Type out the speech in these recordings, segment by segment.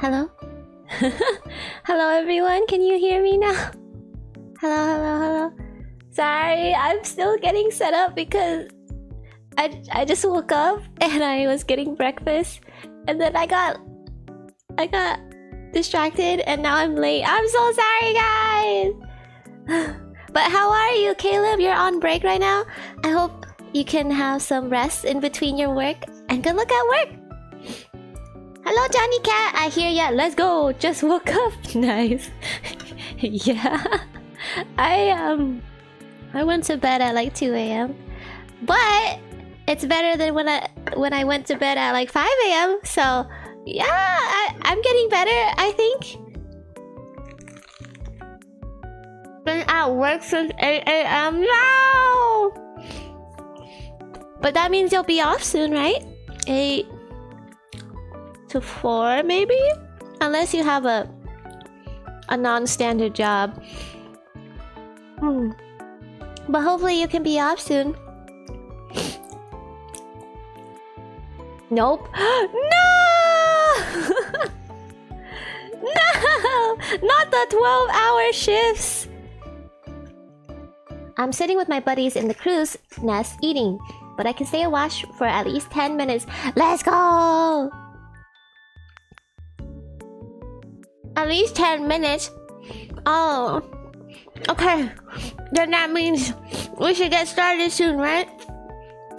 Hello? Hello everyone, can you hear me now? Hello. Sorry, I'm still getting set up because I just woke up and I was getting breakfast and then I got distracted and now I'm late. I'm so sorry, guys. But how are you, Caleb? You're on break right now. I hope you can have some rest in between your work and good luck at work. Hello, Johnny Cat. I hear ya. Let's go. Just woke up. Nice. Yeah. I went to bed at like 2 a.m. But it's better than when I went to bed at like 5 a.m. So yeah, I'm getting better, I think. Been at work since 8 a.m. No! But that means you'll be off soon, right? 8 to 4 maybe? Unless you have a non-standard job. But hopefully you can be off soon. Nope. No! No! Not the 12-hour shifts! I'm sitting with my buddies in the crow's nest eating, but I can stay and watch for at least 10 minutes. Let's go! At least 10 minutes? Oh. Okay. Then that means we should get started soon, right?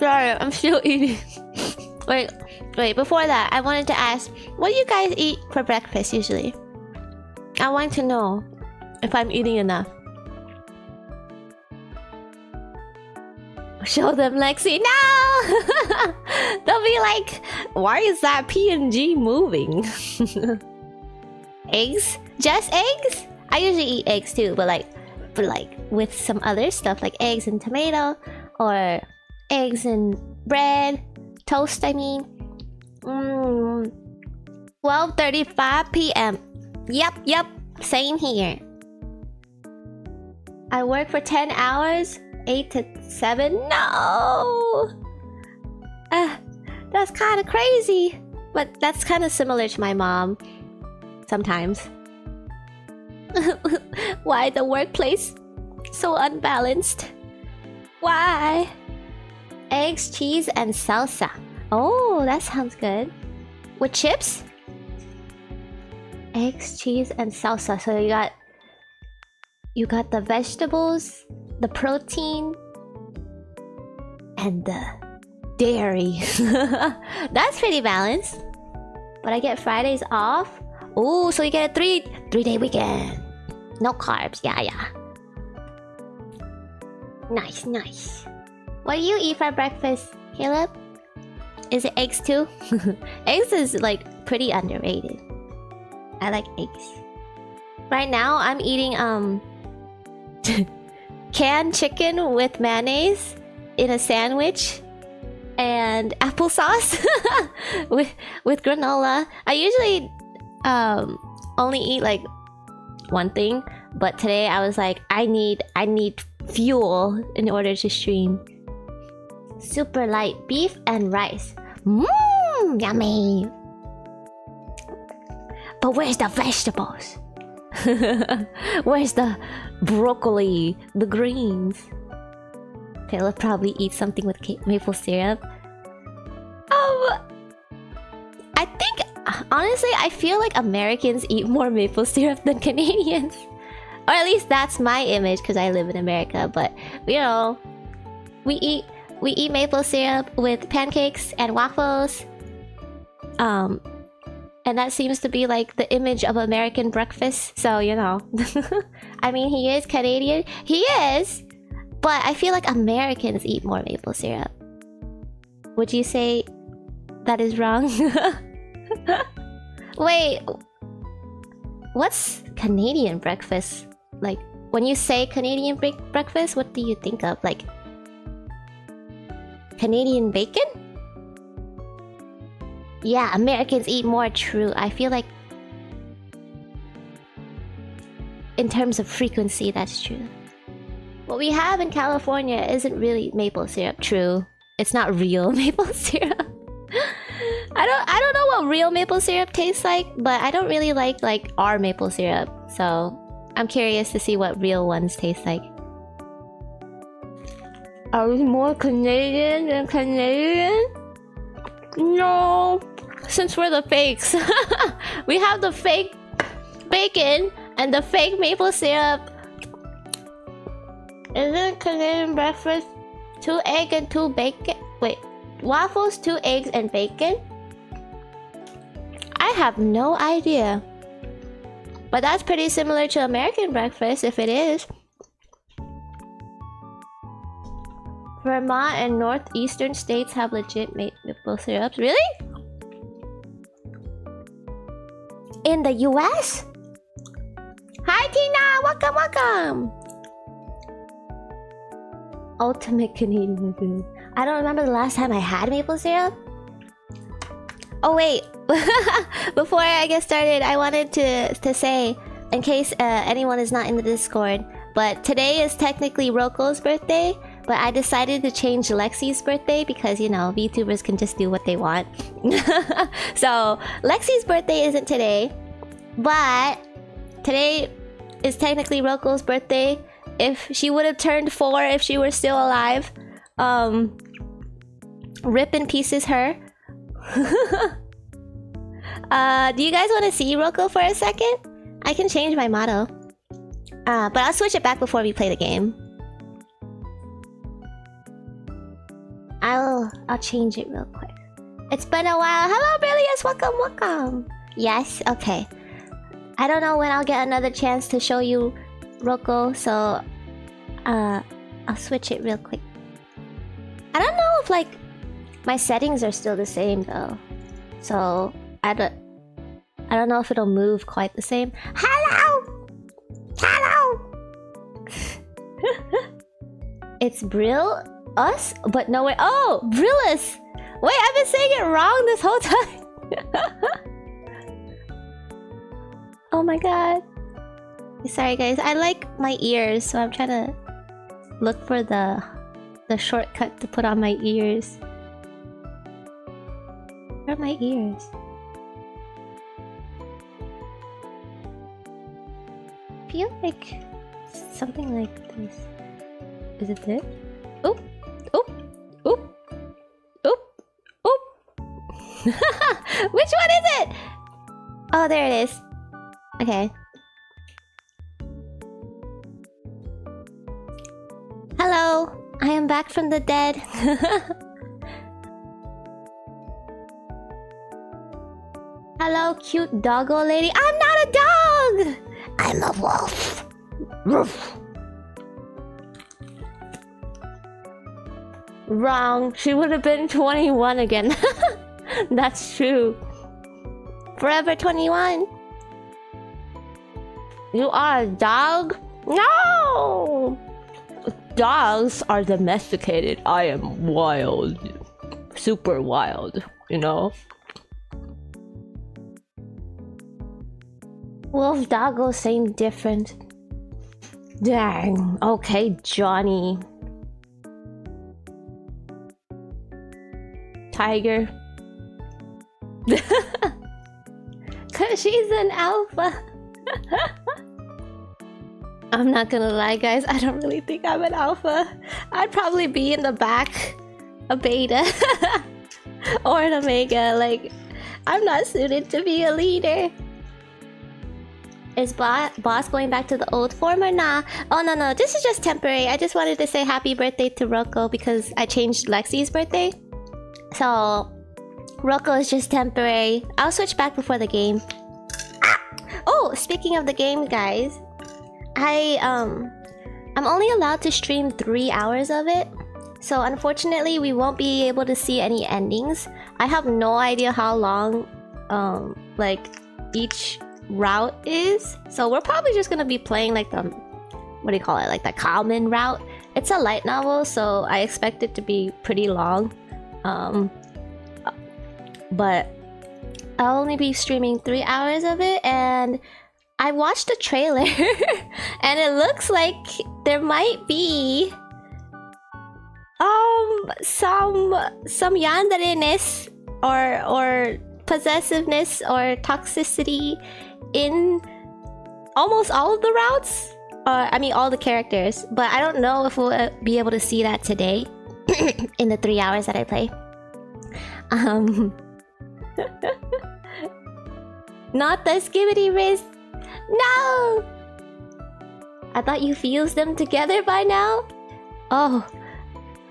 Sorry, I'm still eating. Wait, before that, I wanted to ask, what do you guys eat for breakfast usually? I want to know if I'm eating enough. Show them, Lexi. No! They'll be like, why is that PNG moving? Eggs? Just eggs? I usually eat eggs too, but like with some other stuff like eggs and tomato or eggs and bread, toast. I mean, 12:35 p.m. Yep, same here. I work for 10 hours, 8 to 7. No, that's kind of crazy, but that's kind of similar to my mom. Sometimes. Why the workplace so unbalanced? Why? Eggs, cheese, and salsa. Oh, that sounds good. With chips? Eggs, cheese, and salsa. So you got the vegetables, the protein, and the dairy. That's pretty balanced. But I get Fridays off. Oh, so you get a three-day weekend. No carbs. Yeah. Nice. What do you eat for breakfast, Caleb? Is it eggs too? Eggs is like pretty underrated. I like eggs. Right now, I'm eating canned chicken with mayonnaise in a sandwich and applesauce with granola. I usually only eat like one thing, but today I was like, I need fuel in order to stream. Super light beef and rice. Yummy. But where's the vegetables? Where's the broccoli, the greens? Caleb probably eats something with maple syrup. I think, honestly, I feel like Americans eat more maple syrup than Canadians. Or at least that's my image because I live in America. But, you know, we eat maple syrup with pancakes and waffles. And that seems to be like the image of American breakfast. So, you know. I mean, he is Canadian. He is. But I feel like Americans eat more maple syrup. Would you say that is wrong? Wait. What's Canadian breakfast? Like, when you say Canadian breakfast, what do you think of? Like, Canadian bacon? Yeah, Americans eat more, true. I feel like in terms of frequency, that's true. What we have in California isn't really maple syrup, true. It's not real maple syrup. I don't know what real maple syrup tastes like, but I don't really like our maple syrup. So I'm curious to see what real ones taste like. Are we more Canadian than Canadian? No, since we're the fakes. We have the fake bacon and the fake maple syrup. Isn't Canadian breakfast 2 eggs and 2 bacon? Wait, waffles, 2 eggs and bacon? I have no idea. But that's pretty similar to American breakfast if it is. Vermont and northeastern states have legit maple syrups. Really? In the US? Hi Tina! Welcome, welcome! Ultimate Canadian food. I don't remember the last time I had maple syrup. Oh wait, before I get started, I wanted to say, in case anyone is not in the Discord, but today is technically Roko's birthday, but I decided to change Lexi's birthday because, you know, VTubers can just do what they want. So, Lexi's birthday isn't today, but today is technically Roko's birthday. If she would have turned 4 if she were still alive, rip in pieces her. Do you guys want to see Roko for a second? I can change my motto. But I'll switch it back before we play the game. I'll change it real quick. It's been a while. Hello, Brillious. Welcome, welcome. Yes, okay. I don't know when I'll get another chance to show you Roko, so I'll switch it real quick. I don't know if like my settings are still the same though, so I don't know if it'll move quite the same. Hello, hello. It's Brill us, but no way. Oh, Brillis. Wait, I've been saying it wrong this whole time. Oh my god. Sorry guys, I like my ears, so I'm trying to look for the shortcut to put on my ears. Where are my ears? I feel like something like this. Is it this? Oop! Oop! Oop! Oop! Oop! Which one is it? Oh, there it is. Okay. Hello, I am back from the dead. Hello, cute doggo lady. I'm not a dog! I'm a wolf. Roof. Wrong. She would have been 21 again. That's true. Forever 21. You are a dog? No! Dogs are domesticated. I am wild. Super wild, you know? Wolf doggo seem different. Dang. Okay, Johnny. Tiger. Cause she's an alpha. I'm not gonna lie guys, I don't really think I'm an alpha. I'd probably be in the back, a beta, or an omega. Like, I'm not suited to be a leader. Is boss going back to the old form or nah? Oh no, this is just temporary. I just wanted to say happy birthday to Roko because I changed Lexi's birthday. So, Roko is just temporary. I'll switch back before the game. Oh, speaking of the game guys, I'm only allowed to stream 3 hours of it, so unfortunately we won't be able to see any endings. I have no idea how long like each route is, so we're probably just gonna be playing like the, what do you call it, like the common route. It's a light novel, so I expect it to be pretty long, but I'll only be streaming 3 hours of it. And I watched the trailer and it looks like there might be some yanderenes or possessiveness or toxicity in almost all of the routes. I mean, all the characters. But I don't know if we'll be able to see that today in the 3 hours that I play. Not the skibidi wrist. No! I thought you fused them together by now? Oh,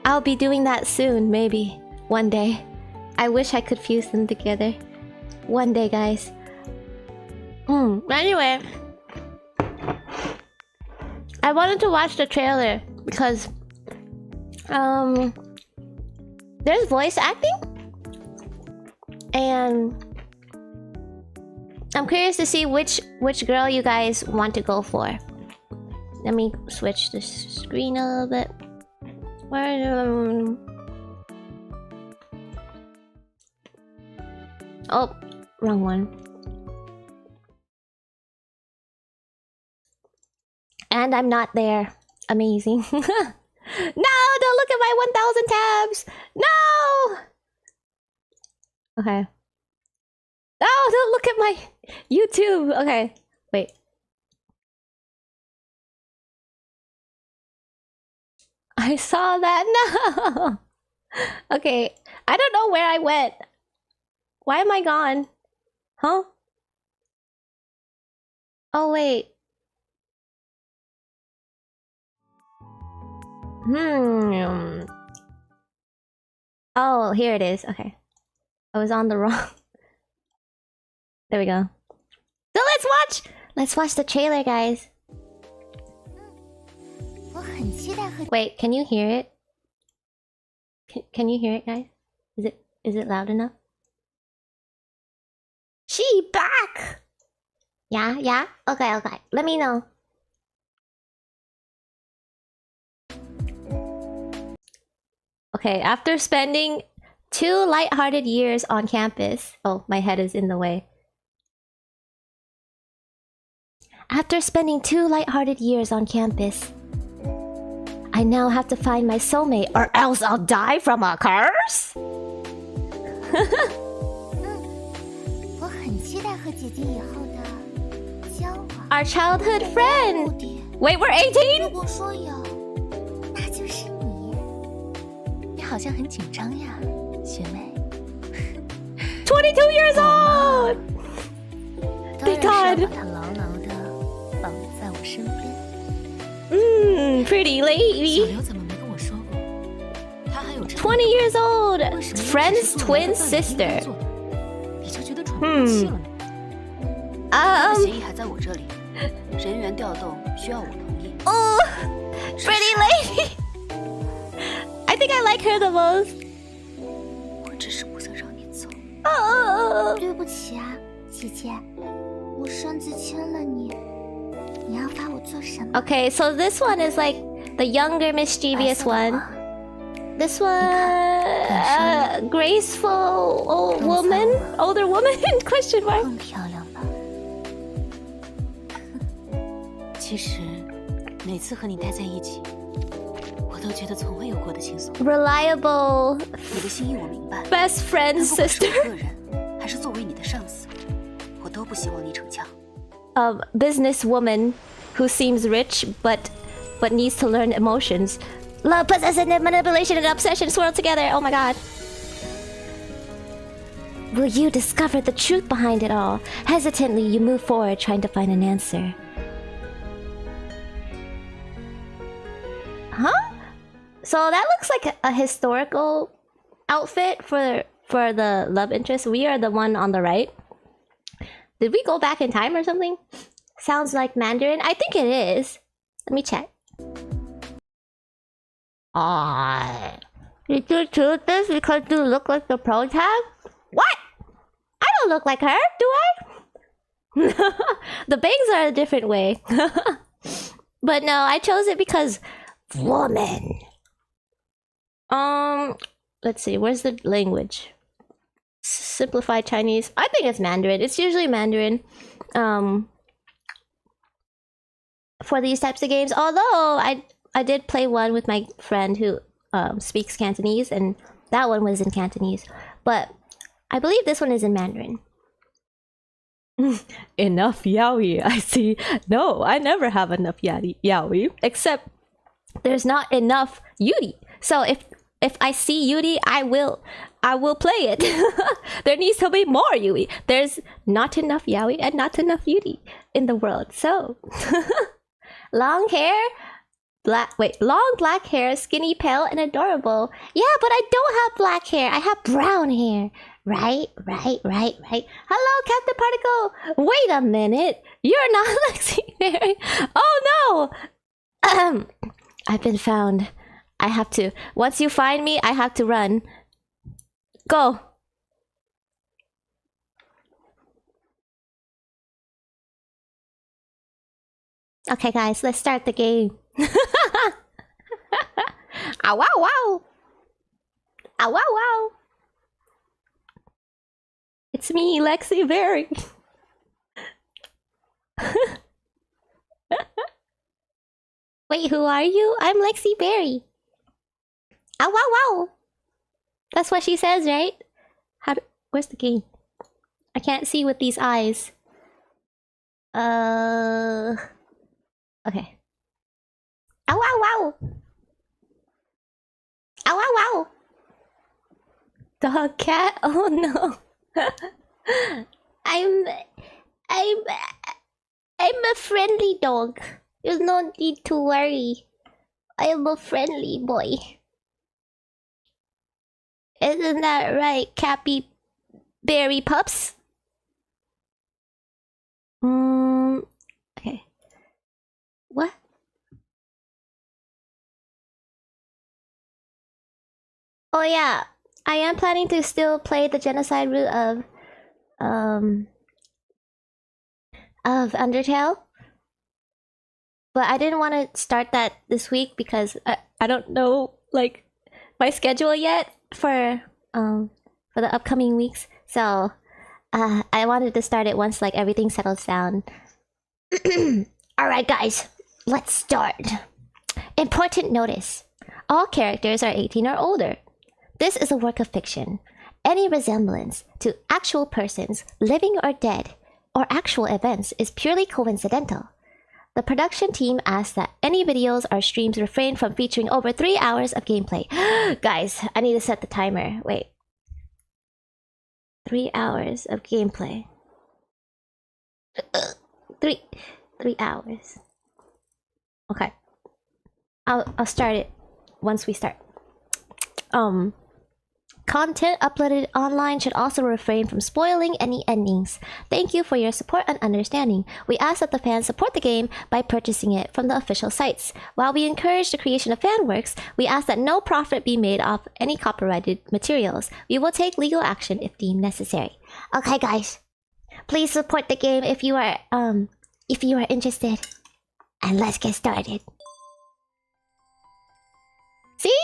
I'll be doing that soon, maybe. One day. I wish I could fuse them together. One day, guys. Anyway. I wanted to watch the trailer because... there's voice acting? And... I'm curious to see which girl you guys want to go for. Let me switch the screen a little bit. Oh, wrong one. And I'm not there. Amazing. No, don't look at my 1,000 tabs. No. Okay. No, don't look at my YouTube. Okay, wait. I saw that. No. Okay, I don't know where I went. Why am I gone? Huh? Oh, wait. Oh, here it is. Okay. I was on the wrong... There we go. So let's watch the trailer, guys. Wait, can you hear it? Can you hear it, guys? Is it loud enough? She back! Yeah? Okay. Let me know. Okay, after spending 2 lighthearted years on campus... Oh, my head is in the way. After spending 2 lighthearted years on campus, I now have to find my soulmate or else I'll die from a curse? Our childhood friend! Wait, we're 18?! 22 years old! Thank God! Pretty lady. 20 years old. Friend's twin sister. Oh, pretty lady. I think I like her the most. Oh. Okay, so this one is like the younger, mischievous one. This one, graceful older woman? Question mark. Reliable best friend sister. Businesswoman who seems rich but needs to learn emotions. Love, possessiveness, manipulation, and obsession swirled together. Oh my God. Will you discover the truth behind it all? Hesitantly, you move forward, trying to find an answer. Huh? So that looks like a historical outfit for the love interest. We are the one on the right. Did we go back in time or something? Sounds like Mandarin. I think it is. Let me check. Did you choose this because you look like the pro tag? What? I don't look like her, do I? The bangs are a different way. But no, I chose it because woman. Let's see, where's the language? Simplified Chinese. I think it's Mandarin. It's usually Mandarin. For these types of games. Although I did play one with my friend who speaks Cantonese, and that one was in Cantonese. But I believe this one is in Mandarin. Enough yaoi, I see. No, I never have enough yaoi. Except there's not enough yuri. So if I see yuri, I will play it. There needs to be more yuri. There's not enough yaoi and not enough yuri in the world. So long hair, long black hair, skinny, pale, and adorable. Yeah, but I don't have black hair. I have brown hair. Right. Hello, Captain Particle. Wait a minute. You're not Lexi Mary. Oh no. I've been found. I have to. Once you find me, I have to run. Go. Okay, guys, let's start the game. Ow, wow, wow. Ow, wow, wow. It's me, Lexi Berry. Wait, who are you? I'm Lexi Berry. Ow, wow, wow. That's what she says, right? Where's the game? I can't see with these eyes. Okay. Ow, wow, wow. Ow, wow, wow. Dog, cat? Oh no. I'm a friendly dog. There's no need to worry. I am a friendly boy. Isn't that right, Cappy Berry Pups? Okay. What? Oh yeah, I am planning to still play the genocide route of Undertale. But I didn't want to start that this week because I don't know like my schedule yet for the upcoming weeks. So I wanted to start it once like everything settles down. Alright guys, let's start. Important notice. All characters are 18 or older. This is a work of fiction. Any resemblance to actual persons, living or dead, or actual events is purely coincidental. The production team asks that any videos or streams refrain from featuring over 3 hours of gameplay. Guys, I need to set the timer. Wait. 3 hours of gameplay. 3 hours. Okay. I'll start it once we start. Content uploaded online should also refrain from spoiling any endings. Thank you for your support and understanding. We ask that the fans support the game by purchasing it from the official sites. While we encourage the creation of fan works, we ask that no profit be made off any copyrighted materials. We will take legal action if deemed necessary. Okay, guys, please support the game if you are interested. And let's get started. See?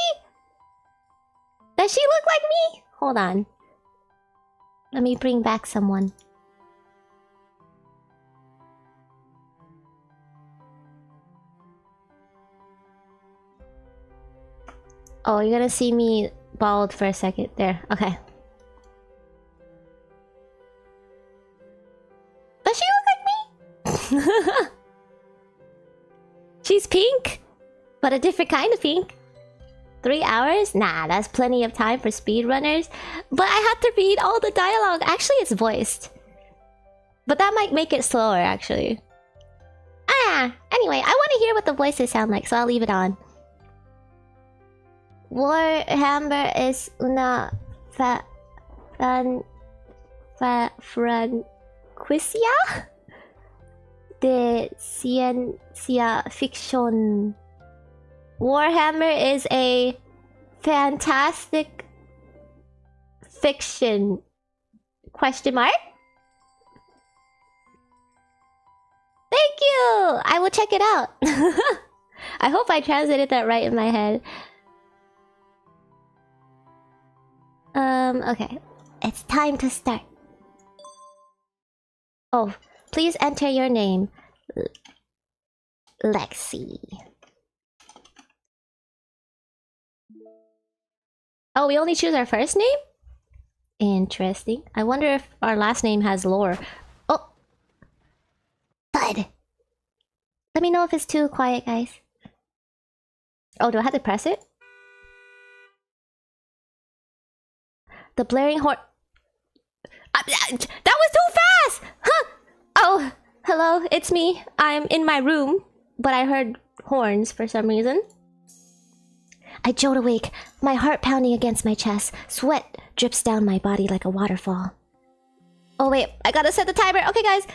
Does she look like me? Hold on. Let me bring back someone. Oh, you're gonna see me bald for a second. There. Okay. Does she look like me? She's pink, but a different kind of pink. 3 hours? Nah, that's plenty of time for speedrunners. But I have to read all the dialogue. Actually, it's voiced. But that might make it slower, actually. Anyway, I want to hear what the voices sound like, so I'll leave it on. Warhammer es una franquicia de ciencia ficción. Warhammer is a fantastic fiction. Question mark? Thank you! I will check it out. I hope I translated that right in my head. Okay. It's time to start. Oh, please enter your name. Lexi. Oh, we only choose our first name? Interesting. I wonder if our last name has lore. Oh! Thud! Let me know if it's too quiet, guys. Oh, do I have to press it? The blaring horn... that was too fast! Huh! Oh, hello, it's me. I'm in my room, but I heard horns for some reason. I jolt awake, my heart pounding against my chest. Sweat drips down my body like a waterfall. Oh wait, I gotta set the timer. Okay guys, 3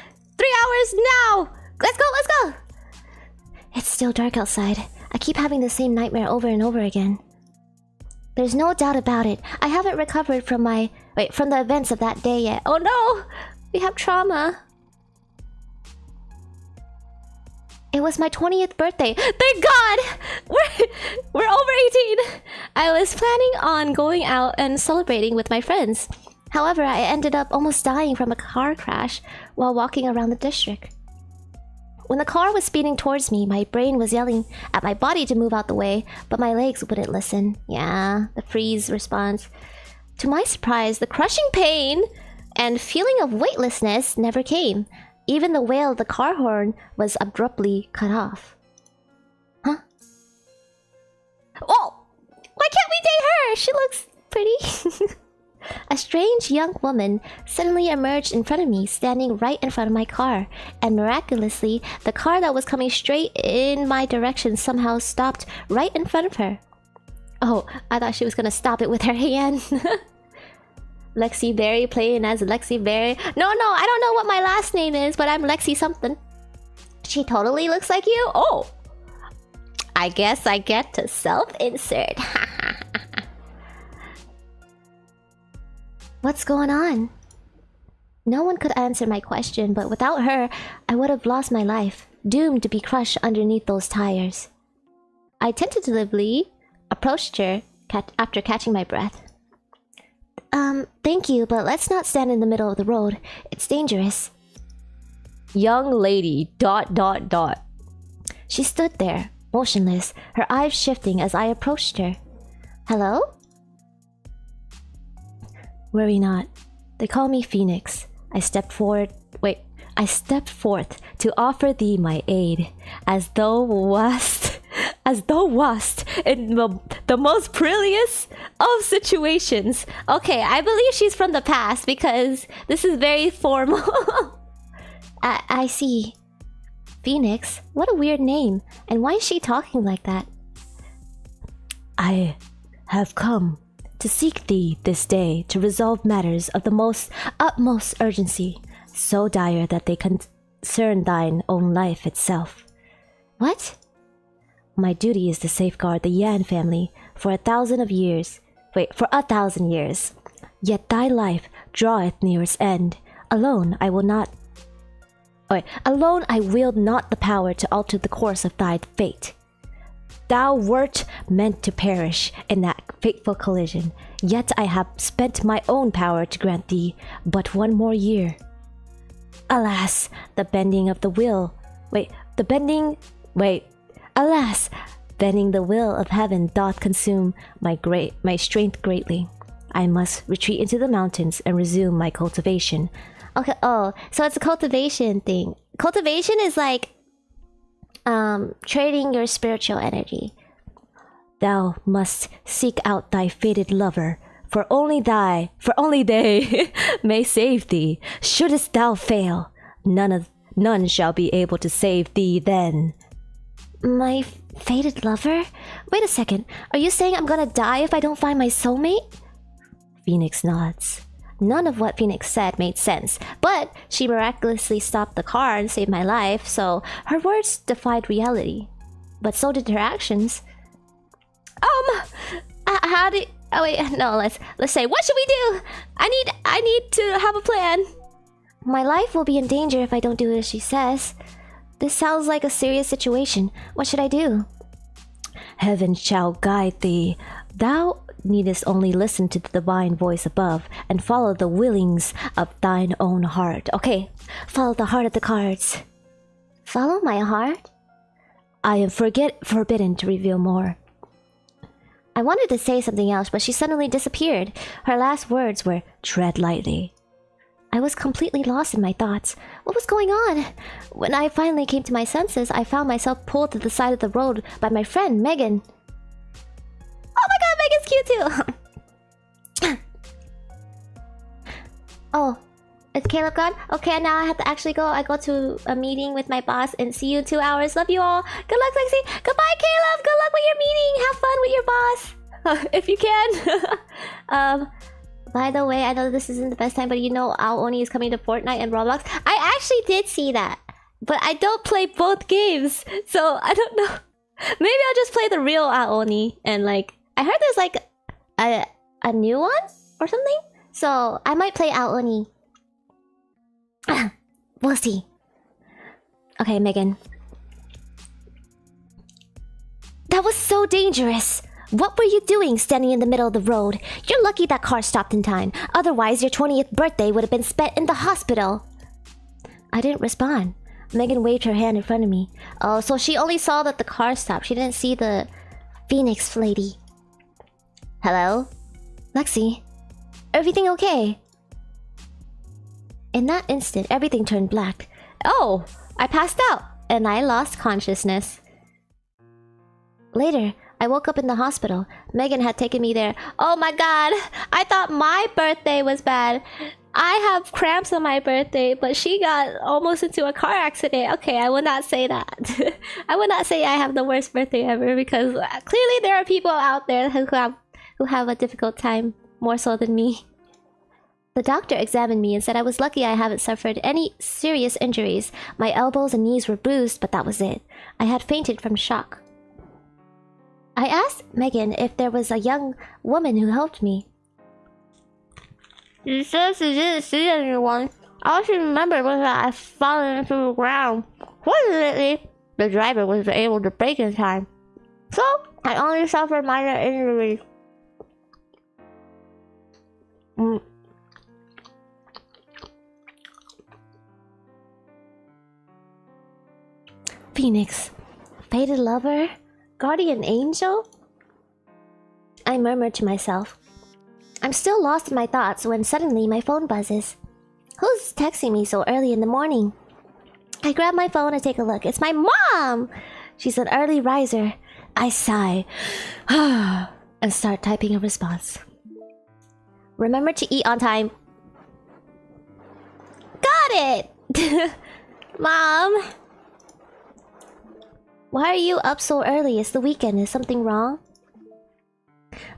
hours now! Let's go, let's go! It's still dark outside. I keep having the same nightmare over and over again. There's no doubt about it. I haven't recovered from the events of that day yet. Oh no! We have trauma. It was my 20th birthday. Thank God! We're over 18! I was planning on going out and celebrating with my friends. However, I ended up almost dying from a car crash while walking around the district. When the car was speeding towards me, my brain was yelling at my body to move out the way, but my legs wouldn't listen. Yeah, the freeze response. To my surprise, the crushing pain and feeling of weightlessness never came. Even the wail of the car horn was abruptly cut off. Huh? Oh! Why can't we date her? She looks pretty. A strange young woman suddenly emerged in front of me, standing right in front of my car. And miraculously, the car that was coming straight in my direction somehow stopped right in front of her. Oh, I thought she was gonna stop it with her hand. Lexi Berry playing as Lexi Berry. No, I don't know what my last name is, but I'm Lexi something. She totally looks like you? Oh! I guess I get to self-insert. What's going on? No one could answer my question, but without her, I would have lost my life, doomed to be crushed underneath those tires. I tentatively approached her after catching my breath. Thank you, but let's not stand in the middle of the road. It's dangerous. Young lady, ... She stood there, motionless, her eyes shifting as I approached her. Hello? Worry not. They call me Phoenix. I stepped forth to offer thee my aid, as thou wast in the most perilous of situations. Okay, I believe she's from the past because this is very formal. I see. Phoenix? What a weird name. And why is she talking like that? I have come to seek thee this day to resolve matters of the utmost urgency, so dire that they concern thine own life itself. What? My duty is to safeguard the Yan family for 1,000 years. Yet thy life draweth near its end. Alone I wield not the power to alter the course of thy fate. Thou wert meant to perish in that fateful collision, yet I have spent my own power to grant thee but 1 more year. Alas, bending the will of heaven doth consume my strength greatly. I must retreat into the mountains and resume my cultivation. Okay, oh, so it's a cultivation thing. Cultivation is like trading your spiritual energy. Thou must seek out thy fated lover, for only they may save thee. Shouldst thou fail, none shall be able to save thee then. My fated lover? Wait a second, are you saying I'm gonna die if I don't find my soulmate? Phoenix nods. None of what Phoenix said made sense, but she miraculously stopped the car and saved my life, so her words defied reality. But so did her actions. Let's say, what should we do? I need to have a plan. My life will be in danger if I don't do as she says. This sounds like a serious situation. What should I do? Heaven shall guide thee. Thou needest only listen to the divine voice above and follow the willings of thine own heart. Okay, follow the heart of the cards. Follow my heart? I am forbidden to reveal more. I wanted to say something else, but she suddenly disappeared. Her last words were, "Tread lightly." I was completely lost in my thoughts. What was going on? When I finally came to my senses, I found myself pulled to the side of the road by my friend, Megan. Oh my god, Megan's cute too! Oh, is Caleb gone? Okay, now I have to actually go. I go to a meeting with my boss and see you in 2 hours. Love you all. Good luck, Lexi. Goodbye, Caleb. Good luck with your meeting. Have fun with your boss. If you can. By the way, I know this isn't the best time, but you know Aoni is coming to Fortnite and Roblox. I actually did see that. But I don't play both games. So I don't know. Maybe I'll just play the real Aoni. And like, I heard there's like a new one or something. So I might play Aoni. We'll see. Okay, Megan. That was so dangerous. What were you doing standing in the middle of the road? You're lucky that car stopped in time. Otherwise, your 20th birthday would have been spent in the hospital. I didn't respond. Megan waved her hand in front of me. Oh, so she only saw that the car stopped. She didn't see the Phoenix lady. Hello? Lexi? Everything okay? In that instant, everything turned black. Oh, I passed out, and I lost consciousness. Later, I woke up in the hospital. Megan had taken me there. Oh my god, I thought my birthday was bad. I have cramps on my birthday, but she got almost into a car accident. Okay, I would not say that. I would not say I have the worst birthday ever, because clearly there are people out there who have a difficult time, more so than me. The doctor examined me and said I was lucky I haven't suffered any serious injuries. My elbows and knees were bruised, but that was it. I had fainted from shock. I asked Megan if there was a young woman who helped me. She said she didn't see anyone. All she remembered was that I fallen into the ground. Fortunately, the driver was able to brake in time. So, I only suffered minor injuries. Phoenix. Fated lover? Guardian angel? I murmured to myself. I'm still lost in my thoughts when suddenly my phone buzzes. Who's texting me so early in the morning? I grab my phone and take a look. It's my mom! She's an early riser. I sigh and start typing a response. Remember to eat on time. Got it! Mom! Why are you up so early? It's the weekend. Is something wrong?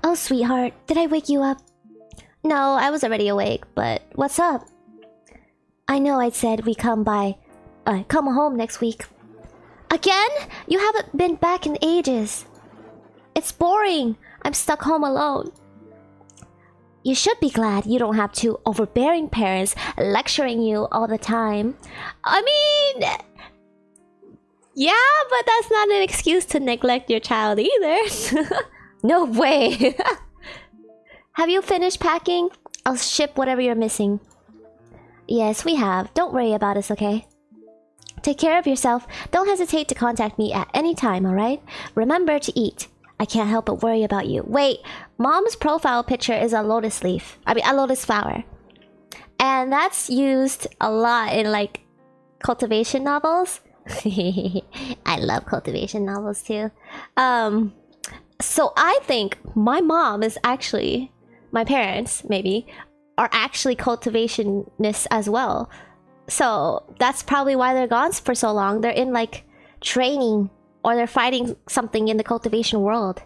Oh, sweetheart. Did I wake you up? No, I was already awake, but what's up? I know I'd said we come home next week. Again? You haven't been back in ages. It's boring. I'm stuck home alone. You should be glad you don't have two overbearing parents lecturing you all the time. I mean... yeah, but that's not an excuse to neglect your child either. No way. Have you finished packing? I'll ship whatever you're missing. Yes, we have. Don't worry about us, okay? Take care of yourself. Don't hesitate to contact me at any time, alright? Remember to eat. I can't help but worry about you. Wait, Mom's profile picture is a lotus leaf. A lotus flower. And that's used a lot in, like, cultivation novels. I love cultivation novels too. So I think my mom is actually, my parents maybe, are actually cultivationists as well. So that's probably why they're gone for so long. They're in like training, or they're fighting something in the cultivation world.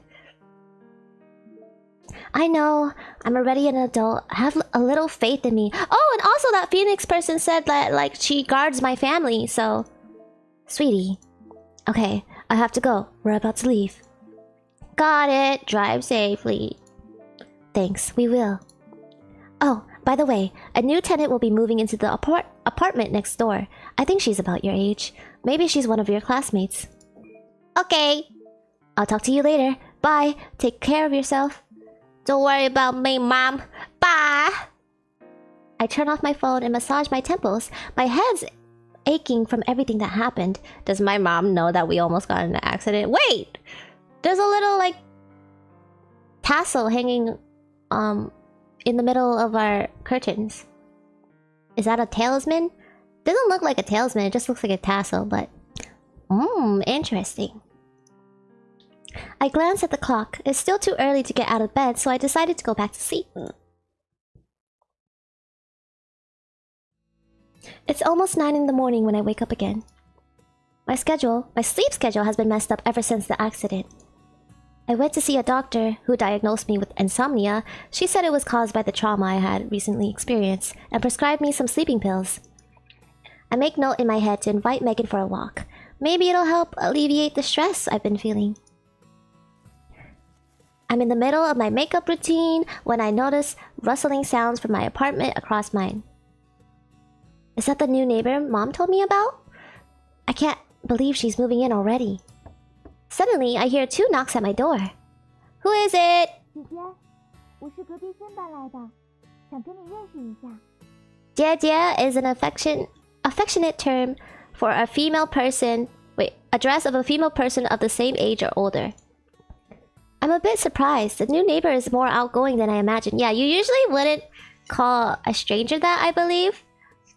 I know, I'm already an adult. Have a little faith in me. Oh, and also that Phoenix person said that like she guards my family, so... Sweetie. Okay, I have to go. We're about to leave. Got it. Drive safely. Thanks, we will. Oh, by the way, a new tenant will be moving into the apartment next door. I think she's about your age. Maybe she's one of your classmates. Okay. I'll talk to you later. Bye. Take care of yourself. Don't worry about me, Mom. Bye. I turn off my phone and massage my temples. My head's aching from everything that happened. Does my mom know that we almost got in an accident? Wait! There's a little, like... tassel hanging in the middle of our curtains. Is that a talisman? Doesn't look like a talisman, it just looks like a tassel, but... interesting. I glanced at the clock. It's still too early to get out of bed, so I decided to go back to sleep. It's almost 9 in the morning when I wake up again. My sleep schedule has been messed up ever since the accident. I went to see a doctor who diagnosed me with insomnia. She said it was caused by the trauma I had recently experienced and prescribed me some sleeping pills. I make note in my head to invite Megan for a walk. Maybe it'll help alleviate the stress I've been feeling. I'm in the middle of my makeup routine when I notice rustling sounds from my apartment across mine. Is that the new neighbor Mom told me about? I can't believe she's moving in already. Suddenly, I hear 2 knocks at my door. Who is it? 姐姐，我是隔壁新搬来的，想跟你认识一下。姐姐 is an affectionate term for a female person. Wait, address of a female person of the same age or older. I'm a bit surprised. The new neighbor is more outgoing than I imagined. Yeah, you usually wouldn't call a stranger that, I believe.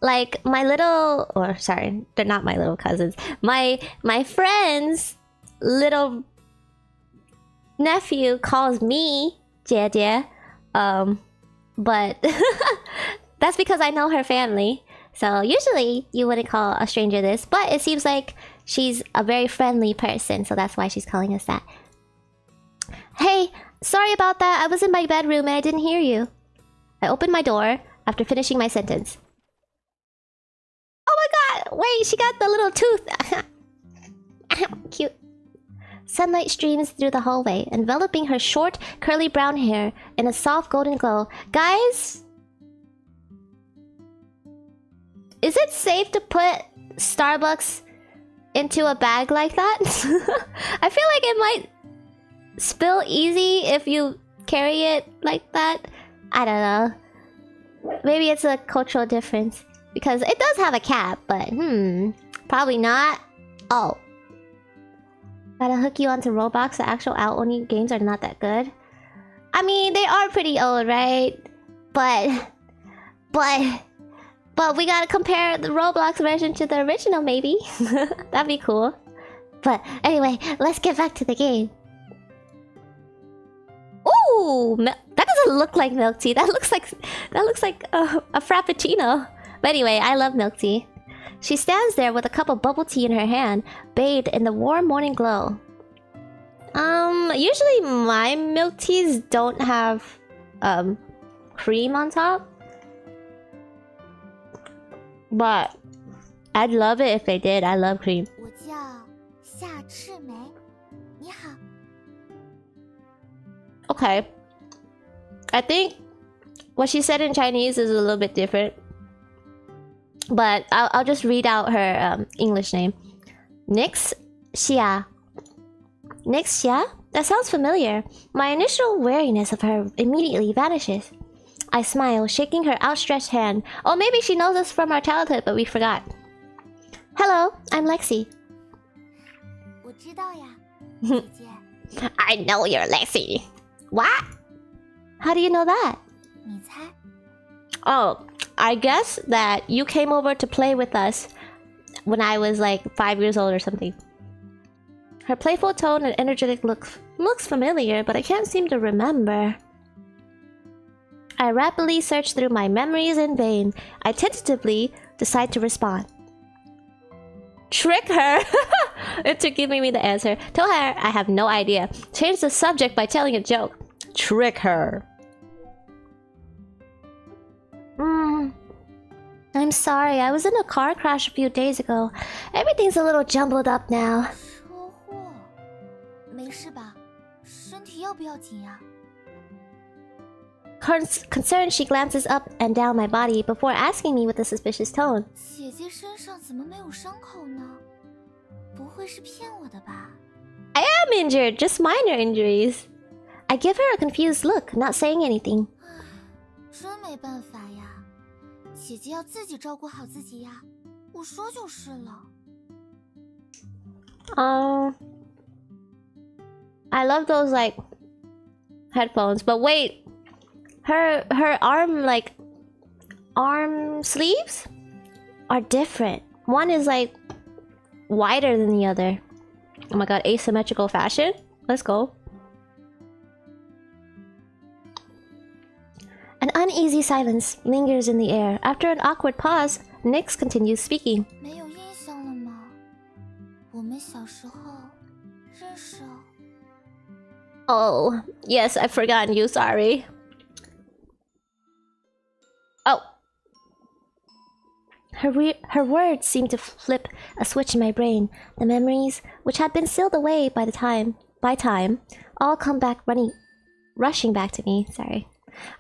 Like my little, or sorry, they're not my little cousins. My friend's little nephew calls me 姐姐, but that's because I know her family. So usually you wouldn't call a stranger this, but it seems like she's a very friendly person, so that's why she's calling us that. Hey, sorry about that. I was in my bedroom and I didn't hear you. I opened my door after finishing my sentence. Oh my god! Wait, she got the little tooth! Cute. Sunlight streams through the hallway, enveloping her short, curly brown hair in a soft golden glow. Guys? Is it safe to put Starbucks into a bag like that? I feel like it might spill easy if you carry it like that. I don't know. Maybe it's a cultural difference. Because it does have a cap, but probably not. Oh. Gotta hook you onto Roblox. The actual out-only games are not that good. I mean, they are pretty old, right? But we gotta compare the Roblox version to the original, maybe. That'd be cool. But anyway, let's get back to the game. Ooh, that doesn't look like milk tea. That looks like a frappuccino. But anyway, I love milk tea. She stands there with a cup of bubble tea in her hand, bathed in the warm morning glow. Usually my milk teas don't have cream on top. But I'd love it if they did. I love cream. 我叫夏赤梅，你好。 Okay. I think what she said in Chinese is a little bit different. But I'll just read out her English name. Nix Xia. Nix Xia? That sounds familiar. My initial wariness of her immediately vanishes. I smile, shaking her outstretched hand. Oh, maybe she knows us from our childhood, but we forgot. Hello, I'm Lexi. 我知道呀，姐姐。 I know you're Lexi. What? How do you know that? 你猜？ Oh, I guess that you came over to play with us when I was like 5 years old or something. Her playful tone and energetic looks familiar, but I can't seem to remember. I rapidly search through my memories in vain. I tentatively decide to respond. Trick her into giving me the answer. Tell her I have no idea. Change the subject by telling a joke. Trick her. I'm sorry, I was in a car crash a few days ago. Everything's a little jumbled up now. 车祸？没事吧？身体要不要紧呀？ Concerned, she glances up and down my body before asking me with a suspicious tone. 姐姐身上怎么没有伤口呢？不会是骗我的吧？ I am injured, just minor injuries. I give her a confused look, not saying anything. 真没办法呀，姐姐要自己照顾好自己呀。我说就是了。I love those like headphones. But wait, her arm sleeves are different. One is like wider than the other. Oh my god, asymmetrical fashion. Let's go. An uneasy silence lingers in the air. After an awkward pause, Nyx continues speaking. 没有印象了吗？我们小时候认识哦。Oh, yes, I've forgotten you, sorry. Oh. Her words seemed to flip a switch in my brain. The memories, which had been sealed away by time, all come back rushing back to me, sorry.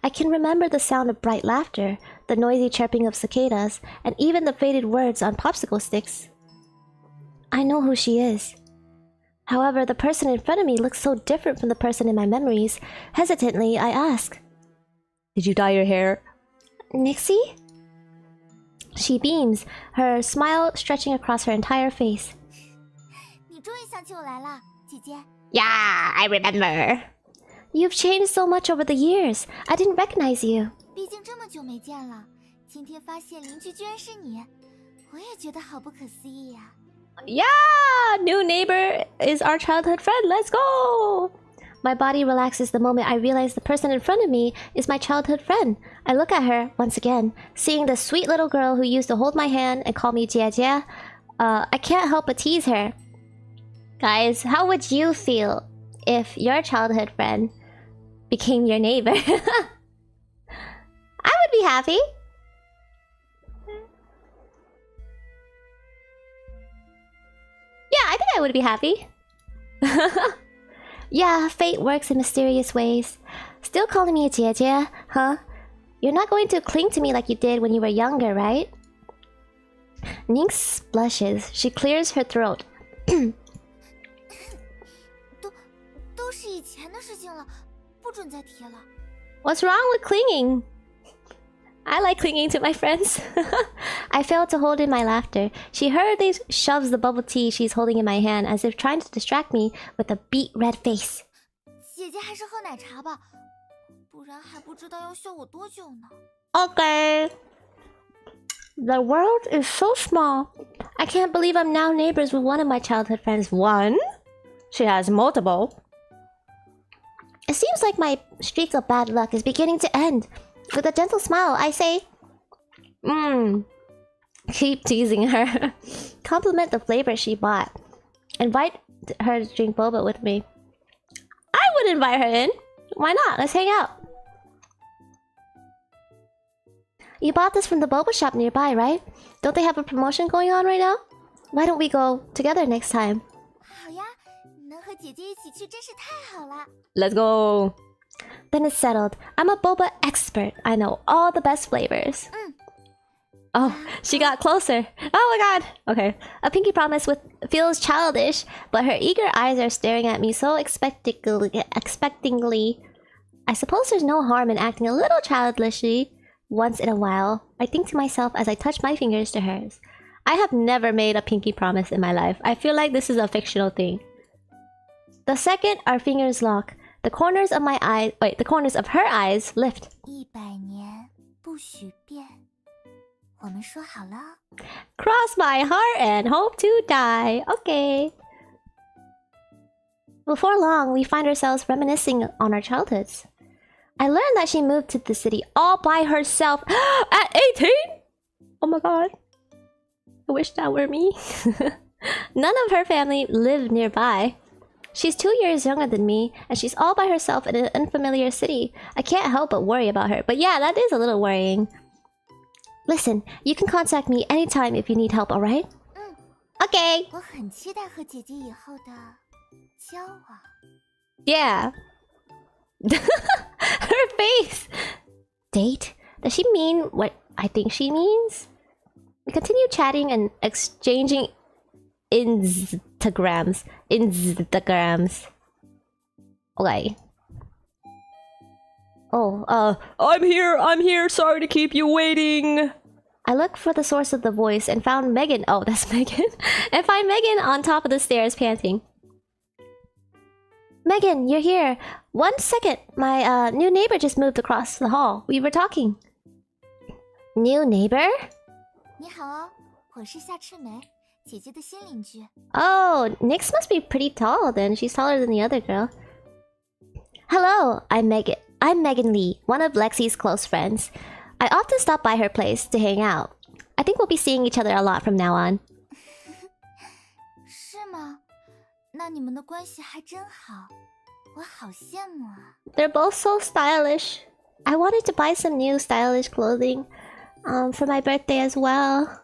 I can remember the sound of bright laughter, the noisy chirping of cicadas, and even the faded words on popsicle sticks. I know who she is. However, the person in front of me looks so different from the person in my memories. Hesitantly, I ask, "Did you dye your hair?" "Nixie?" She beams, her smile stretching across her entire face. 你终于想起我来了，姐姐。 Yeah, I remember. You've changed so much over the years. I didn't recognize you. 毕竟这么久没见了，今天发现邻居居然是你，我也觉得好不可思议呀。 Yeah, new neighbor is our childhood friend. Let's go. My body relaxes the moment I realize the person in front of me is my childhood friend. I look at her once again, seeing the sweet little girl who used to hold my hand and call me Jia Jia. I can't help but tease her. Guys, how would you feel if your childhood friend became your neighbor? I would be happy. Yeah, I think I would be happy. Yeah, fate works in mysterious ways. Still calling me a Jie, huh? You're not going to cling to me like you did when you were younger, right? Nyx blushes. She clears her throat. 都是以前的事情了，不准再提了。 What's wrong with clinging? I like clinging to my friends. I failed to hold in my laughter. She hurriedly shoves the bubble tea she's holding in my hand as if trying to distract me with a beet red face. 姐姐还是喝奶茶吧，不然还不知道要笑我多久呢。 Okay. The world is so small. I can't believe I'm now neighbors with one of my childhood friends. One? She has multiple. It seems like my streak of bad luck is beginning to end. With a gentle smile, I say, Keep teasing her. Compliment the flavor she bought. Invite her to drink boba with me. I would invite her in. Why not? Let's hang out. You bought this from the boba shop nearby, right? Don't they have a promotion going on right now? Why don't we go together next time? 好呀，能和姐姐一起去真是太好了。 Let's go. Then it's settled. I'm a boba expert. I know all the best flavors. Oh, she got closer. Oh my god. Okay. A pinky promise feels childish, but her eager eyes are staring at me so expectingly. I suppose there's no harm in acting a little childishly once in a while. I think to myself as I touch my fingers to hers. I have never made a pinky promise in my life. I feel like this is a fictional thing. The second our fingers lock, the corners of her eyes lift. 100年不许变，我们说好了。 Cross my heart and hope to die. Okay. Before long, we find ourselves reminiscing on our childhoods. I learned that she moved to the city all by herself at 18. Oh my god. I wish that were me. None of her family lived nearby. She's 2 years younger than me, and she's all by herself in an unfamiliar city. I can't help but worry about her. But yeah, that is a little worrying. Listen, you can contact me anytime if you need help, alright? Okay. 我很期待和姐姐以后的交往。 Yeah. Her face. Date? Does she mean what I think she means? We continue chatting and exchanging Instagrams. Okay. Oh, I'm here, sorry to keep you waiting. I look for the source of the voice and found Megan. Oh, that's Megan. And find Megan on top of the stairs panting. Megan, you're here. 1 second. My new neighbor just moved across the hall. We were talking. New neighbor? 你好哦，我是夏赤梅，姐姐的新邻居。Oh, Nyx must be pretty tall then. She's taller than the other girl. Hello, I'm Megan. I'm Megan Lee, one of Lexi's close friends. I often stop by her place to hang out. I think we'll be seeing each other a lot from now on. 是吗？那你们的关系还真好，我好羡慕啊。They're both so stylish. I wanted to buy some new stylish clothing for my birthday as well.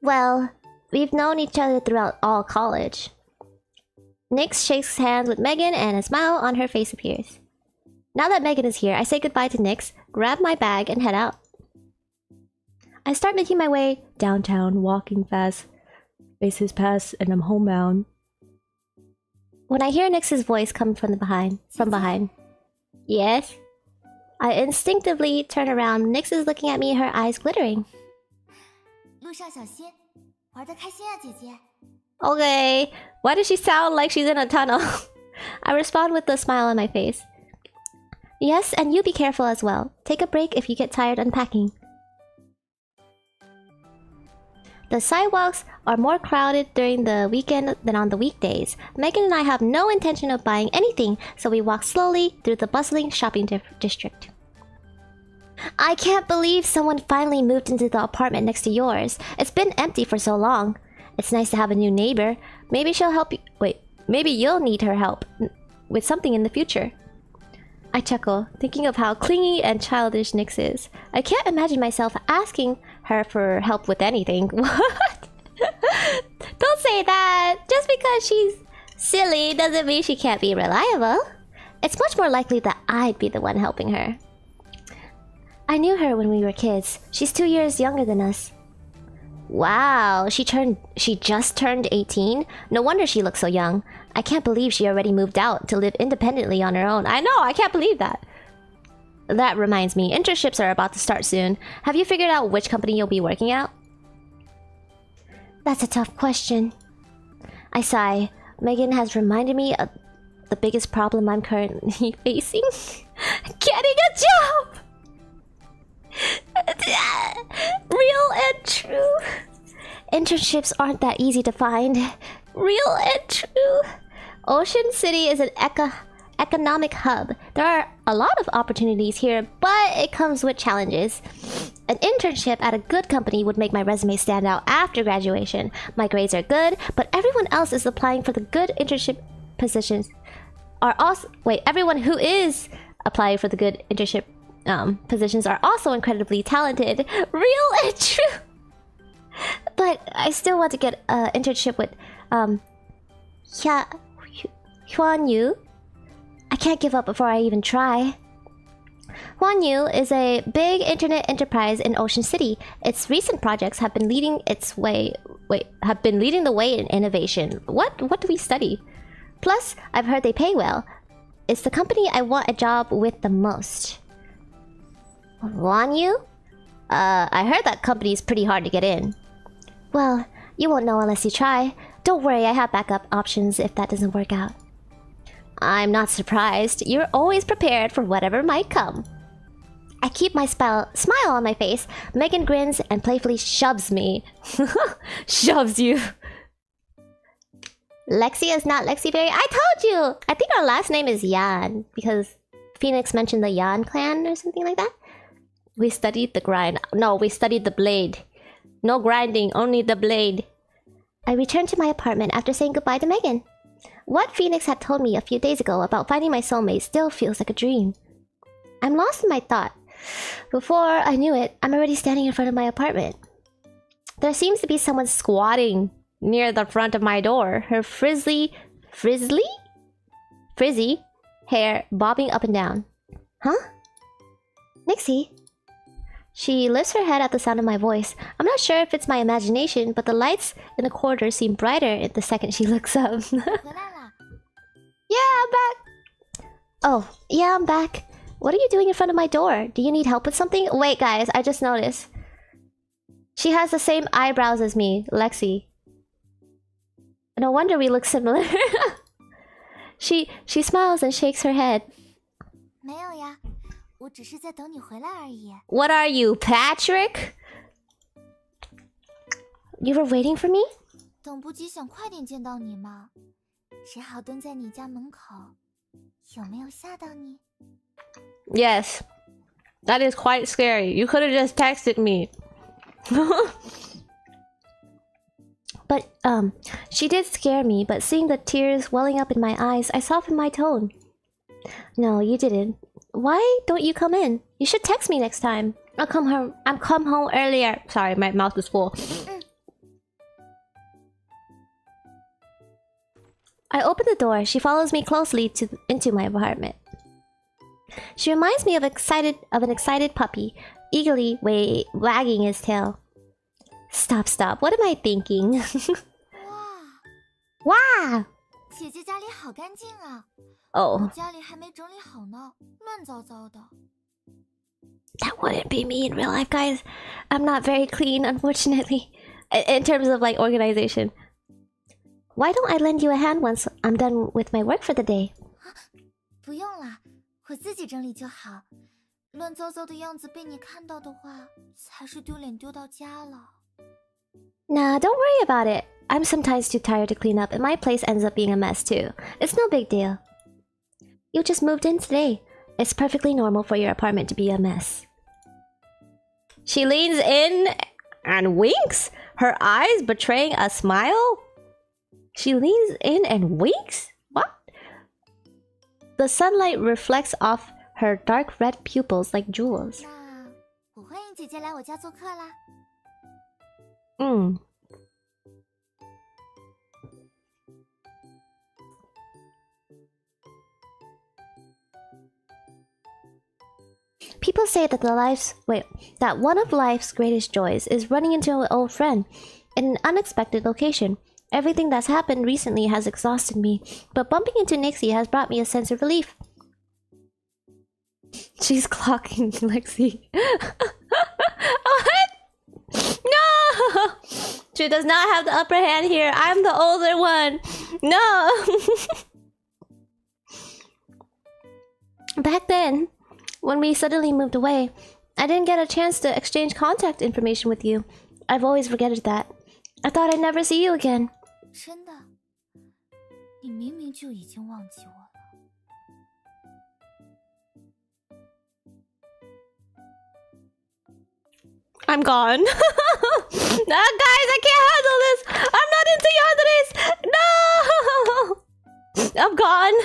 Well, we've known each other throughout all college. Nyx shakes hands with Megan and a smile on her face appears. Now that Megan is here, I say goodbye to Nyx, grab my bag, and head out. I start making my way downtown, walking fast. Faces pass, and I'm homebound. When I hear Nyx's voice come from behind. Yes? I instinctively turn around. Nyx is looking at me, her eyes glittering. 路上小心，玩得开心啊，姐姐。 Okay, why does she sound like she's in a tunnel? I respond with a smile on my face. Yes, and you be careful as well. Take a break if you get tired unpacking. The sidewalks are more crowded during the weekend than on the weekdays. Megan and I have no intention of buying anything, so we walk slowly through the bustling shopping district. I can't believe someone finally moved into the apartment next to yours. It's been empty for so long. It's nice to have a new neighbor. Maybe she'll help you. Wait, maybe you'll need her help with something in the future. I chuckle, thinking of how clingy and childish Nyx is. I can't imagine myself asking her for help with anything. What? Don't say that! Just because she's silly doesn't mean she can't be reliable. It's much more likely that I'd be the one helping her. I knew her when we were kids. She's 2 years younger than us. Wow, she just turned 18? No wonder she looks so young. I can't believe she already moved out to live independently on her own. I know, I can't believe that. That reminds me, internships are about to start soon. Have you figured out which company you'll be working at? That's a tough question. I sigh. Megan has reminded me of the biggest problem I'm currently facing. Getting a job! Real and true. Internships aren't that easy to find. Real and true. Ocean City is an economic hub. There are a lot of opportunities here, but it comes with challenges. An internship at a good company would make my resume stand out after graduation. My grades are good, but everyone else is applying for the good internship positions. Everyone who is applying for the good internship positions are also incredibly talented. Real and true. But I still want to get an internship with Huan Yu. I can't give up before I even try. Huan Yu is a big internet enterprise in Ocean City. Its recent projects have been leading the way in innovation. What do we study? Plus, I've heard they pay well. It's the company I want a job with the most. Huan Yu? I heard that company is pretty hard to get in. Well, you won't know unless you try. Don't worry, I have backup options if that doesn't work out. I'm not surprised. You're always prepared for whatever might come. I keep my smile on my face. Megan grins and playfully shoves me. Shoves you. Lexi is not Lexiberry. I told you! I think our last name is Yan, because Phoenix mentioned the Yan clan or something like that. We studied the grind. No, we studied the blade. No grinding, only the blade. I returned to my apartment after saying goodbye to Megan. What Phoenix had told me a few days ago about finding my soulmate still feels like a dream. I'm lost in my thought. Before I knew it, I'm already standing in front of my apartment. There seems to be someone squatting near the front of my door, her frizzy hair bobbing up and down. Huh? Nyxie? She lifts her head at the sound of my voice. I'm not sure if it's my imagination, but the lights in the corridor seem brighter the second she looks up. Yeah, I'm back! Oh, yeah, I'm back. What are you doing in front of my door? Do you need help with something? Wait, guys, I just noticed. She has the same eyebrows as me, Lexi. No wonder we look similar. She smiles and shakes her head. 没有呀，我只是在等你回来而已。 What are you, Patrick? You were waiting for me? 等不及想快点见到你嘛，只好蹲在你家门口。有没有吓到你？ Yes. That is quite scary. You could have just texted me. But, she did scare me, but seeing the tears welling up in my eyes, I softened my tone. No, you didn't. Why don't you come in? You should text me next time. I'll come home earlier. Sorry, my mouth was full. I open the door. She follows me closely into my apartment. She reminds me of an excited puppy, eagerly wagging his tail. Stop. What am I thinking? 哇， Wow! 姐姐家里好干净啊！ Oh, 我家里还没整理好呢，乱糟糟的。 that wouldn't be me in real life, guys. I'm not very clean, unfortunately. In terms of, like, organization. Why don't I lend you a hand once I'm done with my work for the day? 不用啦，我自己整理就好。乱糟糟的样子被你看到的话，才是丢脸丢到家了。 Nah, don't worry about it. I'm sometimes too tired to clean up, and my place ends up being a mess too. It's no big deal. You just moved in today. It's perfectly normal for your apartment to be a mess. She leans in and winks, her eyes betraying a smile. She leans in and winks? What? The sunlight reflects off her dark red pupils like jewels. 那我欢迎姐姐来我家做客啦。 People say that that one of life's greatest joys is running into an old friend in an unexpected location. Everything that's happened recently has exhausted me, but bumping into Nixie has brought me a sense of relief. She's clocking Lexi. What? No! She does not have the upper hand here. I'm the older one. No! Back then, when we suddenly moved away, I didn't get a chance to exchange contact information with you. I've always regretted that. I thought I'd never see you again. 真的，你明明就已经忘记我了。 I'm gone. Nah, guys, I can't handle this. I'm not into yanderes. No! I'm gone.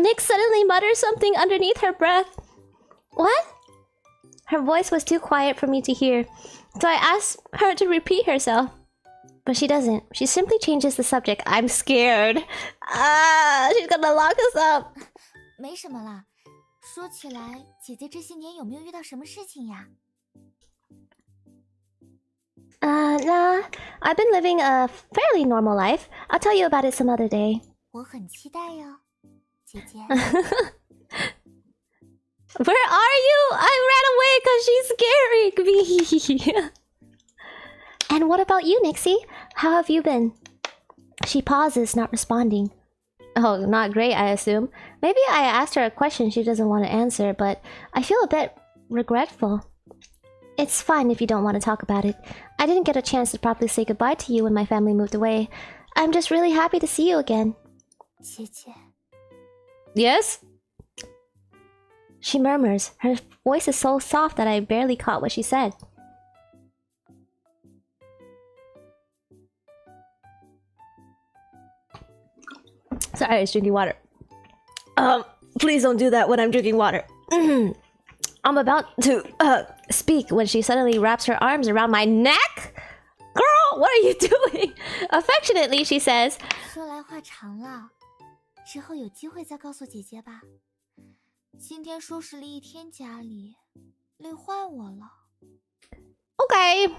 Nick suddenly mutters something underneath her breath. What? Her voice was too quiet for me to hear, so I asked her to repeat herself. But she doesn't. She simply changes the subject. I'm scared. She's gonna lock us up. 没什么啦。说起来，姐姐这些年有没有遇到什么事情呀？ Nah. I've been living a fairly normal life. I'll tell you about it some other day. 我很期待哟，姐姐。 Where are you? I ran away because she's scaring me. And what about you, Nixie? How have you been? She pauses, not responding. Oh, not great, I assume. Maybe I asked her a question she doesn't want to answer, but I feel a bit regretful. It's fine if you don't want to talk about it. I didn't get a chance to properly say goodbye to you when my family moved away. I'm just really happy to see you again. 姐姐， Yes? She murmurs. Her voice is so soft that I barely caught what she said. Sorry, I was drinking water. Please don't do that when I'm drinking water. I'm about to speak when she suddenly wraps her arms around my neck. Girl, what are you doing? Affectionately, she says. 说来话长了，之后有机会再告诉姐姐吧。今天收拾了一天家里，累坏我了。 Okay.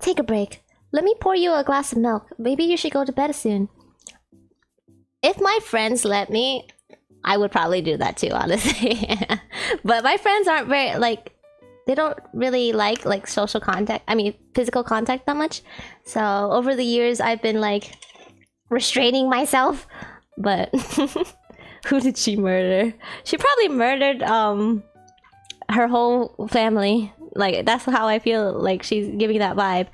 Take a break. Let me pour you a glass of milk. Maybe you should go to bed soon. If my friends let me, I would probably do that too, honestly. But my friends aren't very, like, they don't really like social contact. I mean, physical contact that much. So over the years, I've been like restraining myself. But who did she murder? She probably murdered her whole family. Like that's how I feel like she's giving that vibe.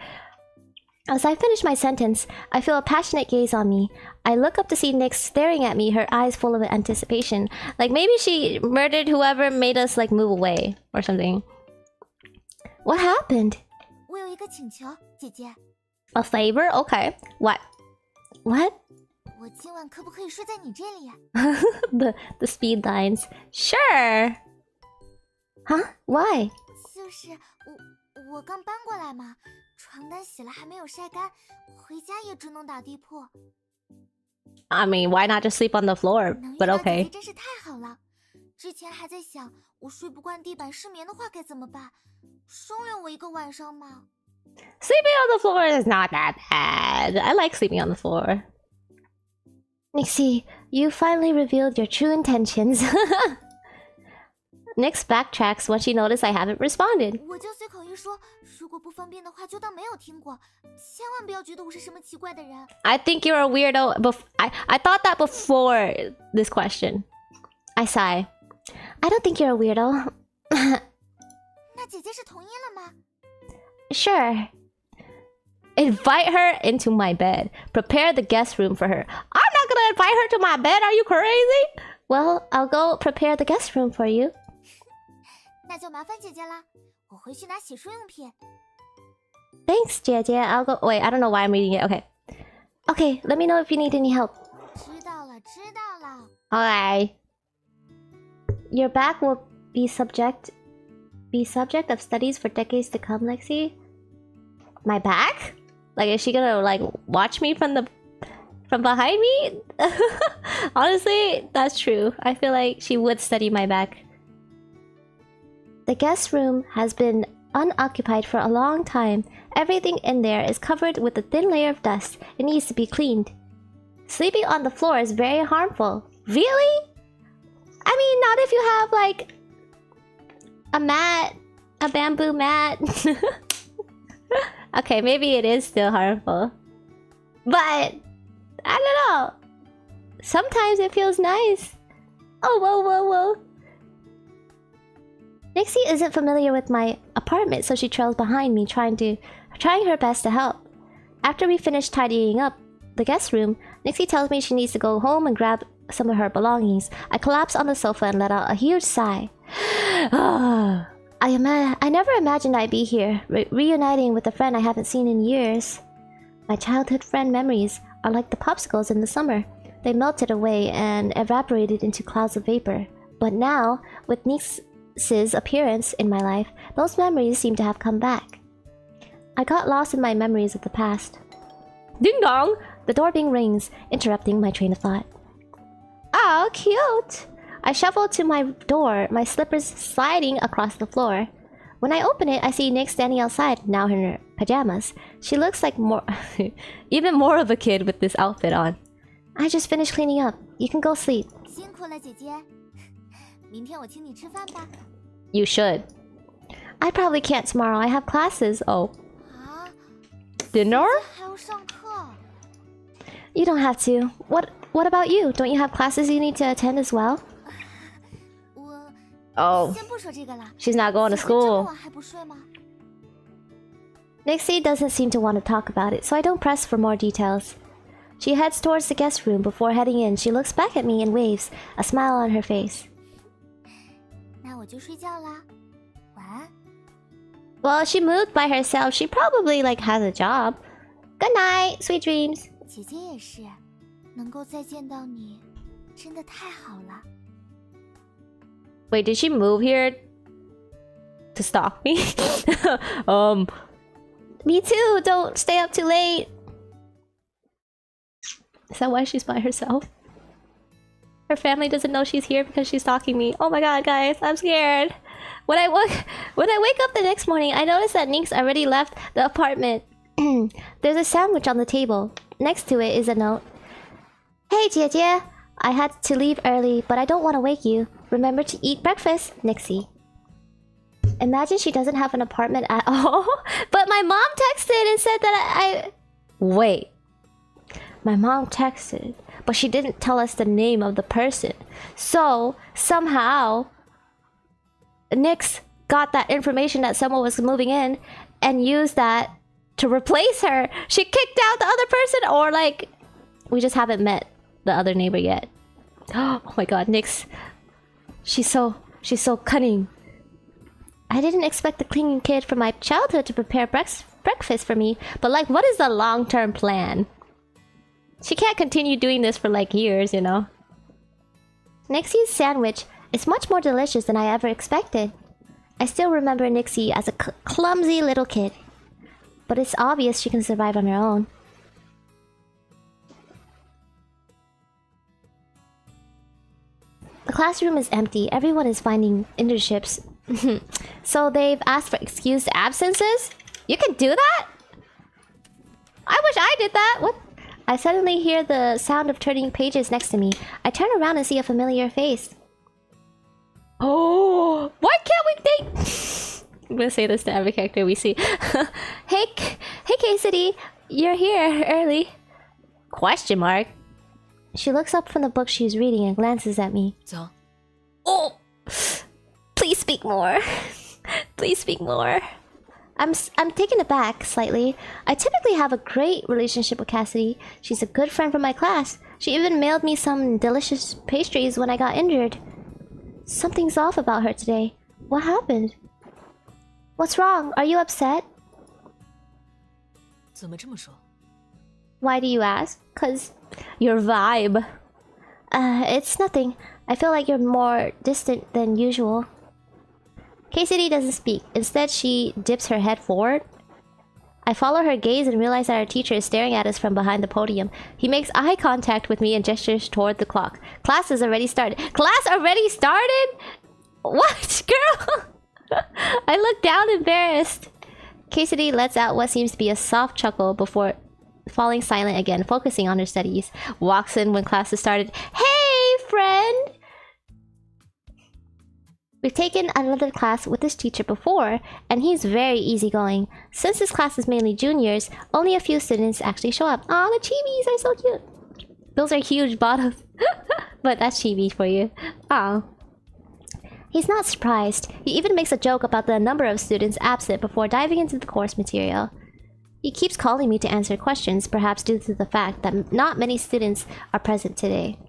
As I finish my sentence, I feel a passionate gaze on me. I look up to see Nyx staring at me, her eyes full of anticipation. Like maybe she murdered whoever made us like move away or something. What happened? 我有一个请求，姐姐， A favor? Okay. What? What? 我今晚可不可以睡在你这里呀？ the speed lines. Sure. Huh? Why? 就是我刚搬过来嘛，床单洗了还没有晒干，回家也只能打地铺。 I mean, why not just sleep on the floor? 能遇 But 到姐 okay. 姐真是太好了。之前还在想，我睡不惯地板失眠的话该怎么办？收留我一个晚上嘛。 Sleeping on the floor is not that bad. I like sleeping on the floor. Nixie, you finally revealed your true intentions. Nyx backtracks when she noticed I haven't responded. 我就随口一说，如果不方便的话，就当没有听过，千万不要觉得我是什么奇怪的人。 I think you're a weirdo. I thought that before this question. I sigh. I don't think you're a weirdo. 那姐姐是同意了吗？ Sure. Invite her into my bed. Prepare the guest room for her. I'm not gonna invite her to my bed. Are you crazy? Well, I'll go prepare the guest room for you. 那就麻烦姐姐啦，我回去拿洗漱用品。 Thanks, Jie. I'll go. Wait, I don't know why I'm reading it. Okay. Okay, let me know if you need any help. 知道了，知道了。 Alright. Your back will be subject of studies for decades to come, Lexi. My back? Like, is she gonna like watch me from behind me? Honestly, that's true. I feel like she would study my back. The guest room has been unoccupied for a long time. Everything in there is covered with a thin layer of dust. It needs to be cleaned. Sleeping on the floor is very harmful. Really? I mean, not if you have like a mat, a bamboo mat. Okay, maybe it is still harmful. But I don't know. Sometimes it feels nice. Oh, whoa. Nixie isn't familiar with my apartment, so she trails behind me, trying her best to help. After we finish tidying up the guest room, Nixie tells me she needs to go home and grab some of her belongings. I collapse on the sofa and let out a huge sigh. I never imagined I'd be here, reuniting with a friend I haven't seen in years. My childhood friend memories are like the popsicles in the summer. They melted away and evaporated into clouds of vapor. But now, with Nyx's appearance in my life, those memories seem to have come back. I got lost in my memories of the past. Ding dong! The doorbell rings, interrupting my train of thought. Oh, cute! I shuffle to my door, my slippers sliding across the floor. When I open it, I see Nyx standing outside, now in her pajamas. She looks like even more of a kid with this outfit on. I just finished cleaning up. You can go sleep. 辛苦了，姐姐。明天我请你吃饭吧。 You should. I probably can't tomorrow. I have classes. Oh. 啊？ Dinner? 还要上课？ You don't have to. What about you? Don't you have classes you need to attend as well? 我 Oh. 先不说这个了。 She's not going to 姐姐这么 school. 晚还不睡吗？ Nixie doesn't seem to want to talk about it, so I don't press for more details. She heads towards the guest room. Before heading in, she looks back at me and waves, a smile on her face. 那我就睡觉啦，晚安。 Well, she moved by herself. She probably like has a job. Good night, sweet dreams. 姐姐也是，能够再见到你，真的太好了。 Wait, did she move here to stalk me? Me too. Don't stay up too late. Is that why she's by herself? Her family doesn't know she's here because she's stalking me. Oh my god, guys, I'm scared. When I wake up the next morning, I notice that Nyx already left the apartment. There's a sandwich on the table. Next to it is a note. Hey, Jie. I had to leave early, but I don't want to wake you. Remember to eat breakfast, Nixie. Imagine she doesn't have an apartment at all. But my mom texted and said that I... Wait. My mom texted, but she didn't tell us the name of the person. So, somehow, Nyx got that information that someone was moving in and used that to replace her. She kicked out the other person, or like, we just haven't met the other neighbor yet. Oh my god, Nyx. She's so cunning. I didn't expect the clinging kid from my childhood to prepare breakfast for me, but like, what is the long-term plan? She can't continue doing this for like years, you know? Nixie's sandwich is much more delicious than I ever expected. I still remember Nixie as a clumsy little kid, but it's obvious she can survive on her own. The classroom is empty. Everyone is finding internships. So they've asked for excused absences? You can do that? I wish I did that. What? I suddenly hear the sound of turning pages next to me. I turn around and see a familiar face. Oh, why can't we date? I'm gonna say this to every character we see. Hey Cassidy, you're here early. Question mark. She looks up from the book she's reading and glances at me. So? Oh, please speak more. Please speak more. I'm taken aback slightly. I typically have a great relationship with Cassidy. She's a good friend from my class. She even mailed me some delicious pastries when I got injured. Something's off about her today. What happened? What's wrong? Are you upset? 怎么这么说? Why do you ask? 'Cause your vibe. It's nothing. I feel like you're more distant than usual. Cassidy doesn't speak. Instead, she dips her head forward. I follow her gaze and realize that our teacher is staring at us from behind the podium. He makes eye contact with me and gestures toward the clock. Class has already started. Class already started? What, girl? I look down embarrassed. Cassidy lets out what seems to be a soft chuckle before falling silent again, focusing on her studies. Walks in when class has started. Hey, friend! We've taken another class with this teacher before, and he's very easygoing. Since this class is mainly juniors, only a few students actually show up. Aw, the chibis are so cute. Those are huge bottles. But that's chibi for you. Aw. He's not surprised. He even makes a joke about the number of students absent before diving into the course material. He keeps calling me to answer questions, perhaps due to the fact that not many students are present today.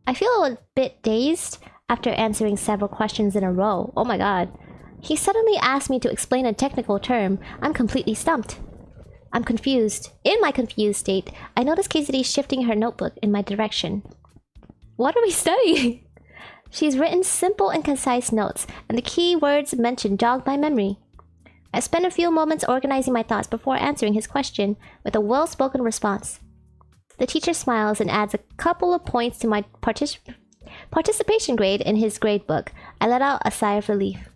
I feel a bit dazed after answering several questions in a row. Oh my god. He suddenly asked me to explain a technical term. I'm completely stumped. I'm confused. In my confused state, I notice Cassidy shifting her notebook in my direction. What are we studying? She's written simple and concise notes, and the key words mentioned jogged my memory. I spent a few moments organizing my thoughts before answering his question with a well-spoken response. The teacher smiles and adds a couple of points to my participation grade in his grade book. I let out a sigh of relief.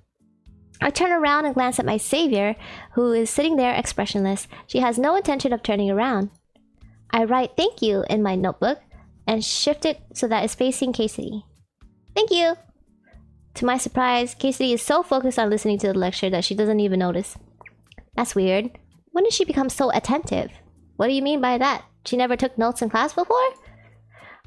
I turn around and glance at my savior, who is sitting there expressionless. She has no intention of turning around. I write "thank you" in my notebook and shift it so that it's facing Cassidy. Thank you! To my surprise, Cassidy is so focused on listening to the lecture that she doesn't even notice. That's weird. When did she become so attentive? What do you mean by that? She never took notes in class before?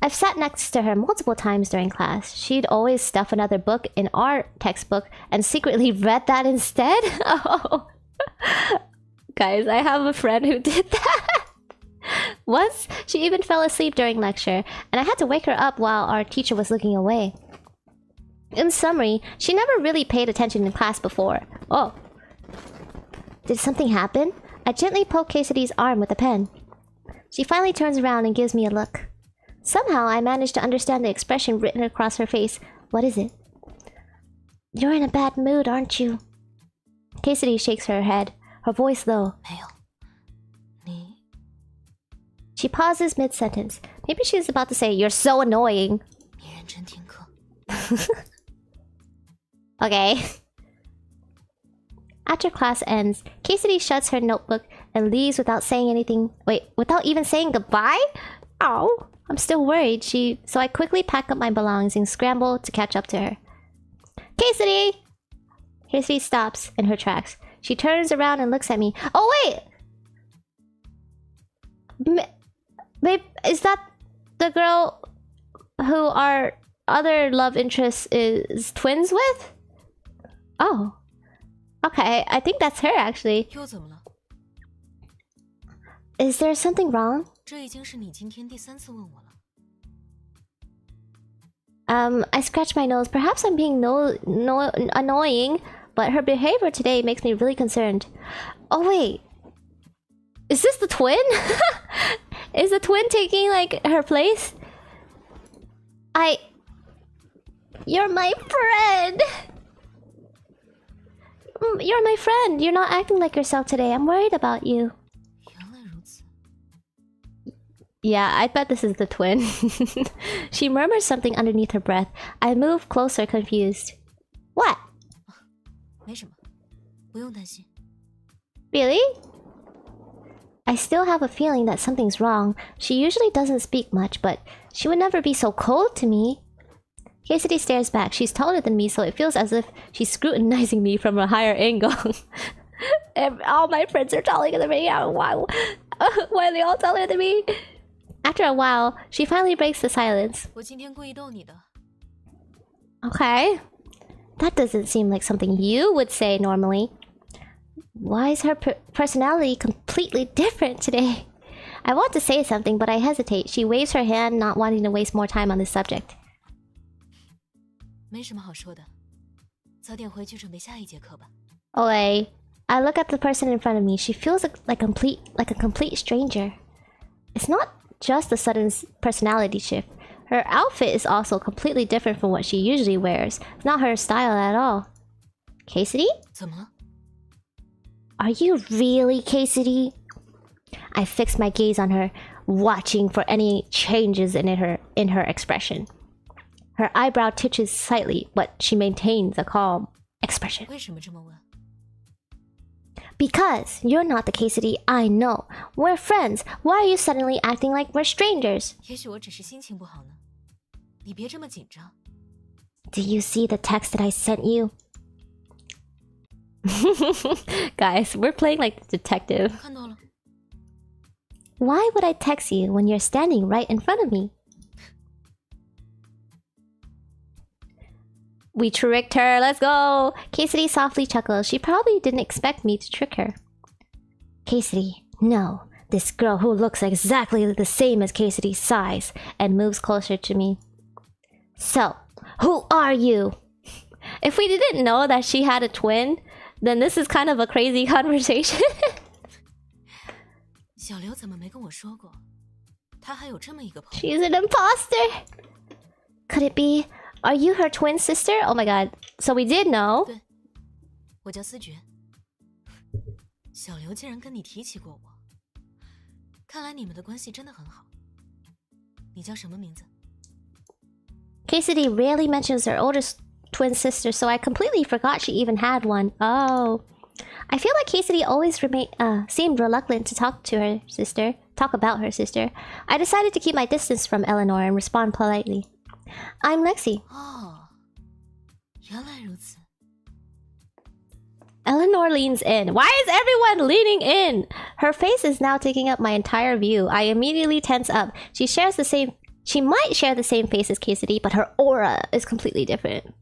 I've sat next to her multiple times during class. She'd always stuff another book in our textbook and secretly read that instead? Oh. Guys, I have a friend who did that. Once, she even fell asleep during lecture, and I had to wake her up while our teacher was looking away. In summary, she never really paid attention in class before. Oh. Did something happen? I gently poke Cassidy's arm with a pen. She finally turns around and gives me a look. Somehow, I managed to understand the expression written across her face. What is it? You're in a bad mood, aren't you? Cassidy shakes her head, her voice low. 没有，你 She pauses mid-sentence. Maybe she's about to say, "You're so annoying." 你认真听课。 Okay. After class ends, Cassidy shuts her notebook and leaves without saying anything. Wait, without even saying goodbye? Oh, I'm still worried. So I quickly pack up my belongings and scramble to catch up to her. Cassidy! Casey stops in her tracks. She turns around and looks at me. Oh, wait! Babe, is that the girl who our other love interest is twins with? Oh. Okay, I think that's her actually. 又怎么了？ Is there something wrong? 这已经是你今天第3次问我了。 I scratch my nose. Perhaps I'm being annoying, but her behavior today makes me really concerned. Oh wait. Is this the twin? Is the twin taking like her place? You're my friend. You're my friend. You're not acting like yourself today. I'm worried about you. 原来如此。 Yeah, I bet this is the twin. She murmurs something underneath her breath. I move closer, confused. What? 没什么，不用担心。 Really? I still have a feeling that something's wrong. She usually doesn't speak much, but she would never be so cold to me. Cassidy stares back. She's taller than me, so it feels as if she's scrutinizing me from a higher angle. All my friends are taller than me. Why are they all taller than me? After a while, she finally breaks the silence. 我今天故意逗你的。 Okay. That doesn't seem like something you would say normally. Why is her personality completely different today? I want to say something, but I hesitate. She waves her hand, not wanting to waste more time on this subject. 没什么好说的，早点回去准备下一节课吧。 Olay. I look at the person in front of me. She feels like a complete stranger. It's not just a sudden personality shift. Her outfit is also completely different from what she usually wears. It's not her style at all. Cassidy? 怎么了？ Are you really Cassidy? I fix my gaze on her, watching for any changes in her expression. Her eyebrow twitches slightly, but she maintains a calm expression. 为什么这么问？ Because you're not the Cassidy I know. We're friends. Why are you suddenly acting like we're strangers? 也许我只是心情不好呢。你别这么紧张。 Do you see the text that I sent you? Guys, we're playing like the detective. 看到了。 Why would I text you when you're standing right in front of me? We tricked her. Let's go. Cassidy softly chuckles. She probably didn't expect me to trick her. Cassidy, no. This girl who looks exactly the same as Cassidy sighs and moves closer to me. So, who are you? If we didn't know that she had a twin, then this is kind of a crazy conversation. 小刘怎么没跟我说过？他还有这么一个朋友。 She's an imposter. Could it be? Are you her twin sister? Oh my god. So we did know. 对，我叫思觉。小刘竟然跟你提起过我，看来你们的关系真的很好。你叫什么名字？ Cassidy rarely mentions her oldest twin sister, so I completely forgot she even had one. Oh. I feel like Cassidy always seemed reluctant to talk about her sister. I decided to keep my distance from Eleanor and respond politely. I'm Lexi. 哦，原来如此。 Eleanor leans in. Why is everyone leaning in? Her face is now taking up my entire view. I immediately tense up. She might share the same face as Cassidy, but her aura is completely different.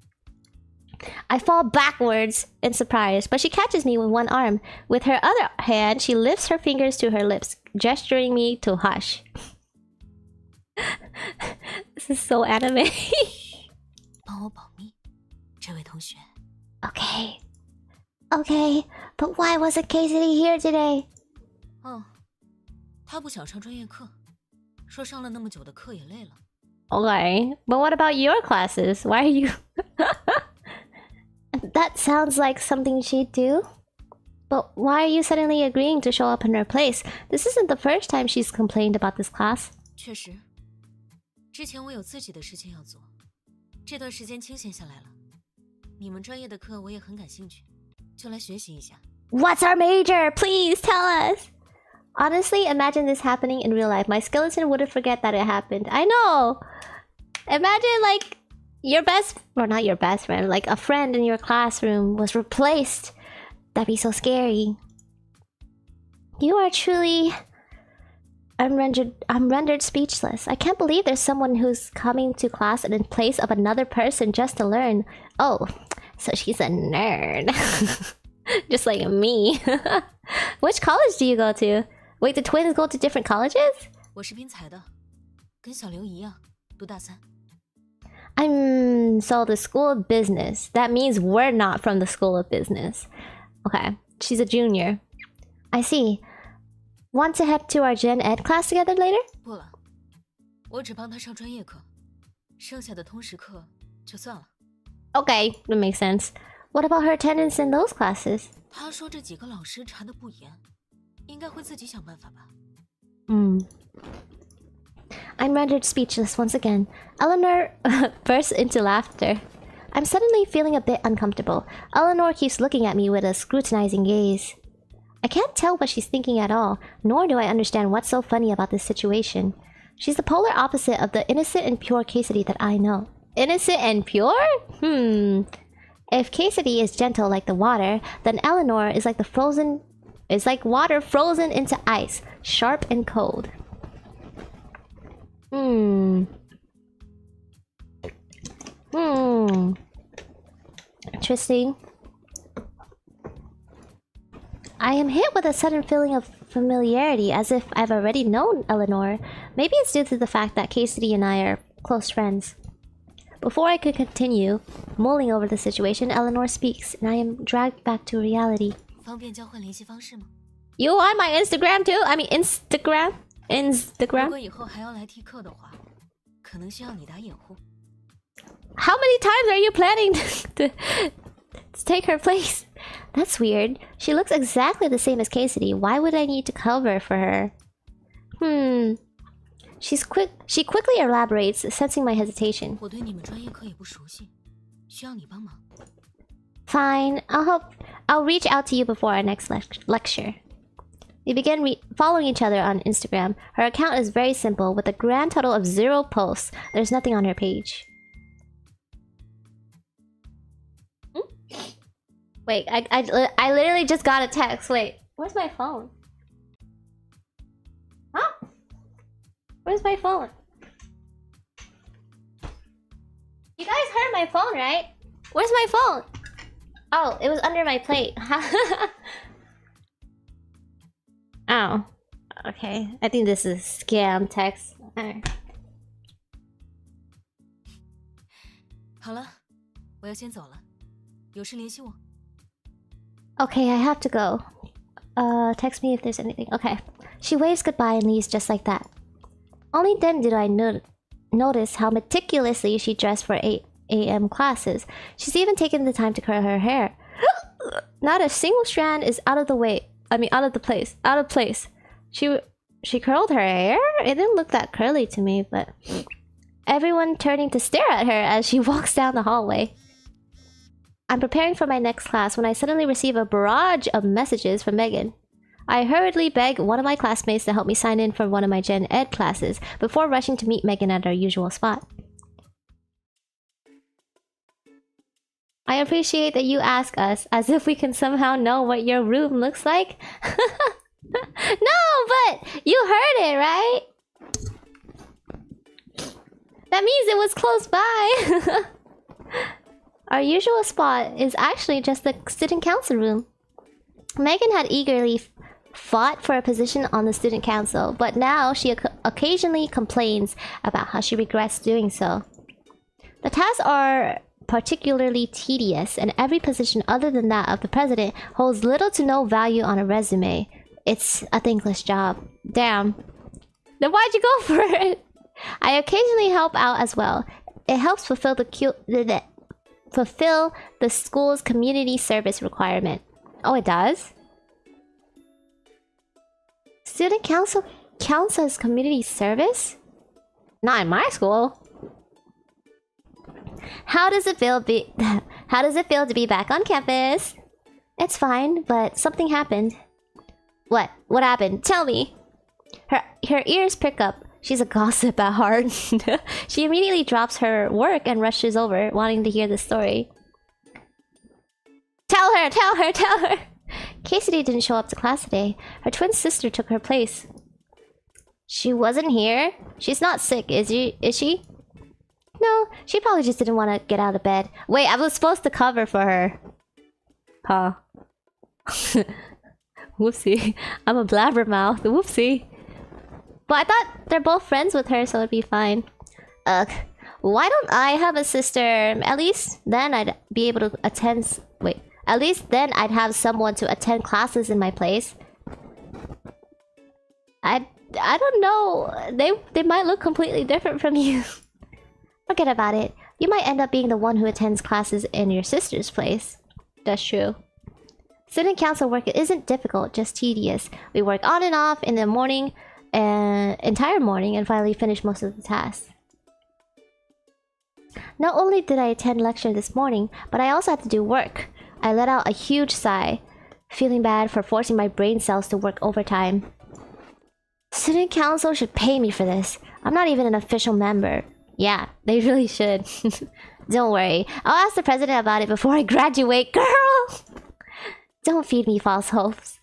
I fall backwards in surprise, but she catches me with one arm. With her other hand, she lifts her fingers to her lips, gesturing me to hush. This is so anime. 帮我保密，这位同学。 Okay. Okay, but why wasn't Cassidy here today? 哦，他不想上专业课，说上了那么久的课也累了。 Okay, but what about your classes? Why are you... That sounds like something she'd do. But why are you suddenly agreeing to show up in her place? This isn't the first time she's complained about this class. 确实，之前我有自己的事情要做，这段时间清闲下来了。你们专业的课我也很感兴趣，就来学习一下。 What's our major? Please tell us! Honestly, imagine this happening in real life. My skeleton wouldn't forget that it happened. I know! Imagine, like, your best, or not your best friend, like a friend in your classroom was replaced. That'd be so scary. You are truly... I'm rendered speechless. I can't believe there's someone who's coming to class in place of another person just to learn. Oh, so she's a nerd. Just like me. Which college do you go to? Wait, the twins go to different colleges? 我是滨财的，跟小刘一样，读大三。So the school of business. That means we're not from the school of business. Okay, she's a junior. I see. Want to head to our Gen Ed class together later? 不了，我只帮他上专业课，剩下的通识课就算了。Okay, that makes sense. What about her attendance in those classes? 他说这几个老师查得不严，应该会自己想办法吧。I'm rendered speechless once again. Eleanor bursts into laughter. I'm suddenly feeling a bit uncomfortable. Eleanor keeps looking at me with a scrutinizing gaze. I can't tell what she's thinking at all, nor do I understand what's so funny about this situation. She's the polar opposite of the innocent and pure Cassidy that I know. Innocent and pure? If Cassidy is gentle like the water, then Eleanor is like water frozen into ice, sharp and cold. Interesting. I am hit with a sudden feeling of familiarity, as if I've already known Eleanor. Maybe it's due to the fact that Cassidy and I are close friends. Before I could continue mulling over the situation, Eleanor speaks, and I am dragged back to reality. 方便交换联系方式吗？ You on my Instagram too? I mean Instagram? 如果以后还要来替课的话，可能需要你打掩护。 How many times are you planning to take her place? That's weird. She looks exactly the same as Cassidy. Why would I need to cover for her? She quickly elaborates, sensing my hesitation. 我对你们专业课也不熟悉，需要你帮忙。 Fine. I'll reach out to you before our next lecture. We begin following each other on Instagram. Her account is very simple, with a grand total of 0 posts. There's nothing on her page. Wait, I literally just got a text. Wait, where's my phone? Huh? Where's my phone? You guys heard my phone, right? Where's my phone? Oh, it was under my plate. Oh, okay. I think this is scam text. Alright. 好了，我要先走了，有事联系我。 Okay, I have to go. Text me if there's anything. Okay. She waves goodbye and leaves just like that. Only then did I notice how meticulously she dressed for 8 a.m. classes. She's even taken the time to curl her hair. Not a single strand is out of place. Out of place. She curled her hair? It didn't look that curly to me, but... Everyone turning to stare at her as she walks down the hallway. I'm preparing for my next class when I suddenly receive a barrage of messages from Megan. I hurriedly beg one of my classmates to help me sign in for one of my Gen Ed classes before rushing to meet Megan at our usual spot. I appreciate that you ask us, as if we can somehow know what your room looks like. No, but you heard it, right? That means it was close by. Our usual spot is actually just the student council room. Megan had eagerly fought for a position on the student council, but now she occasionally complains about how she regrets doing so. The tasks are particularly tedious, and every position other than that of the president holds little to no value on a resume. It's a thankless job. Damn. Then why'd you go for it? I occasionally help out as well. It helps fulfill the school's community service requirement. Oh, it does? Student council counts as community service? Not in my school. How does it feel to be back on campus? It's fine, but something happened. What? What happened? Tell me. Her ears prick up. She's a gossip at heart. She immediately drops her work and rushes over, wanting to hear the story. Tell her! Tell her! Tell her! Cassidy didn't show up to class today. Her twin sister took her place. She wasn't here? She's not sick, is she? No, she probably just didn't want to get out of bed. Wait, I was supposed to cover for her. Huh. Whoopsie. I'm a blabbermouth. Whoopsie. But I thought they're both friends with her, so it'd be fine. Ugh. Why don't I have a sister? At least then I'd be able to attend... Wait. At least then I'd have someone to attend classes in my place. I don't know. They might look completely different from you. Forget about it. You might end up being the one who attends classes in your sister's place. That's true. Student council work isn't difficult, just tedious. We work on and off in the morning, entire morning, and finally finish most of the tasks. Not only did I attend lecture this morning, but I also had to do work. I let out a huge sigh, feeling bad for forcing my brain cells to work overtime. Student council should pay me for this. I'm not even an official member. Yeah, they really should. Don't worry. I'll ask the president about it before I graduate, girl! Don't feed me false hopes.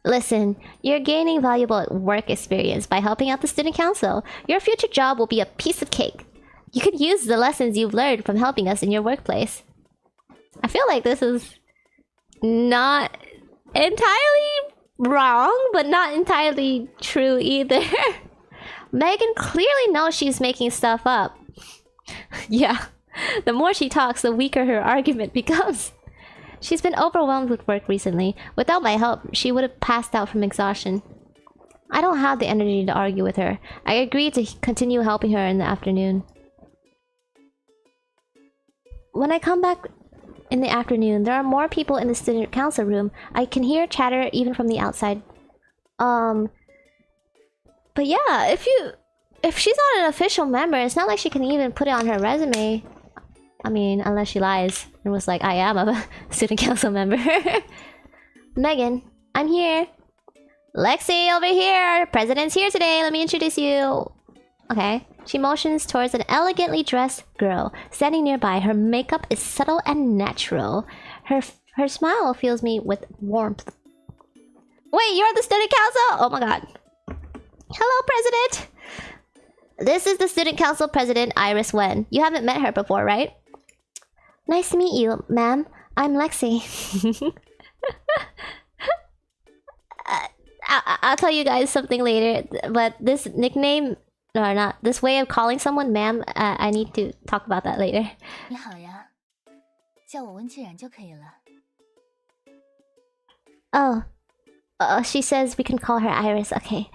Listen, you're gaining valuable work experience by helping out the student council. Your future job will be a piece of cake. You could use the lessons you've learned from helping us in your workplace. I feel like this is not entirely wrong, but not entirely true either. Megan clearly knows she's making stuff up. Yeah, the more she talks, the weaker her argument becomes. She's been overwhelmed with work recently. Without my help, she would have passed out from exhaustion. I don't have the energy to argue with her. I agreed to continue helping her in the afternoon. When I come back in the afternoon, there are more people in the student council room. I can hear chatter even from the outside. But yeah, if she's not an official member, it's not like she can even put it on her resume. I mean, unless she lies and was like, I am a student council member. Megan, I'm here. Lexi, over here. President's here today. Let me introduce you. Okay. She motions towards an elegantly dressed girl standing nearby. Her makeup is subtle and natural. Her smile fills me with warmth. Wait, you're the student council? Oh my god. Hello, President. This is the student council president, Iris Wen. You haven't met her before, right? Nice to meet you, ma'am. I'm Lexi. I'll tell you guys something later, but this nickname, or not, this way of calling someone ma'am, I need to talk about that later. 你好呀，叫我温既然就可以了。 Oh, she says we can call her Iris. Okay,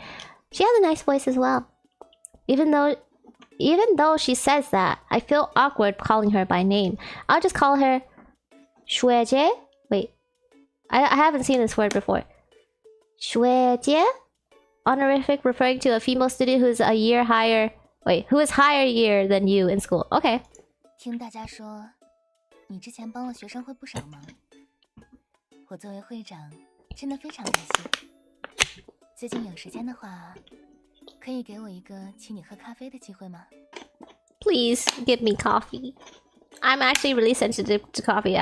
she has a nice voice as well. Even though she says that, I feel awkward calling her by name. I'll just call her Shueje. Wait, I haven't seen this word before. Shueje? Honorific referring to a female student who's a year higher... Wait, who is higher year than you in school. Okay. 听大家说，你之前帮了学生会不少忙，我作为会长，真的非常感谢。最近有时间的话，可以给我一个请你喝咖啡的机会吗？ Please give me coffee. I'm actually really sensitive to coffee.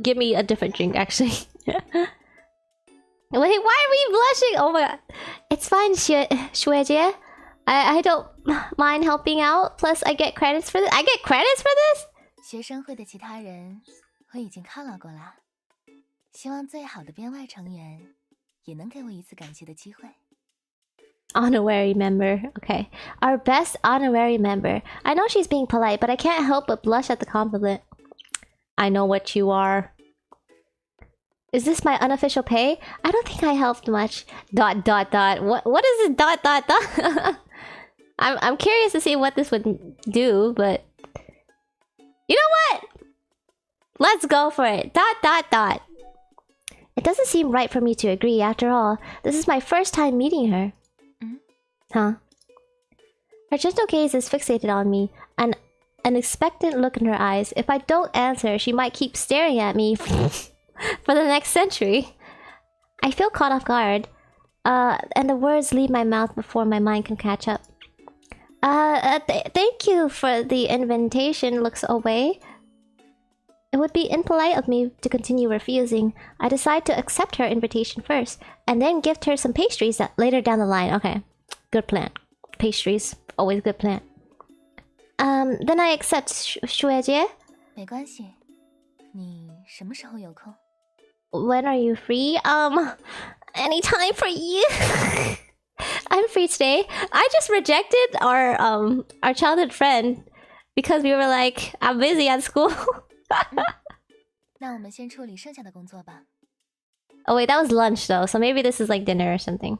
Give me a different drink, actually. Wait, why are we blushing? Oh my god. It's fine, Shueje. I don't mind helping out. Plus, I get credits for this. I get credits for this? 学生会的其他人我已经犒劳过了，希望最好的编外成员也能给我一次感谢的机会。 Honorary member. Okay. Our best honorary member. I know she's being polite, but I can't help but blush at the compliment. I know what you are. Is this my unofficial pay? I don't think I helped much. ... What is this ... I'm curious to see what this would do, but you know what? Let's go for it. ... It doesn't seem right for me to agree after all. This is my first time meeting her. Huh? Her gentle gaze is fixated on me, and an expectant look in her eyes. If I don't answer, she might keep staring at me for the next century. I feel caught off guard. And the words leave my mouth before my mind can catch up. Thank you for the invitation. Looks away. It would be impolite of me to continue refusing. I decide to accept her invitation first, and then gift her some pastries later down the line. Okay, good plan. Pastries, always good plan. Then I accept 舒月姐. 没关系，你什么时候有空？ When are you free? Anytime for you. I'm free today. I just rejected our childhood friend because we were like, I'm busy at school. 那我们先处理剩下的工作吧。 Oh wait, that was lunch though, so maybe this is like dinner or something.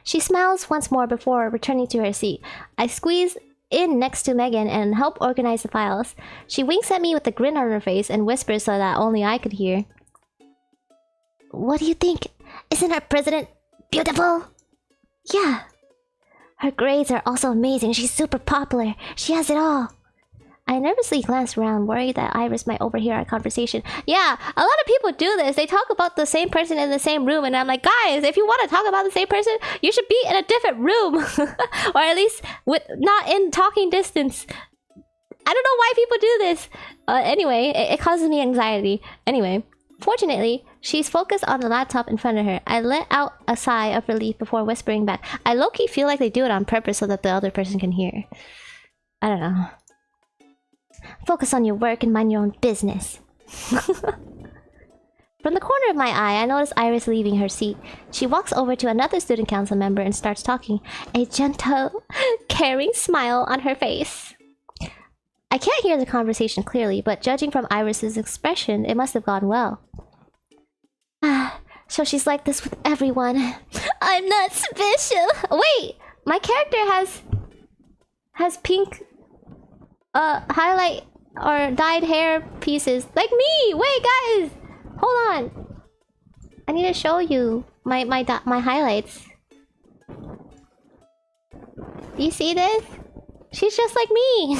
She smiles once more before returning to her seat. I squeeze in next to Megan and help organize the files. She winks at me with a grin on her face and whispers so that only I could hear. What do you think? Isn't our president beautiful? Yeah. Her grades are also amazing. She's super popular. She has it all. I nervously glance around, worried that Iris might overhear our conversation. Yeah, a lot of people do this. They talk about the same person in the same room, and I'm like, guys, if you want to talk about the same person, you should be in a different room. Or at least with not in talking distance. I don't know why people do this. Anyway, it causes me anxiety. Anyway, fortunately, she's focused on the laptop in front of her. I let out a sigh of relief before whispering back. I low-key feel like they do it on purpose so that the other person can hear. I don't know. Focus on your work and mind your own business. From the corner of my eye, I notice Iris leaving her seat. She walks over to another student council member and starts talking, a gentle, caring smile on her face. I can't hear the conversation clearly, but judging from Iris's expression, it must have gone well. So she's like this with everyone. I'm not special. Wait, my character has pink highlight or dyed hair pieces like me. Wait, guys, hold on. I need to show you my highlights. Do you see this? She's just like me.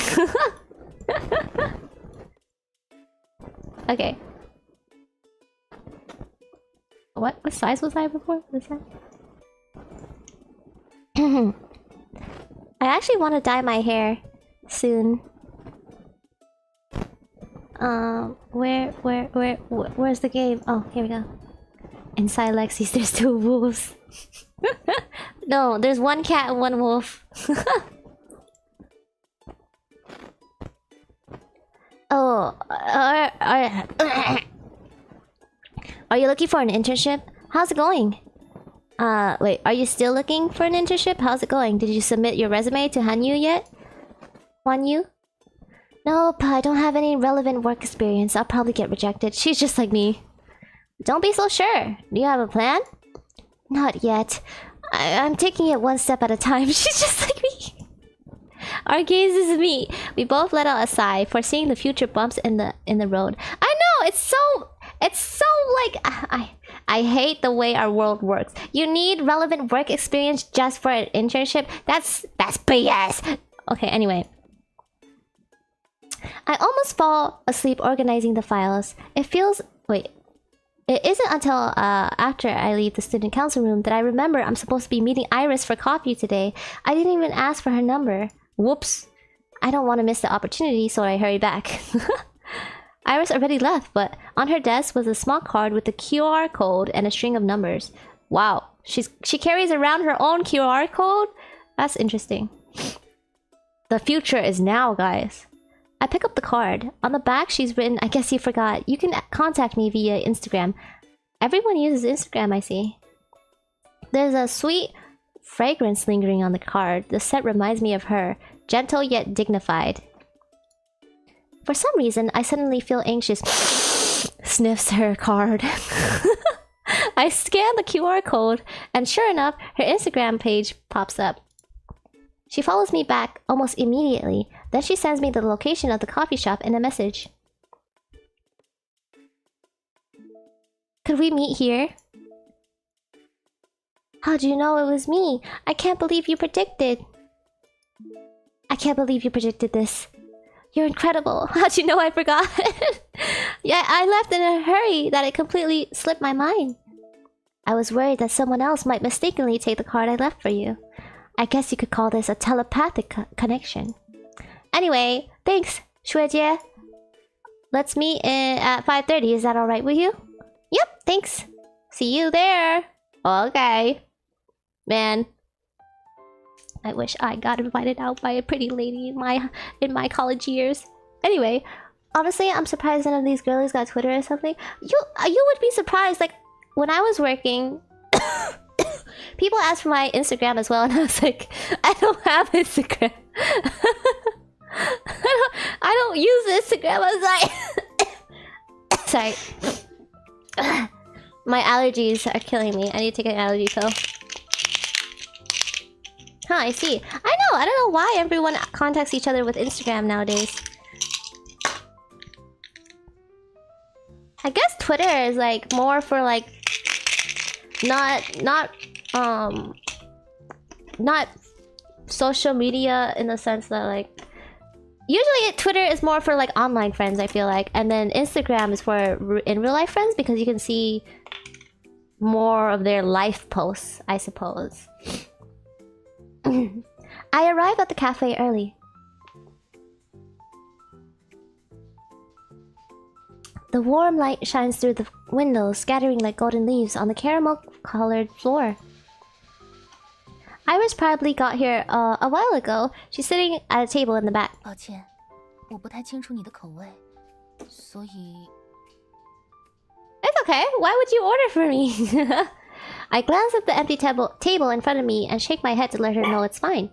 Okay. What size was I before? What size? I actually want to dye my hair soon. Where's the game? Oh, here we go. Inside Lexi's, there's 2 wolves. No, there's 1 cat and 1 wolf. Oh, are you looking for an internship? How's it going? Wait, are you still looking for an internship? How's it going? Did you submit your resume to Hanyu yet? Hanyu? Nope, I don't have any relevant work experience. I'll probably get rejected. She's just like me. Don't be so sure. Do you have a plan? Not yet. I'm taking it one step at a time. She's just like me. Our gaze is me. We both let out a sigh, foreseeing the future bumps in the road. I know, it's so like I hate the way our world works. You need relevant work experience just for an internship? That's BS. Okay, anyway. I almost fall asleep organizing the files. It isn't until after I leave the student council room that I remember I'm supposed to be meeting Iris for coffee today. I didn't even ask for her number. Whoops. I don't want to miss the opportunity, so I hurried back. Iris already left, but on her desk was a small card with a QR code and a string of numbers. Wow, she carries around her own QR code? That's interesting. The future is now, guys. I pick up the card. On the back, she's written, I guess you forgot, you can contact me via Instagram. Everyone uses Instagram, I see. There's a sweet fragrance lingering on the card. The scent reminds me of her, gentle yet dignified. For some reason, I suddenly feel anxious. Sniffs her card. I scan the QR code, and sure enough, her Instagram page pops up. She follows me back almost immediately. Then she sends me the location of the coffee shop in a message. Could we meet here? How'd you know it was me? I can't believe you predicted. I can't believe you predicted this. You're incredible. How'd you know I forgot? Yeah, I left in a hurry that it completely slipped my mind. I was worried that someone else might mistakenly take the card I left for you. I guess you could call this a telepathic connection. Anyway, thanks, 学姐. Let's meet at 5:30. Is that alright with you? Yep, thanks. See you there. Okay. Man. I wish I got invited out by a pretty lady in my college years. Anyway, honestly, I'm surprised none of these girlies got Twitter or something. You would be surprised, like, when I was working... people asked for my Instagram as well, and I was like, I don't have Instagram. I don't use Instagram. I was like... Sorry. My allergies are killing me. I need to take an allergy pill. Huh, I see. I don't know why everyone contacts each other with Instagram nowadays. I guess Twitter is like more for like not social media in the sense that like usually Twitter is more for like online friends, I feel like, and then Instagram is for in real life friends because you can see more of their life posts, I suppose. I arrived at the cafe early. The warm light shines through the windows, scattering like golden leaves on the caramel-colored floor. Iris probably got here a while ago. She's sitting at a table in the back. 抱歉，我不太清楚你的口味，所以 It's okay. Why would you order for me? I glance at the empty table in front of me and shake my head to let her know it's fine.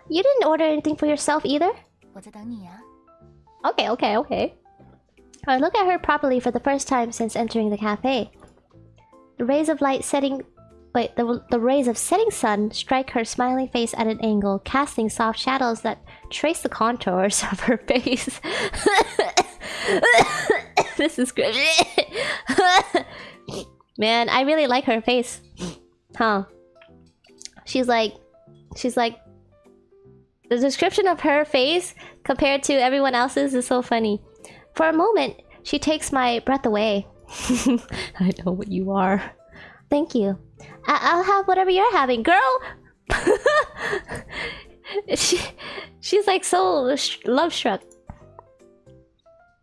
You didn't order anything for yourself either? 我在等你呀。Okay. I look at her properly for the first time since entering the cafe. The rays of the rays of setting sun strike her smiling face at an angle, casting soft shadows that trace the contours of her face. This is good. Man, I really like her face. Huh. She's like... The description of her face compared to everyone else's is so funny. For a moment, she takes my breath away. I know what you are. Thank you. I'll have whatever you're having, girl! She's like so love-struck.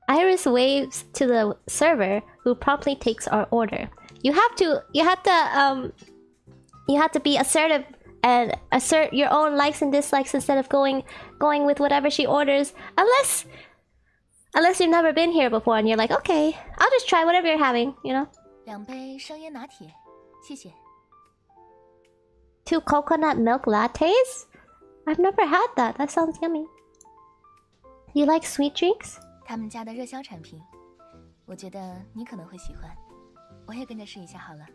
Iris waves to the server, who promptly takes our order. You have to be assertive and assert your own likes and dislikes instead of going with whatever she orders. Unless you've never been here before and you're like, okay, I'll just try whatever you're having, you know? 2杯生椰拿铁，谢谢。 2 coconut milk lattes? I've never had that. That sounds yummy. You like sweet drinks? 他们家的热销产品，我觉得你可能会喜欢。我也跟着试一下好了。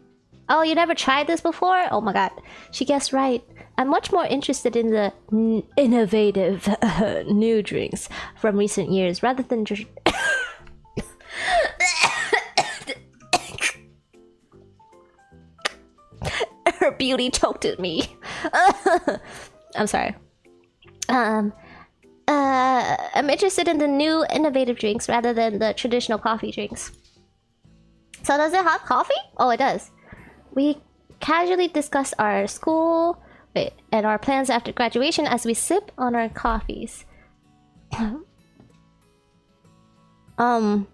Oh, you never tried this before? Oh my god. She guessed right. I'm much more interested in the innovative new drinks from recent years rather than just... Her beauty choked at me. I'm sorry. I'm interested in the new innovative drinks rather than the traditional coffee drinks. So does it have coffee? Oh, it does. We casually discuss our school and our plans after graduation as we sip on our coffees. Aren't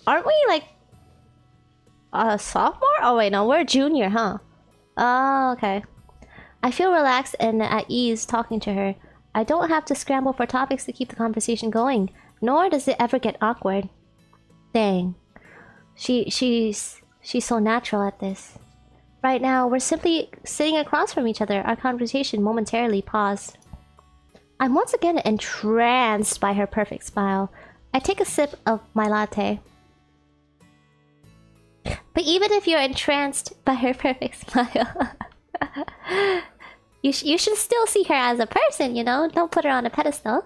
we like a sophomore? Oh wait, no, we're a junior, huh? Oh, okay. I feel relaxed and at ease talking to her. I don't have to scramble for topics to keep the conversation going, nor does it ever get awkward. Dang. She's so natural at this. Right now, we're simply sitting across from each other. Our conversation momentarily paused. I'm once again entranced by her perfect smile. I take a sip of my latte. But even if you're entranced by her perfect smile, you should still see her as a person, you know? Don't put her on a pedestal.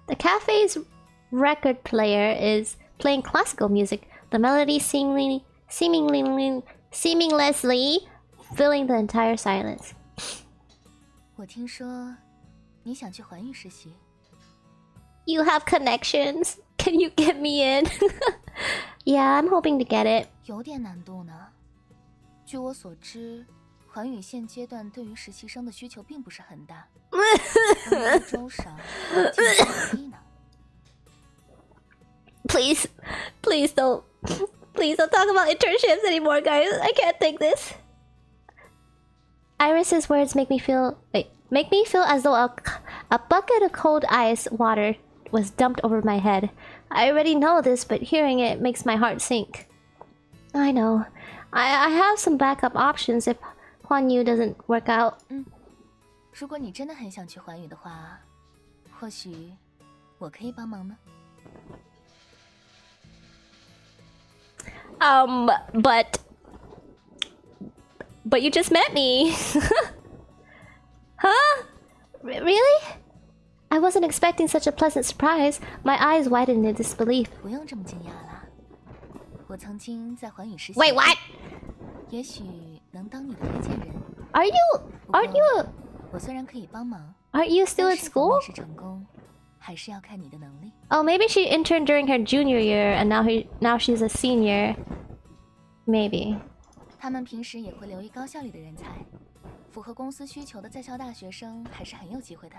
The cafe's record player is playing classical music. The melody seamlessly filling the entire silence. 我听说你想去环宇实习。 You have connections. Can you get me in? Yeah, I'm hoping to get it. 有点难度呢。据我所知，环宇现阶段对于实习生的需求并不是很大，一周少，仅1亿呢。Please don't talk about internships anymore, guys. I can't take this. Iris's words make me feel as though a bucket of cold ice water was dumped over my head. I already know this, but hearing it makes my heart sink. I know. I have some backup options if Huan Yu doesn't work out. 如果你真的很想去环宇的话，或许我可以帮忙呢。But you just met me. Huh? Really? I wasn't expecting such a pleasant surprise. My eyes widened in disbelief. 不用这么惊讶啦，我曾经在环宇实习。Wait, what? 也许能当你的推荐人。Aren't you 我虽然可以帮忙， still 但 at 是否 school? 面试成功，还是要看你的能力。 Oh, maybe she interned during her junior year and now she's a senior. Maybe. 他们平时也会留意高校里的人才，符合公司需求的在校大学生还是很有机会的。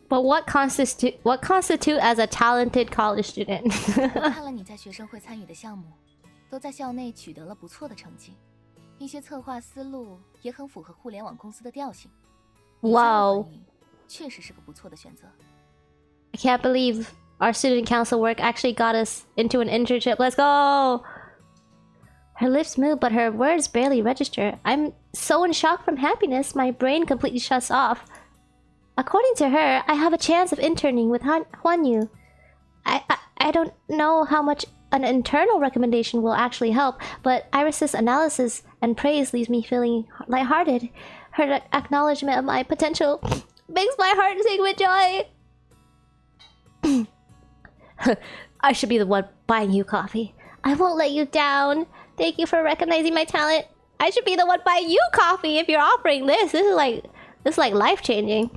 But what constitute as a talented college student? 我看了你在学生会参与的项目，都在校内取得了不错的成绩，一些策划思路也很符合互联网公司的调性。 Wow. 确实是个不错的选择。 I can't believe our student council work actually got us into an internship. Let's go! Her lips move, but her words barely register. I'm so in shock from happiness, my brain completely shuts off. According to her, I have a chance of interning with Huan Yu. I don't know how much an internal recommendation will actually help, but Iris's analysis and praise leaves me feeling lighthearted. Her acknowledgement of my potential makes my heart sing with joy. I should be the one buying you coffee. I won't let you down. Thank you for recognizing my talent. I should be the one buying you coffee if you're offering this. This is like life-changing.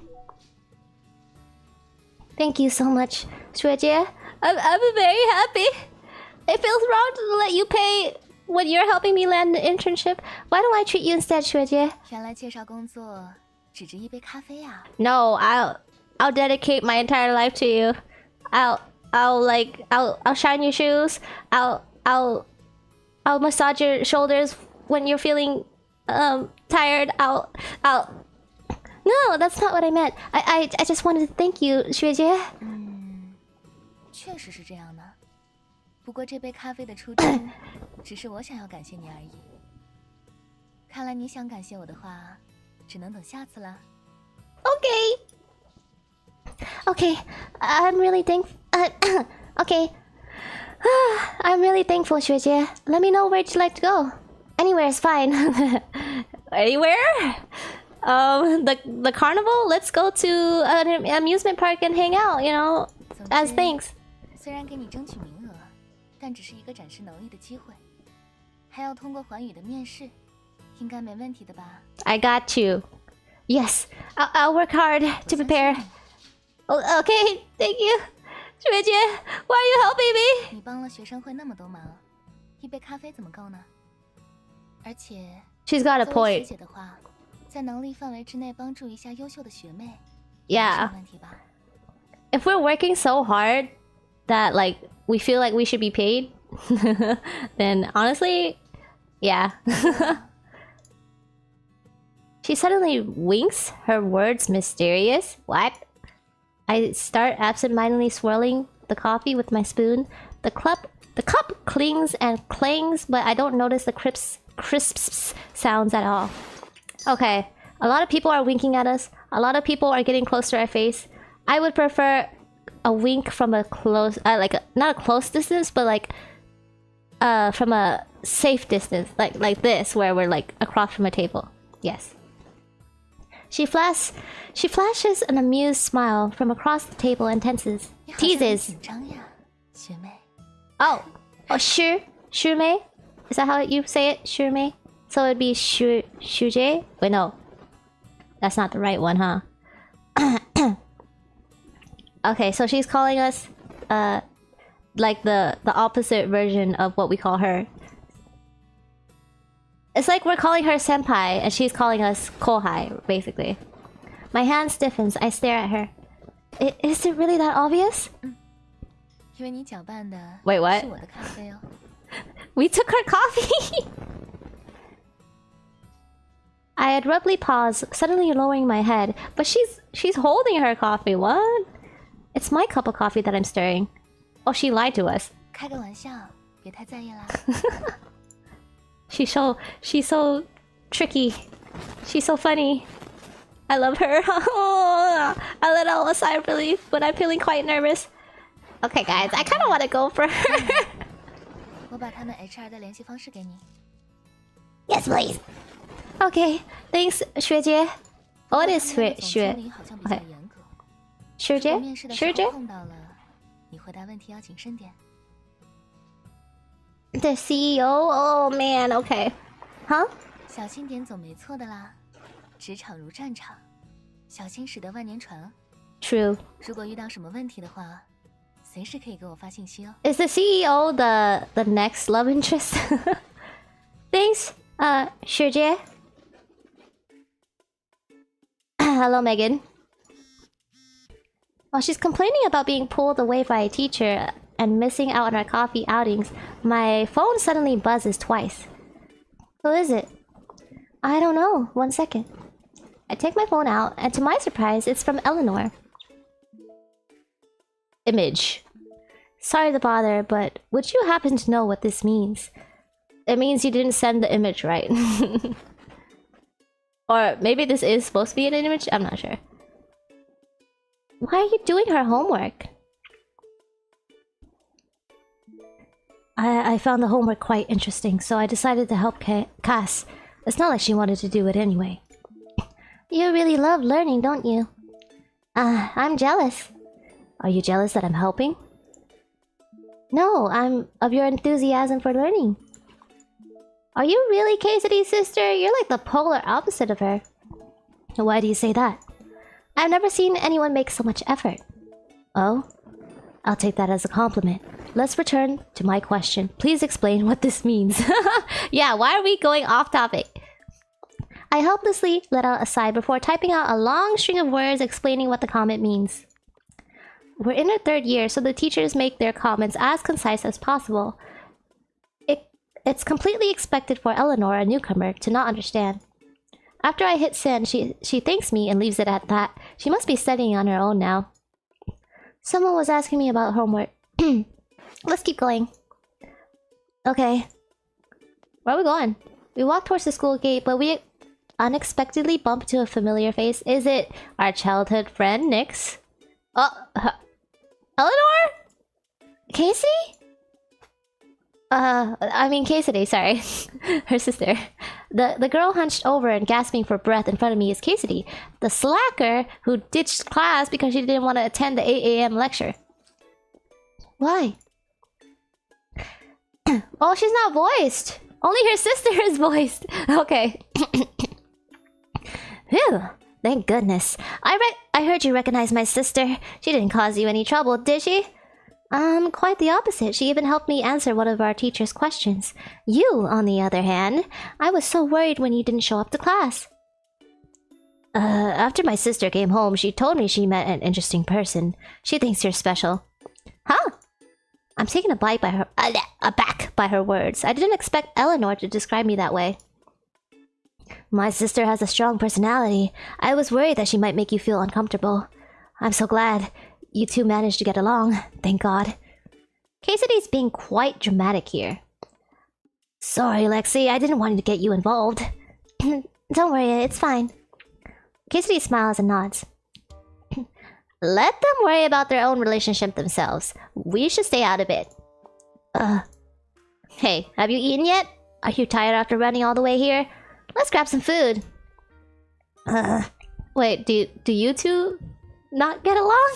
Thank you so much, Xuejie. I'm very happy. It feels wrong to let you pay when you're helping me land an internship. Why don't I treat you instead, Xuejie? 原来介绍工作只值一杯咖啡啊！ No, I'll dedicate my entire life to you. I'll shine your shoes. I'll massage your shoulders when you're feeling tired. No, that's not what I meant. I just wanted to thank you, Xuejie. 确实是这样的。不过这杯咖啡的初衷，只是我想要感谢你而已。看来你想感谢我的话，只能等下次了。 Okay, I'm really okay. I'm really thankful, Xuejie. Let me know where you'd like to go. Anywhere is fine. Anywhere? The carnival? Let's go to an amusement park and hang out, you know, as thanks. 虽然给你争取名额，但只是一个展示能力的机会，还要通过环宇的面试，应该没问题的吧 I got you. Yes, I'll work hard to prepare. Oh, okay, thank you. Xuejie, why are you helping me? 你帮了学生会那么多忙，一杯咖啡怎么够呢？而且 She's got a 作为 point. 学姐的话，在能力范围之内帮助一下优秀的学妹， Yeah. 没问题吧？ If we're working so hard that like we feel like we should be paid, then honestly, yeah. She suddenly winks, her words mysterious. What? I start absentmindedly swirling the coffee with my spoon. The cup clings and clangs, but I don't notice the crisps sounds at all. Okay, a lot of people are winking at us. A lot of people are getting close to our face. I would prefer a wink from a close, not a close distance, but like, from a safe distance, like this, where we're like across from a table. Yes. She flashes an amused smile from across the table and teases. 你好像很紧张呀，学妹。 Oh, Shurmei? Is that how you say it? Shurmei? So it'd be Shuje? Wait, no. That's not the right one, huh? Okay, so she's calling us like the opposite version of what we call her. It's like we're calling her senpai and she's calling us kohai, basically. My hand stiffens. I stare at her. Is it really that obvious? 因为你搅拌的 Wait, what? 是我的咖啡哦。 We took her coffee! I abruptly pause, suddenly lowering my head. But she's holding her coffee. What? It's my cup of coffee that I'm stirring. Oh, she lied to us. 开个玩笑，别太在意啦。She's so tricky. She's so funny. I love her. I let out a sigh of relief, but I'm feeling quite nervous. Okay, guys, I kind of want to go for her. 我把他们 HR 的联系方式给你。 Yes, please. Okay, thanks, 学姐. Oh, it is 学。总经理好像比较严格。学姐？如果面试的时候学姐？碰到了，你回答问题要谨慎点。 The CEO? Oh man, okay. Huh? 小心点总没错的啦。职场如战场，小心驶得万年船。 True. 如果遇到什么问题的话，随时可以给我发信息哦。 Is the CEO the next love interest? Thanks, 学姐. Hello, Megan. While she's complaining about being pulled away by a teacher and missing out on our coffee outings, my phone suddenly buzzes twice. Who is it? I don't know. 1 second. I take my phone out, and to my surprise, it's from Eleanor. Image. Sorry to bother, but would you happen to know what this means? It means you didn't send the image right. Or maybe this is supposed to be an image? I'm not sure. Why are you doing her homework? I found the homework quite interesting, so I decided to help Cass. It's not like she wanted to do it anyway. You really love learning, don't you? I'm jealous. Are you jealous that I'm helping? No, I'm of your enthusiasm for learning. Are you really Casey's sister? You're like the polar opposite of her. Why do you say that? I've never seen anyone make so much effort. Oh? I'll take that as a compliment. Let's return to my question. Please explain what this means. Yeah, why are we going off topic? I helplessly let out a sigh before typing out a long string of words explaining what the comment means. We're in our 3rd year, so the teachers make their comments as concise as possible. It's completely expected for Eleanor, a newcomer, to not understand. After I hit send, she thanks me and leaves it at that. She must be studying on her own now. Someone was asking me about homework. Let's keep going. Okay. Where are we going? We walk towards the school gate, but we unexpectedly bump into a familiar face. Is it our childhood friend, Nyx? Oh, Eleanor? Casey? I mean Cassidy, sorry. Her sister. The girl hunched over and gasping for breath in front of me is Cassidy, the slacker who ditched class because she didn't want to attend the 8 a.m. lecture. Why? Oh, she's not voiced. Only her sister is voiced. Okay. Phew. Thank goodness. I heard you recognize my sister. She didn't cause you any trouble, did she? Quite the opposite. She even helped me answer one of our teacher's questions. You, on the other hand, I was so worried when you didn't show up to class. After my sister came home, she told me she met an interesting person. She thinks you're special. Huh? I'm taken aback by her words. I didn't expect Eleanor to describe me that way. My sister has a strong personality. I was worried that she might make you feel uncomfortable. I'm so glad you two managed to get along. Thank God. Casey's being quite dramatic here. Sorry, Lexi. I didn't want to get you involved. Don't worry, it's fine. Casey smiles and nods. Let them worry about their own relationship themselves. We should stay out of it. Hey, have you eaten yet? Are you tired after running all the way here? Let's grab some food. Wait, do you two not get along?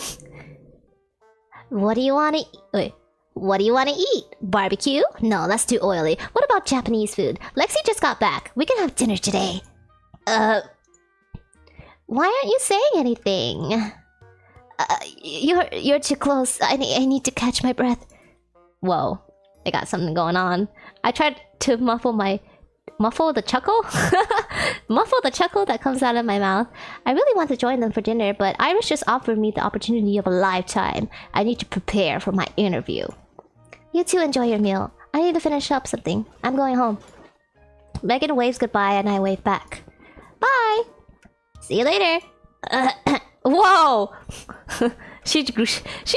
What do you want to wait? What do you want to eat? Barbecue? No, that's too oily. What about Japanese food? Lexi just got back. We can have dinner today. Why aren't you saying anything? You're too close. I need to catch my breath. Whoa, I got something going on. I tried to muffle the chuckle? Muffle the chuckle that comes out of my mouth. I really want to join them for dinner, but Iris just offered me the opportunity of a lifetime. I need to prepare for my interview. You two enjoy your meal. I need to finish up something. I'm going home. Megan waves goodbye and I wave back. Bye! See you later! Whoa! she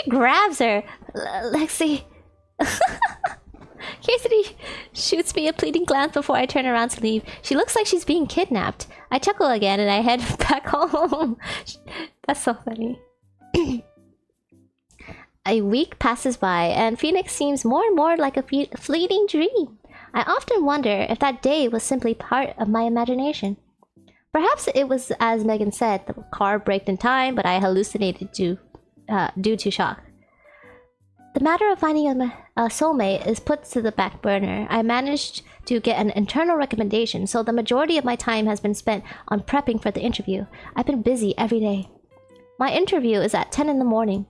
grabs her. Lexi... Cassidy shoots me a pleading glance before I turn around to leave. She looks like she's being kidnapped. I chuckle again and I head back home. That's so funny. A week passes by and Phoenix seems more and more like a fleeting dream. I often wonder if that day was simply part of my imagination. Perhaps it was as Megan said, the car braked in time, but I hallucinated due to shock. The matter of finding a soulmate is put to the back burner. I managed to get an internal recommendation, so the majority of my time has been spent on prepping for the interview. I've been busy every day. My interview is at 10 in the morning.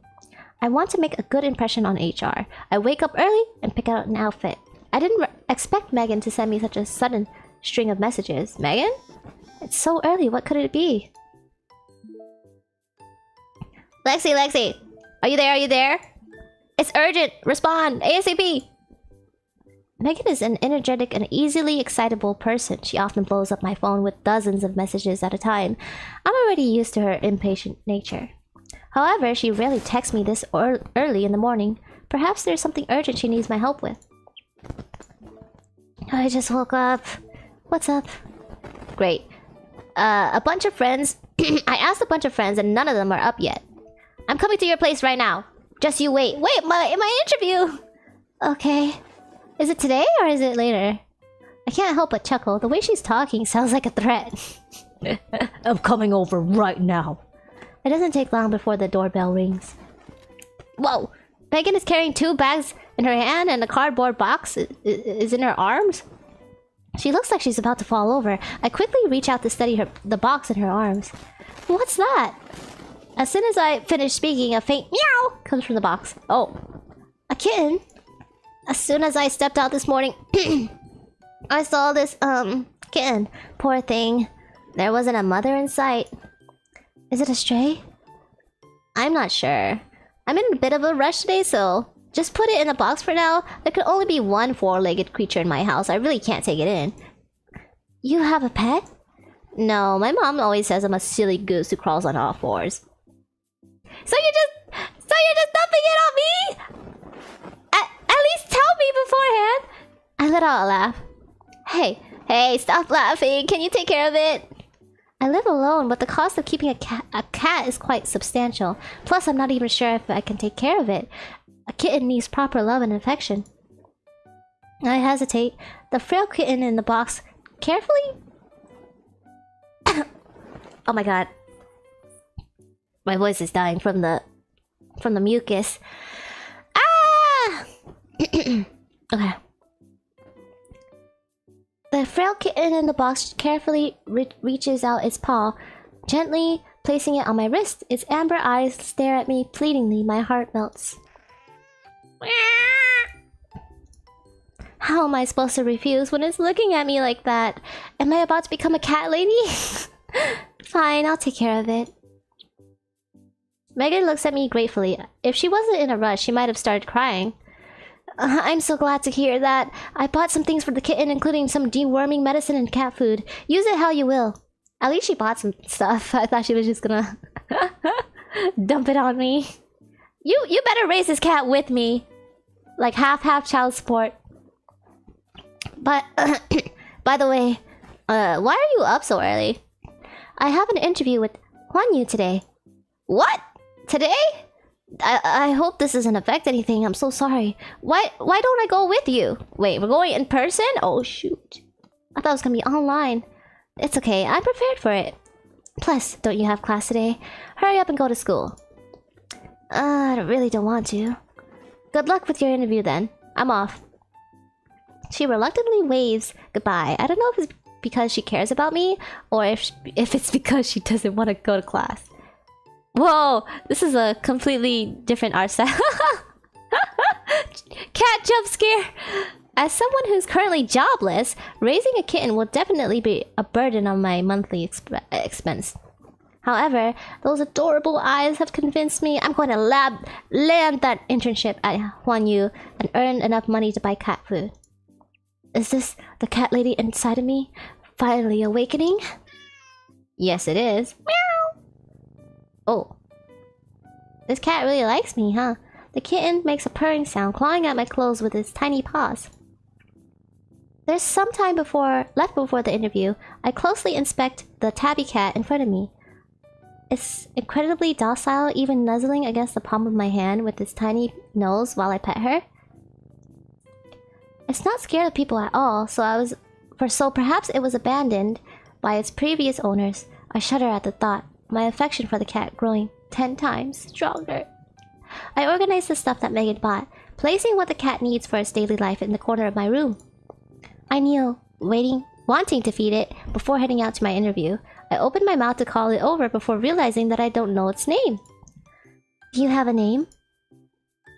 I want to make a good impression on HR. I wake up early and pick out an outfit. I didn't expect Megan to send me such a sudden string of messages. Megan? It's so early, what could it be? Lexi! Are you there? It's urgent! Respond! ASAP! Megan is an energetic and easily excitable person. She often blows up my phone with dozens of messages at a time. I'm already used to her impatient nature. However, she rarely texts me this early in the morning. Perhaps there's something urgent she needs my help with. I just woke up. What's up? Great. A bunch of friends... I asked a bunch of friends and none of them are up yet. I'm coming to your place right now. Just you wait. Wait, my interview! Okay. Is it today or is it later? I can't help but chuckle. The way she's talking sounds like a threat. I'm coming over right now. It doesn't take long before the doorbell rings. Whoa! Megan is carrying 2 bags in her hand and a cardboard box is in her arms. She looks like she's about to fall over. I quickly reach out to steady the box in her arms. What's that? As soon as I finish speaking, a faint meow comes from the box. Oh, a kitten? As soon as I stepped out this morning, I saw this, kitten. Poor thing. There wasn't a mother in sight. Is it a stray? I'm not sure. I'm in a bit of a rush today, so just put it in a box for now. There could only be one 4-legged creature in my house. I really can't take it in. You have a pet? No, my mom always says I'm a silly goose who crawls on all 4s. So you're just dumping it on me? At least tell me beforehand. I let out a laugh. Hey, stop laughing. Can you take care of it? I live alone, but the cost of keeping a cat is quite substantial. Plus, I'm not even sure if I can take care of it. A kitten needs proper love and affection. I hesitate. The frail kitten in the box carefully... Oh my god. My voice is dying from the mucus. Ah! Okay. The frail kitten in the box carefully reaches out its paw, gently placing it on my wrist. Its amber eyes stare at me pleadingly. My heart melts. How am I supposed to refuse when it's looking at me like that? Am I about to become a cat lady? Fine, I'll take care of it. Megan looks at me gratefully. If she wasn't in a rush, she might have started crying. I'm so glad to hear that. I bought some things for the kitten, including some deworming medicine and cat food. Use it how you will. At least she bought some stuff. I thought she was just gonna dump it on me. You better raise this cat with me. Like half child support. But by the way, why are you up so early? I have an interview with Huan Yu today. What? Today? I hope this doesn't affect anything. I'm so sorry. Why don't I go with you? Wait, we're going in person? Oh shoot. I thought it was gonna be online. It's okay, I'm prepared for it. Plus, don't you have class today? Hurry up and go to school. I really don't want to. Good luck with your interview then. I'm off. She reluctantly waves goodbye. I don't know if it's because she cares about me or if it's because she doesn't want to go to class. Whoa, this is a completely different art style. Cat that jump scare! As someone who's currently jobless, raising a kitten will definitely be a burden on my monthly expense. However, those adorable eyes have convinced me I'm going to land that internship at Huan Yu and earn enough money to buy cat food. Is this the cat lady inside of me finally awakening? Yes, it is. Meow! Oh. This cat really likes me, huh? The kitten makes a purring sound, clawing at my clothes with its tiny paws. There's some time left before the interview. I closely inspect the tabby cat in front of me. It's incredibly docile, even nuzzling against the palm of my hand with its tiny nose while I pet her. It's not scared of people at all, so perhaps it was abandoned by its previous owners. I shudder at the thought, my affection for the cat growing 10 times stronger. I organize the stuff that Megan bought, placing what the cat needs for its daily life in the corner of my room. I kneel, wanting to feed it before heading out to my interview. I open my mouth to call it over before realizing that I don't know its name. Do you have a name?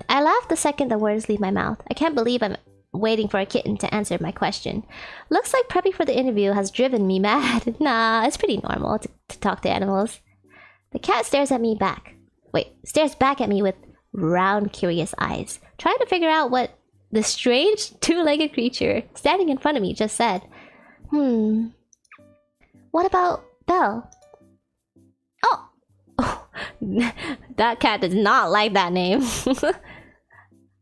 I laugh the second the words leave my mouth. I can't believe I'm waiting for a kitten to answer my question. Looks like prepping for the interview has driven me mad. Nah, it's pretty normal to talk to animals. The cat stares back at me with round, curious eyes, trying to figure out what the strange two-legged creature standing in front of me just said. What about Belle? Oh, that cat does not like that name.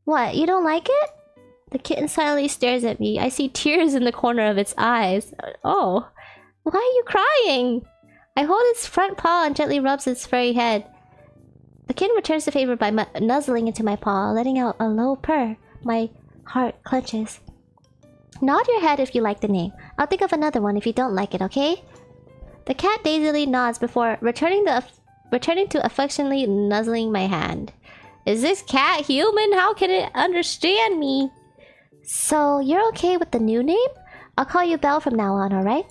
What, you don't like it? The kitten silently stares at me. I see tears in the corner of its eyes. Oh, why are you crying? I hold its front paw and gently rubs its furry head. The kitten returns the favor by nuzzling into my paw, letting out a low purr. My heart clenches. Nod your head if you like the name. I'll think of another one if you don't like it, okay? The cat dazedly nods before returning to affectionately nuzzling my hand. Is this cat human? How can it understand me? So, you're okay with the new name? I'll call you Belle from now on, alright?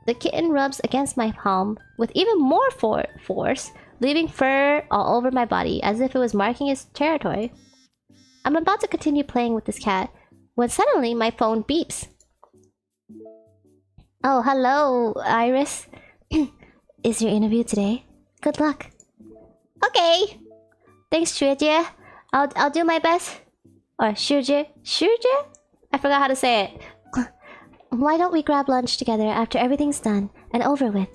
The kitten rubs against my palm with even more force, leaving fur all over my body as if it was marking its territory. I'm about to continue playing with this cat when suddenly my phone beeps. Oh, hello, Iris. Is your interview today? Good luck. Okay. Thanks, Shueje. I'll do my best. Or Shueje? Shueje? I forgot how to say it. Why don't we grab lunch together after everything's done and over with?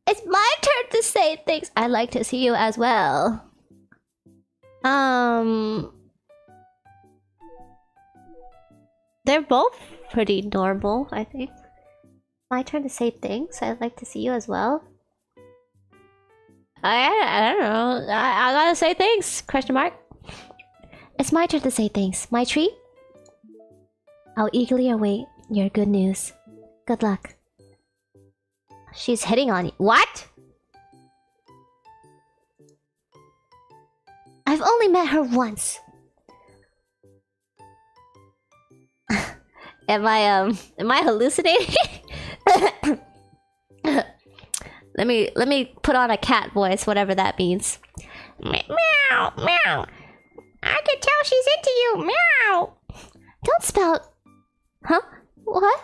It's my turn to say things. I'd like to see you as well. They're both pretty normal, I think. My turn to say things. I'd like to see you as well. I don't know. I gotta say things. Question mark. It's my turn to say things. My treat? I'll eagerly await your good news. Good luck. She's hitting on you. What? I've only met her once. Am I hallucinating? Let me put on a cat voice, whatever that means. Meow, meow. I can tell she's into you. Meow. Don't spout. Huh? What?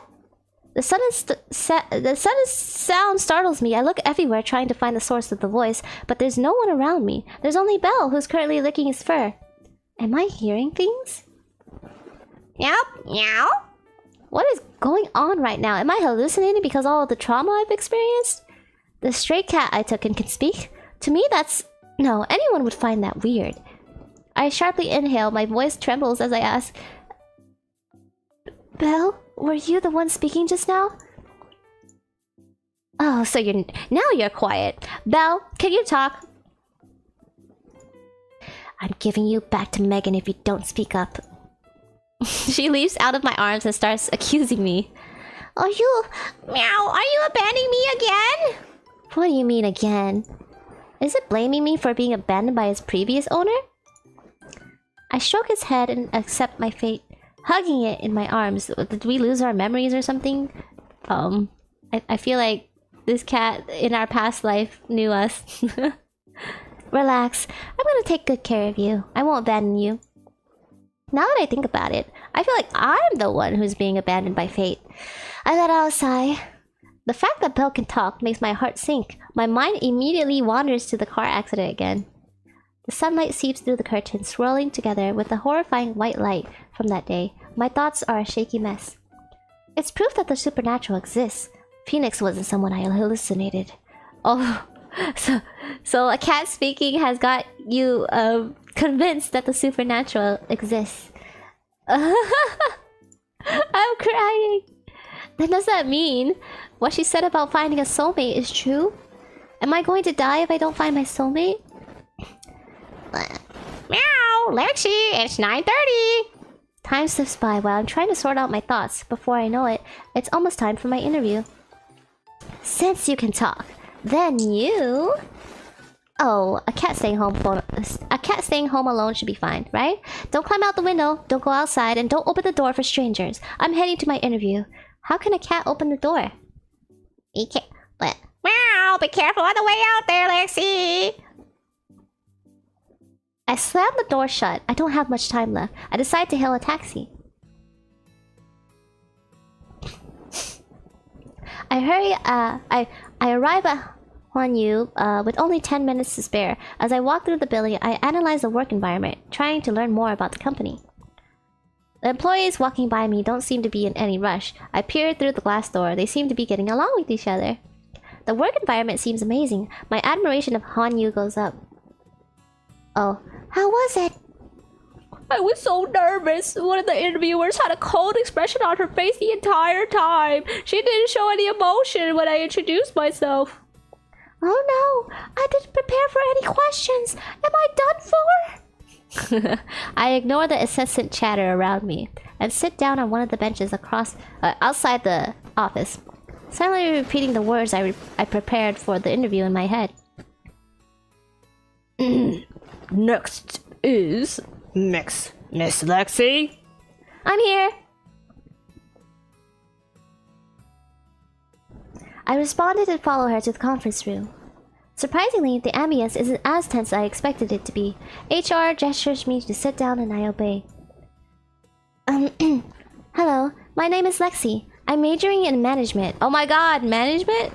The sudden sound startles me. I look everywhere trying to find the source of the voice, but there's no one around me. There's only Belle, who's currently licking his fur. Am I hearing things? Meow, meow. What is going on right now? Am I hallucinating because of all the trauma I've experienced? The stray cat I took in can speak? To me, that's... No, anyone would find that weird. I sharply inhale. My voice trembles as I ask... Belle, were you the one speaking just now? Oh, so now you're quiet. Belle, can you talk? I'm giving you back to Megan if you don't speak up. She leaps out of my arms and starts accusing me. Are you abandoning me again? What do you mean again? Is it blaming me for being abandoned by his previous owner? I stroke his head and accept my fate, hugging it in my arms. Did we lose our memories or something? I feel like this cat in our past life knew us. Relax. I'm gonna take good care of you. I won't abandon you. Now that I think about it, I feel like I'm the one who's being abandoned by fate. I let out a sigh. The fact that Belle can talk makes my heart sink. My mind immediately wanders to the car accident again. The sunlight seeps through the curtains, swirling together with the horrifying white light from that day. My thoughts are a shaky mess. It's proof that the supernatural exists. Phoenix wasn't someone I hallucinated. Oh, so a cat speaking has got you convinced that the supernatural exists. I'm crying. Then does that mean what she said about finding a soulmate is true? Am I going to die if I don't find my soulmate? Meow, Lexi, it's 9:30. Time slips by while I'm trying to sort out my thoughts. Before I know it, it's almost time for my interview. Since you can talk, then you... Oh, a cat staying home alone should be fine, right? Don't climb out the window, don't go outside, and don't open the door for strangers. I'm heading to my interview. How can a cat open the door? He can't... Meow, be careful on the way out there, Lexi! I slam the door shut. I don't have much time left. I decide to hail a taxi. I arrive at Huanyu with only 10 minutes to spare. As I walk through the building, I analyze the work environment, trying to learn more about the company. The employees walking by me don't seem to be in any rush. I peer through the glass door. They seem to be getting along with each other. The work environment seems amazing. My admiration of Huanyu goes up. Oh, how was it? I was so nervous. One of the interviewers had a cold expression on her face the entire time. She didn't show any emotion when I introduced myself. Oh no, I didn't prepare for any questions. Am I done for? I ignore the incessant chatter around me and sit down on one of the benches outside the office, silently repeating the words I prepared for the interview in my head. Next is Miss Lexi. I'm here. I responded and followed her to the conference room. Surprisingly, the ambience isn't as tense as I expected it to be. HR gestures me to sit down and I obey. Hello, my name is Lexi. I'm majoring in management. Oh my god, management?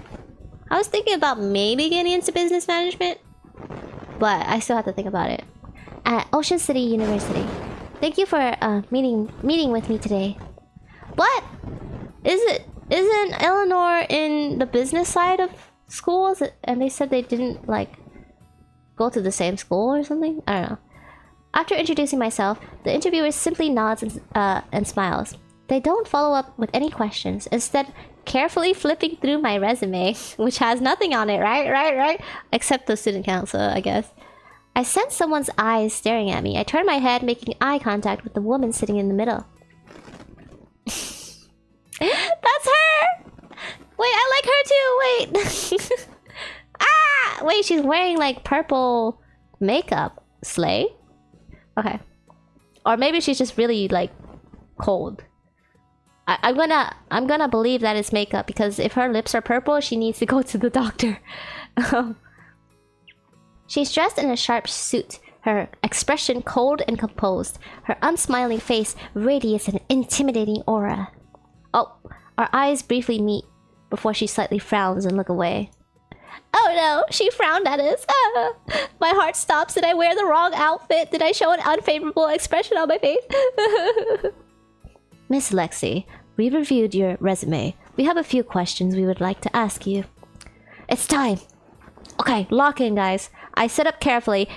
I was thinking about maybe getting into business management, but I still have to think about it. At Ocean City University. Thank you for meeting with me today. What? Isn't Eleanor in the business side of schools? And they said they didn't like go to the same school or something? I don't know. After introducing myself, the interviewer simply nods and smiles. They don't follow up with any questions, instead carefully flipping through my resume, which has nothing on it, right? Except the student council, I guess. I sense someone's eyes staring at me. I turn my head, making eye contact with the woman sitting in the middle. That's her! Wait, I like her too! Wait! Ah! Wait, she's wearing like purple makeup. Slay? Okay. Or maybe she's just really like cold. I'm gonna believe that it's makeup, because if her lips are purple, she needs to go to the doctor. She's dressed in a sharp suit, her expression cold and composed. Her unsmiling face radiates an intimidating aura. Oh, our eyes briefly meet before she slightly frowns and looks away. Oh no, she frowned at us. Ah. My heart stops. Did I wear the wrong outfit? Did I show an unfavorable expression on my face? Miss Lexi, we reviewed your resume. We have a few questions we would like to ask you. It's time. Okay, lock in, guys. I sit up carefully,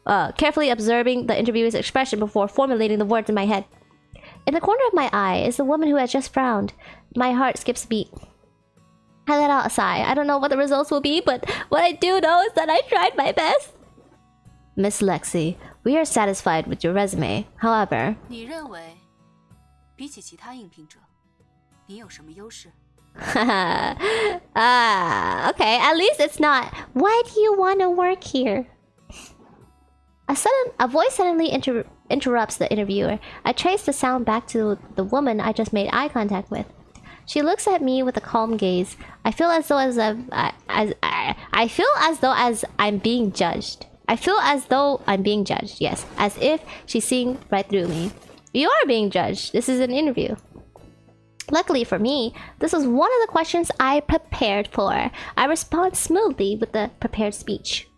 observing the interviewer's expression before formulating the words in my head. In the corner of my eye is the woman who has just frowned. My heart skips a beat. I let out a sigh. I don't know what the results will be, but what I do know is that I tried my best. Miss Lexi, we are satisfied with your resume. However... 你认为比起其他应聘者，你有什么优势？ okay, at least it's not, why do you want to work here? A voice suddenly interrupts the interviewer. I trace the sound back to the woman I just made eye contact with. She looks at me with a calm gaze. I feel as though I'm being judged. I feel as though I'm being judged. Yes, as if she's seeing right through me. You are being judged. This is an interview. Luckily for me, this was one of the questions I prepared for. I respond smoothly with the prepared speech.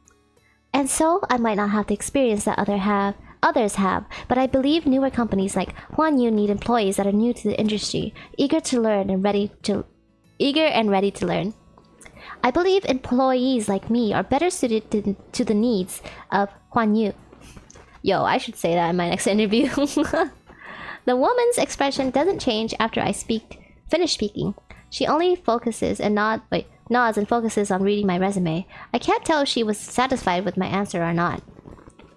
And so, I might not have the experience that others have, but I believe newer companies like Huan Yu need employees that are new to the industry, eager and ready to learn. I believe employees like me are better suited to the needs of Huan Yu. Yo, I should say that in my next interview. The woman's expression doesn't change after I finish speaking. She only focuses and nods and focuses on reading my resume. I can't tell if she was satisfied with my answer or not.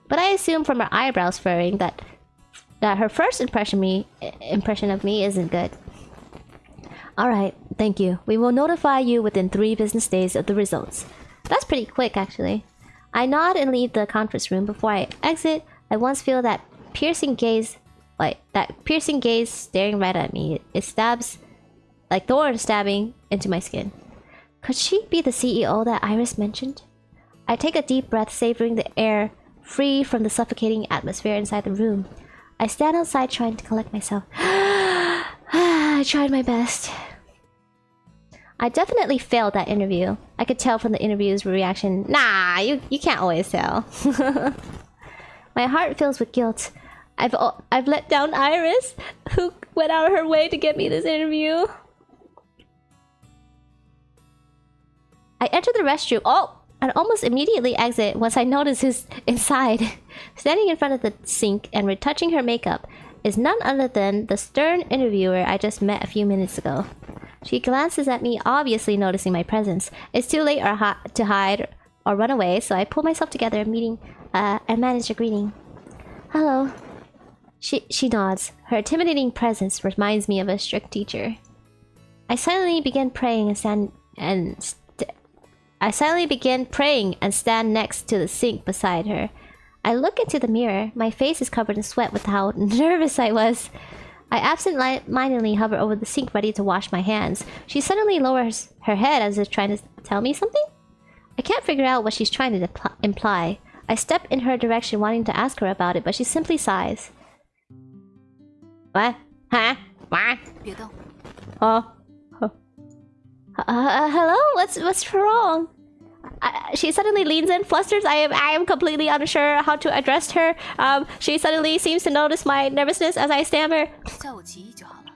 But I assume from her eyebrows furrowing that her first impression of me isn't good. Alright, thank you. We will notify you within 3 business days of the results. That's pretty quick, actually. I nod and leave the conference room. Before I exit, I once feel that piercing gaze staring right at me. It stabs, like thorns stabbing into my skin. Could she be the CEO that Iris mentioned? I take a deep breath, savoring the air free from the suffocating atmosphere inside the room. I stand outside trying to collect myself. I tried my best. I definitely failed that interview. I could tell from the interview's reaction. Nah, you can't always tell. My heart fills with guilt. I've let down Iris, who went out of her way to get me this interview. I enter the restroom. And almost immediately exit once I notice who's inside. Standing in front of the sink and retouching her makeup is none other than the stern interviewer I just met a few minutes ago. She glances at me, obviously noticing my presence. It's too late to hide or run away, so I pull myself together, and manage a greeting. Hello. She nods. Her intimidating presence reminds me of a strict teacher. I silently begin praying and stand next to the sink beside her. I look into the mirror. My face is covered in sweat with how nervous I was. I absent-mindedly hover over the sink, ready to wash my hands. She suddenly lowers her head as if trying to tell me something? I can't figure out what she's trying to imply. I step in her direction, wanting to ask her about it, but she simply sighs. What? Huh? What? 别动。 Hello? What's wrong? She suddenly leans in, flusters. I am completely unsure how to address her. She suddenly seems to notice my nervousness as I stammer. 叫我奇艺就好了。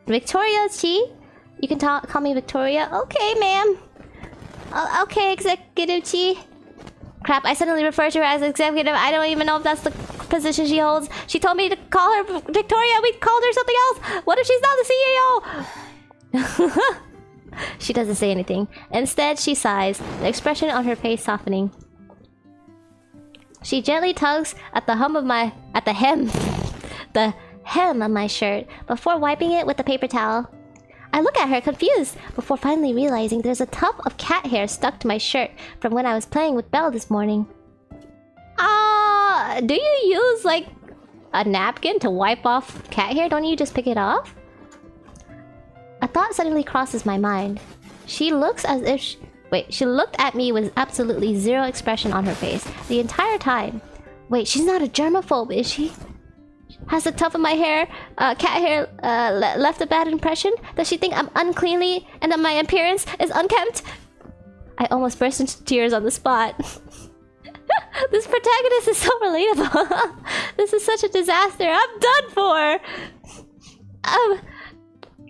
Victoria Chi? You can call me Victoria. Okay, ma'am. Okay, Executive Chi. Crap, I suddenly refer to her as executive. I don't even know if that's the position she holds. She told me to call her Victoria. We called her something else. What if she's not the CEO? She doesn't say anything. Instead, she sighs, the expression on her face softening. She gently tugs at the hem of my shirt before wiping it with a paper towel. I look at her confused before finally realizing there's a tuft of cat hair stuck to my shirt from when I was playing with Belle this morning. Do you use like a napkin to wipe off cat hair? Don't you just pick it off? A thought suddenly crosses my mind. She looks as if she looked at me with absolutely zero expression on her face the entire time. Wait, she's not a germaphobe, is she? Has the tuft of my hair, cat hair, left a bad impression? Does she think I'm uncleanly and that my appearance is unkempt? I almost burst into tears on the spot. This protagonist is so relatable. This is such a disaster. I'm done for.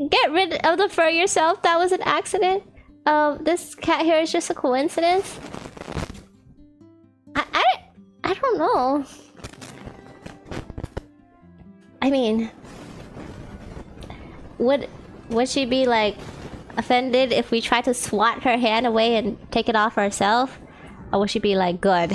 Get rid of the fur yourself. That was an accident. This cat hair is just a coincidence. I don't know. I mean, would she be like offended if we tried to swat her hand away and take it off ourselves? Or would she be like, good?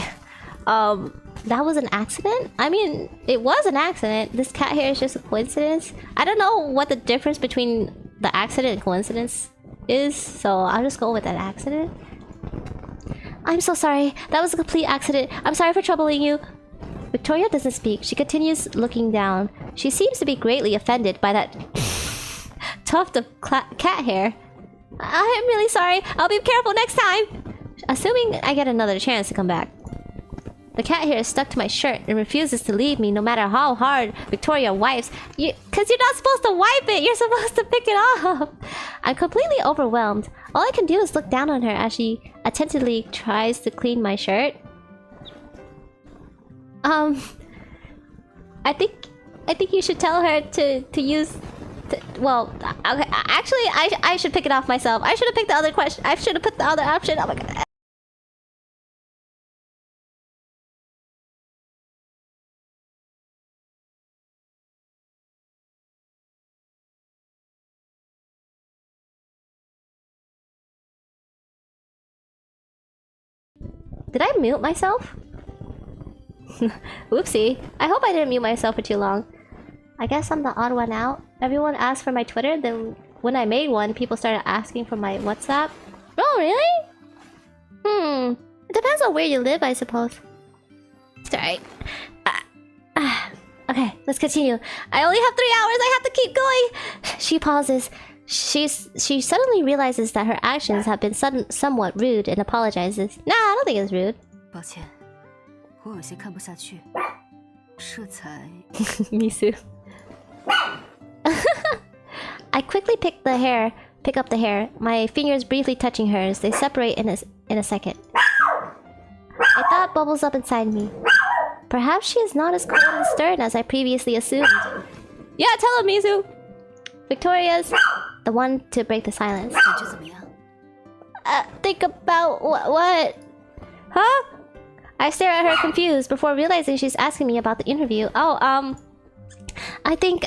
That was an accident? I mean, it was an accident. This cat hair is just a coincidence. I don't know what the difference between the accident and coincidence is, so I'll just go with that accident. I'm so sorry. That was a complete accident. I'm sorry for troubling you. Victoria doesn't speak. She continues looking down. She seems to be greatly offended by that tuft of cat hair. I am really sorry. I'll be careful next time. Assuming I get another chance to come back. The cat hair is stuck to my shirt and refuses to leave me no matter how hard Victoria wipes. Cause you're not supposed to wipe it, you're supposed to pick it up. I'm completely overwhelmed. All I can do is look down on her as she attentively tries to clean my shirt. I think you should tell her to use. Well, okay. Actually, I should pick it off myself. I should have picked the other question. I should have put the other option. Oh my god. Did I mute myself? Oopsie. I hope I didn't mute myself for too long. I guess I'm the odd one out. Everyone asked for my Twitter, then when I made one, people started asking for my WhatsApp. Oh, really? It depends on where you live, I suppose. It's alright. Okay, let's continue. I only have 3 hours, I have to keep going! She pauses. She suddenly realizes that her actions have been somewhat rude and apologizes. Nah, I don't think it's rude. 抱歉，我有些看不下去，这才 Me too. I quickly pick up the hair, my fingers briefly touching hers. They separate in a second. A thought bubbles up inside me. Perhaps she is not as cold and stern as I previously assumed. Yeah, tell him, Mizu! Victoria's the one to break the silence. 感觉怎么样？ Think about what? Huh? I stare at her confused before realizing she's asking me about the interview. Oh, I think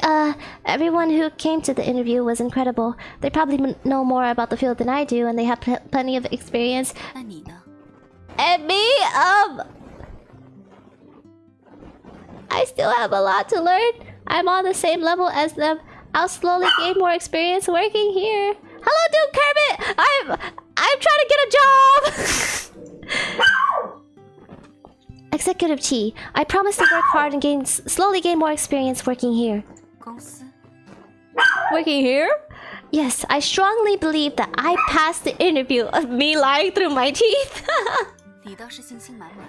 everyone who came to the interview was incredible. They probably know more about the field than I do, and they have plenty of experience. 那你呢？ And me, I still have a lot to learn. I'm on the same level as them. I'll slowly gain more experience working here. Hello, Dude Kermit! I'm trying to get a job! Executive Chi, I promise to work hard and slowly gain more experience working here. 公司 Working here? Yes, I strongly believe that I passed the interview of me lying through my teeth. 你倒是信心满满。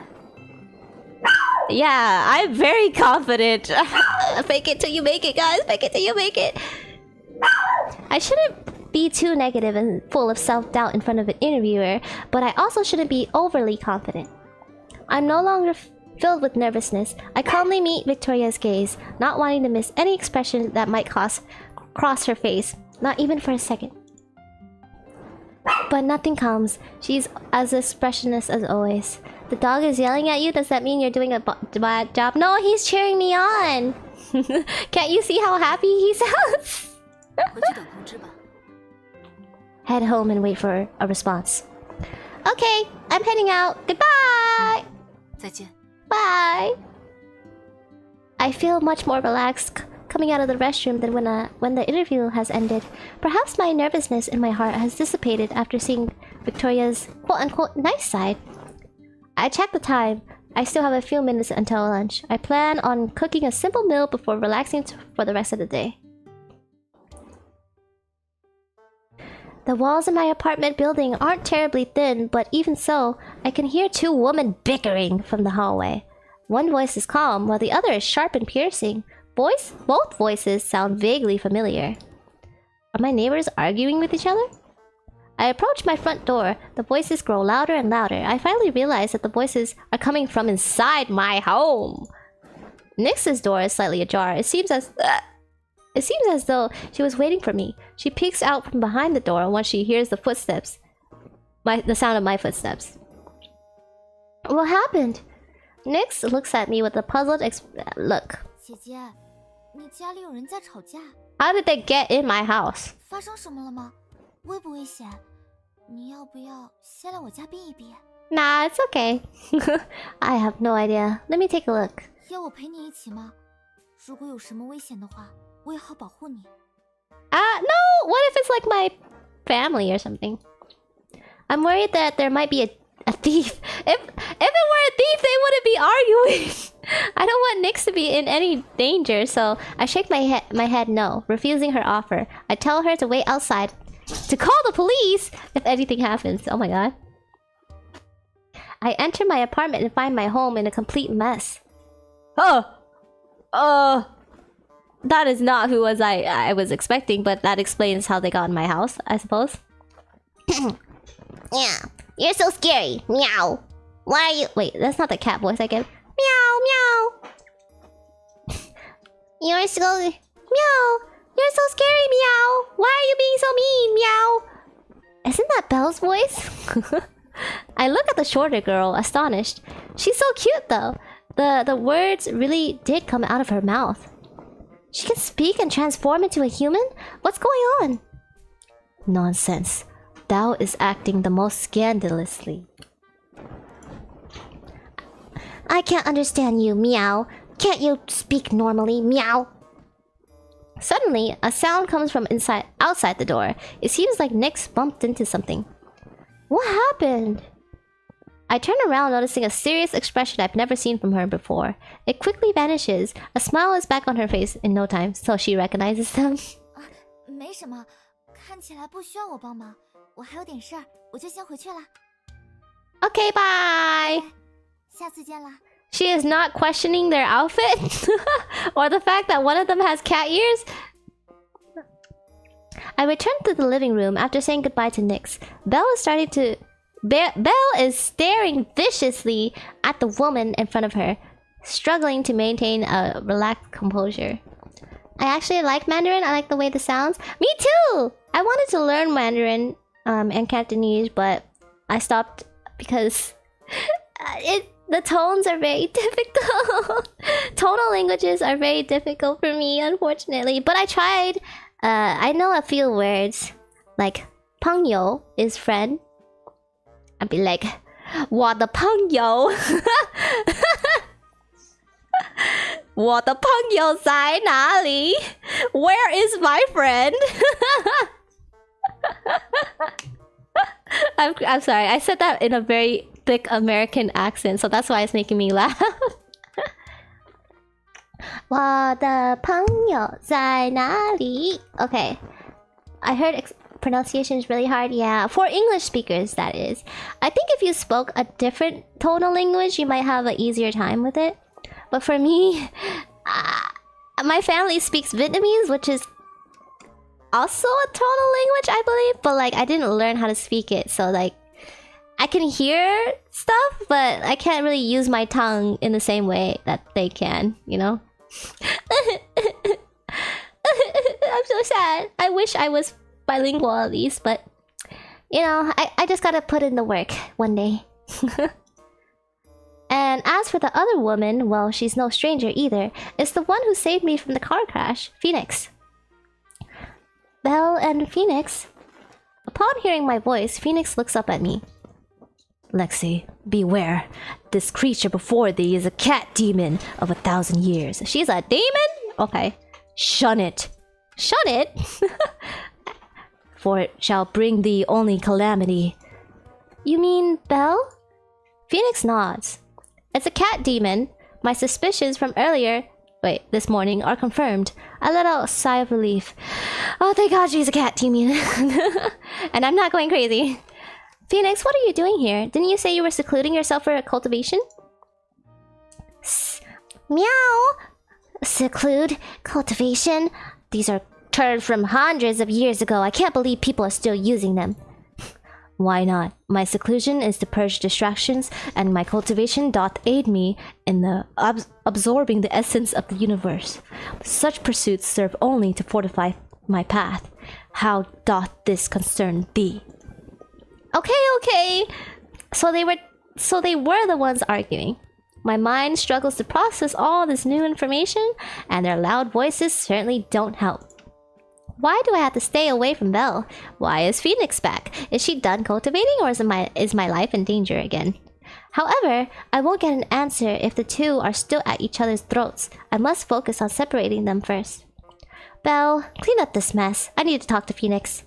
Yeah, I'm very confident. Fake it till you make it, guys. Fake it till you make it. I shouldn't be too negative and full of self-doubt in front of an interviewer, but I also shouldn't be overly confident. I'm no longer filled with nervousness. I calmly meet Victoria's gaze, not wanting to miss any expression that might cross her face, not even for a second. But nothing comes. She's as expressionless as always. The dog is yelling at you? Does that mean you're doing a bad job? No, he's cheering me on! Can't you see how happy he sounds? 回去等通知吧。 Head home and wait for a response. Okay, I'm heading out. Goodbye! 再见。 Bye! I feel much more relaxed coming out of the restroom than when the interview has ended. Perhaps my nervousness in my heart has dissipated after seeing Victoria's quote-unquote nice side. I check the time. I still have a few minutes until lunch. I plan on cooking a simple meal before relaxing for the rest of the day. The walls in my apartment building aren't terribly thin, but even so, I can hear two women bickering from the hallway. One voice is calm, while the other is sharp and piercing. Both voices sound vaguely familiar. Are my neighbors arguing with each other? I approach my front door. The voices grow louder and louder. I finally realize that the voices are coming from inside my home. Nix's door is slightly ajar. It seems as though she was waiting for me. She peeks out from behind the door once she hears the footsteps. The sound of my footsteps. What happened? Nix looks at me with a puzzled look. 姐姐，你家里有人在吵架， How did they get in my house? 发生什么了吗？危不危险？你要不要先来我家避一避？ Nah, it's okay. I have no idea. Let me take a look. 要我陪你一起吗？如果有什么危险的话，我也好保护你。 No! What if it's like my family or something? I'm worried that there might be a thief. If it were a thief, they wouldn't be arguing. I don't want Nix to be in any danger, so I shake my head no, refusing her offer. I tell her to wait outside to call the police if anything happens. Oh my god. I enter my apartment and find my home in a complete mess. That is not who I was expecting, but that explains how they got in my house, I suppose. Yeah, you're so scary. Meow. Why are you? Wait, that's not the cat voice I give. Meow, meow. You're so meow. You're so scary. Meow. Why are you being so mean? Meow. Isn't that Belle's voice? I look at the shorter girl, astonished. She's so cute, though. The words really did come out of her mouth. She can speak and transform into a human? What's going on? Nonsense. Thou is acting the most scandalously. I can't understand you. Meow. Can't you speak normally? Meow. Suddenly, a sound comes from outside the door. It seems like Nyx bumped into something. What happened? I turn around, noticing a serious expression I've never seen from her before. It quickly vanishes. A smile is back on her face in no time, so she recognizes them. 没什么，看起来不需要我帮忙，我还有点事儿，我就先回去了。Okay, bye! 下次见啦。 She is not questioning their outfit or the fact that one of them has cat ears. I return to the living room after saying goodbye to Nyx. Belle is staring viciously at the woman in front of her, struggling to maintain a relaxed composure. I actually like Mandarin. I like the way the sounds. Me too! I wanted to learn Mandarin and Cantonese, but I stopped because the tones are very difficult. Tonal languages are very difficult for me, unfortunately. But I tried. I know a few words. Like, 朋友 is friend. I'd be like, 我的朋友我的朋友在哪里 Where is my friend? I'm sorry, I said that in a very thick American accent, so that's why it's making me laugh. 我的朋友在哪里 Okay, I heard pronunciation is really hard. Yeah, for English speakers, that is. I think if you spoke a different tonal language, you might have an easier time with it. But for me, my family speaks Vietnamese, which is also a tonal language, I believe. But like, I didn't learn how to speak it, so like, I can hear stuff, but I can't really use my tongue in the same way that they can, you know? I'm so sad. I wish I was bilingual at least, but you know, I just gotta put in the work one day. And as for the other woman, well, she's no stranger either. It's the one who saved me from the car crash, Phoenix. Belle and Phoenix. Upon hearing my voice, Phoenix looks up at me. Lexi, beware. This creature before thee is a cat demon of 1,000 years. She's a demon? Okay. Shun it. Shun it? For it shall bring thee only calamity. You mean Belle? Phoenix nods. It's a cat demon. My suspicions from this morning are confirmed. I let out a sigh of relief. Oh, thank God she's a cat demon. And I'm not going crazy. Phoenix, what are you doing here? Didn't you say you were secluding yourself for cultivation? Meow. Seclude. Cultivation. These are terms from hundreds of years ago. I can't believe people are still using them. Why not? My seclusion is to purge distractions, and my cultivation doth aid me in the absorbing the essence of the universe. Such pursuits serve only to fortify my path. How doth this concern thee? Okay. So they were the ones arguing. My mind struggles to process all this new information, and their loud voices certainly don't help. Why do I have to stay away from Belle? Why is Phoenix back? Is she done cultivating, or is my life in danger again? However, I won't get an answer if the two are still at each other's throats. I must focus on separating them first. Belle, clean up this mess. I need to talk to Phoenix.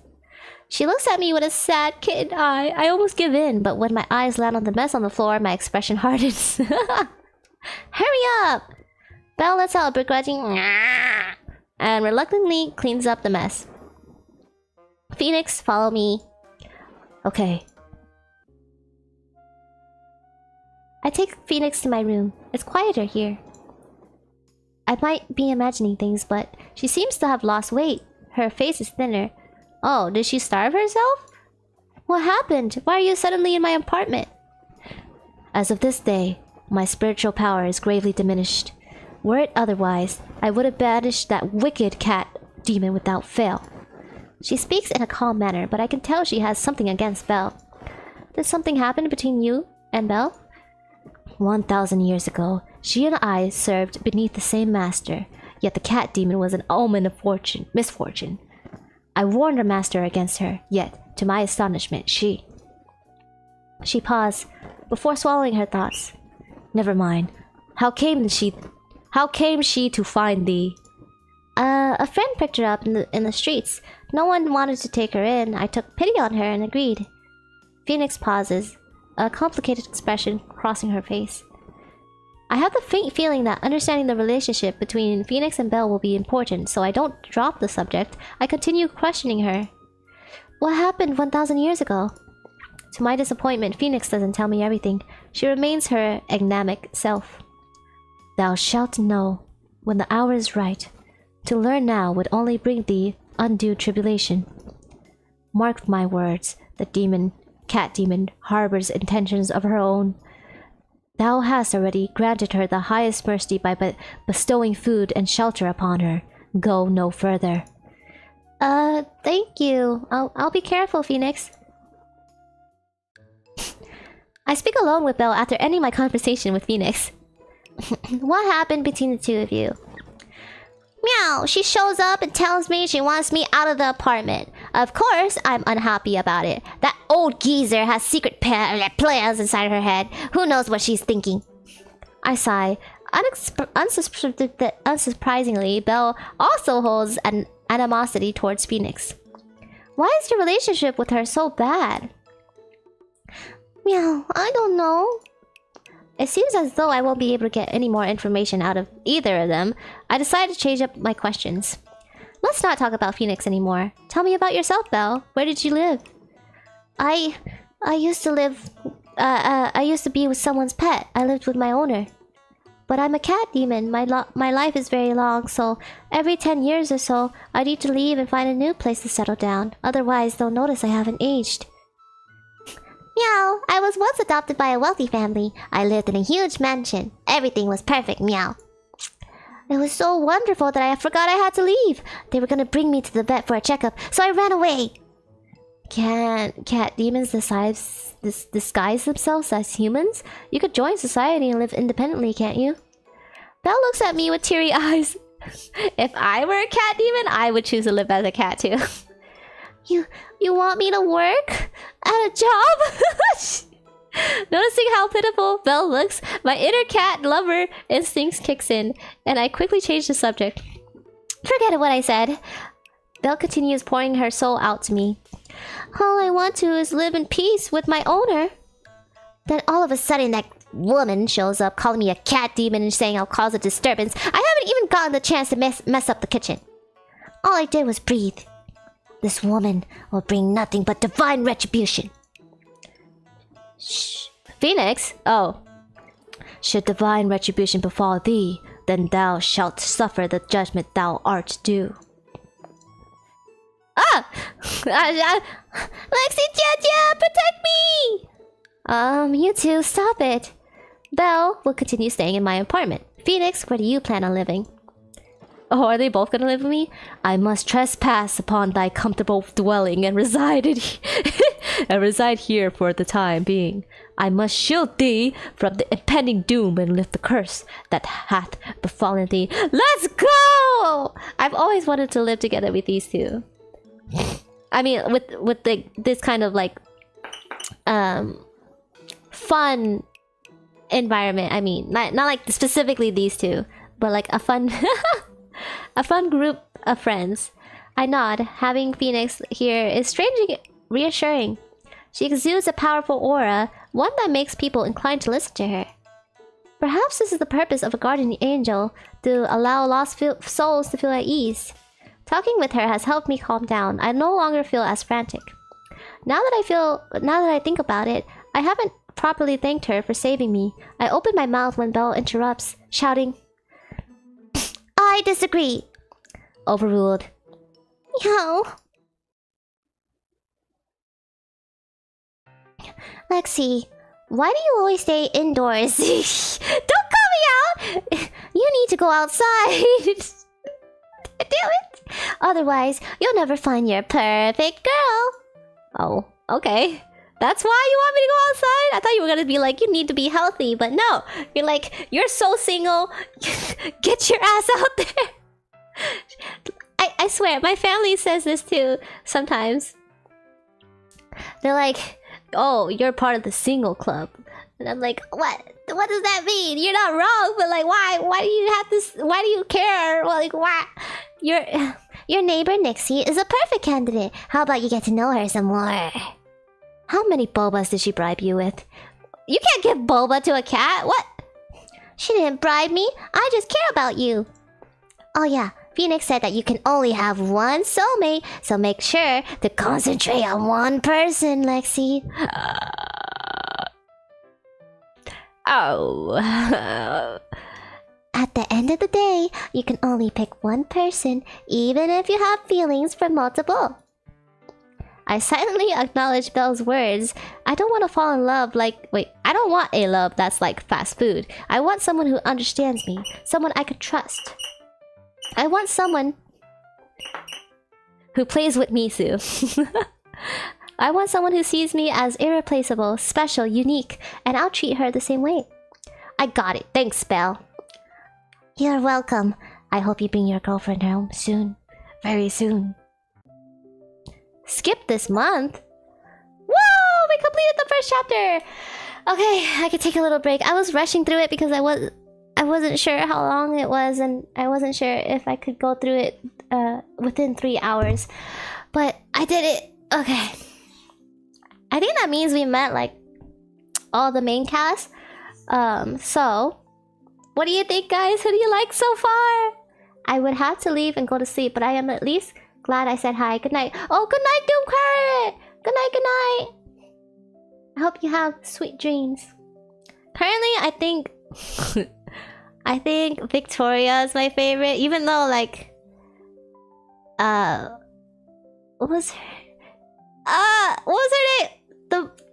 She looks at me with a sad kid eye. I almost give in, but when my eyes land on the mess on the floor, my expression hardens. Hurry up! Belle lets out a begrudging and reluctantly cleans up the mess. Phoenix, follow me. Okay. take Phoenix to my room. It's quieter here. I might be imagining things, but she seems to have lost weight. Her face is thinner. Oh, did she starve herself? What happened? Why are you suddenly in my apartment? As of this day, my spiritual power is gravely diminished. Were it otherwise, I would have banished that wicked cat demon without fail. She speaks in a calm manner, but I can tell she has something against Belle. Did something happen between you and Belle? 1,000 years ago, she and I served beneath the same master, yet the cat demon was an omen of misfortune. I warned her master against her, yet, to my astonishment, she paused, before swallowing her thoughts. Never mind. How came she to find thee? A friend picked her up in the streets. No one wanted to take her in. I took pity on her and agreed. Phoenix pauses, a complicated expression crossing her face. I have the faint feeling that understanding the relationship between Phoenix and Belle will be important, so I don't drop the subject. I continue questioning her. What happened 1,000 years ago? To my disappointment, Phoenix doesn't tell me everything. She remains her enigmatic self. Thou shalt know when the hour is right. To learn now would only bring thee undue tribulation. Mark my words, the cat demon, harbors intentions of her own. Thou hast already granted her the highest mercy by bestowing food and shelter upon her. Go no further. Thank you. I'll be careful, Phoenix. I speak alone with Belle after ending my conversation with Phoenix. What happened between the two of you? Meow! She shows up and tells me she wants me out of the apartment. Of course, I'm unhappy about it. That old geezer has secret plans inside her head. Who knows what she's thinking? I sigh. Unsurprisingly, Belle also holds an animosity towards Phoenix. Why is your relationship with her so bad? Meow, I don't know. It seems as though I won't be able to get any more information out of either of them. I decided to change up my questions. Let's not talk about Phoenix anymore. Tell me about yourself, Belle. Where did you live? I used to live... I used to be with someone's pet. I lived with my owner. But I'm a cat demon. My life is very long, so every 10 years or so, I need to leave and find a new place to settle down. Otherwise, they'll notice I haven't aged. Meow, I was once adopted by a wealthy family. I lived in a huge mansion. Everything was perfect, meow. It was so wonderful that I forgot I had to leave. They were gonna bring me to the vet for a checkup, so I ran away. Can cat demons disguise themselves as humans? You could join society and live independently, can't you? Belle looks at me with teary eyes. If I were a cat demon, I would choose to live as a cat too. You want me to work at a job? Noticing how pitiful Belle looks, my inner cat lover instincts kicks in, and I quickly change the subject. Forget what I said. Belle continues pouring her soul out to me. All I want to is live in peace with my owner. Then all of a sudden that woman shows up calling me a cat demon and saying I'll cause a disturbance. I haven't even gotten the chance to mess up the kitchen. All I did was breathe. This woman will bring nothing but divine retribution. Shh. Phoenix? Oh. Should divine retribution befall thee, then thou shalt suffer the judgment thou art due. Ah! Lexi, Jia, protect me! You two, stop it. Belle will continue staying in my apartment. Phoenix, where do you plan on living? Oh, are they both gonna live with me? I must trespass upon thy comfortable dwelling and reside here for the time being. I must shield thee from the impending doom and lift the curse that hath befallen thee. Let's go! I've always wanted to live together with these two. I mean, with this kind of like fun environment. I mean, not like specifically these two, but like a fun a fun group of friends. I nod. Having Phoenix here is strangely reassuring. She exudes a powerful aura, one that makes people inclined to listen to her. Perhaps this is the purpose of a guardian angel, to allow lost souls to feel at ease. Talking with her has helped me calm down. I no longer feel as frantic. Now that I think about it, I haven't properly thanked her for saving me. I opened my mouth when Belle interrupts, shouting, I disagree. Overruled. Yo. Lexi, why do you always stay indoors? Don't call me out! You need to go outside. Damn it. Otherwise, you'll never find your perfect girl. Oh, okay. That's why you want me to go outside? I thought you were gonna be like, you need to be healthy, but no. You're like, you're so single. Get your ass out there. I swear, my family says this too sometimes. They're like, oh, you're part of the single club. And I'm like, what? What does that mean? You're not wrong, but like, why? Why do you have this? Why do you care? Well, like, why? Your neighbor Nixie is a perfect candidate. How about you get to know her some more? How many bobas did she bribe you with? You can't give boba to a cat. What? She didn't bribe me. I just care about you. Oh yeah, Phoenix said that you can only have one soulmate, so make sure to concentrate on one person, Lexi. Oh. At the end of the day, you can only pick one person, even if you have feelings for multiple. I silently acknowledge Belle's words. I don't want to fall in love like... Wait, I don't want a love that's like fast food. I want someone who understands me. Someone I could trust. I want someone who plays with Misu. I want someone who sees me as irreplaceable, special, unique, and I'll treat her the same way. I got it. Thanks, Belle. You're welcome. I hope you bring your girlfriend home soon. Very soon. Skip this month? Whoa! We completed the first chapter! Okay, I could take a little break. I was rushing through it because I wasn't sure how long it was, and I wasn't sure if I could go through it within 3 hours. But I did it. Okay. I think that means we met like all the main cast. So what do you think, guys? Who do you like so far? I would have to leave and go to sleep, but I am at least glad I said hi. Good night. Oh, good night, Doom Carrot. Good night, good night. I hope you have sweet dreams. Currently, I think I think Victoria is my favorite, even though like what was her name?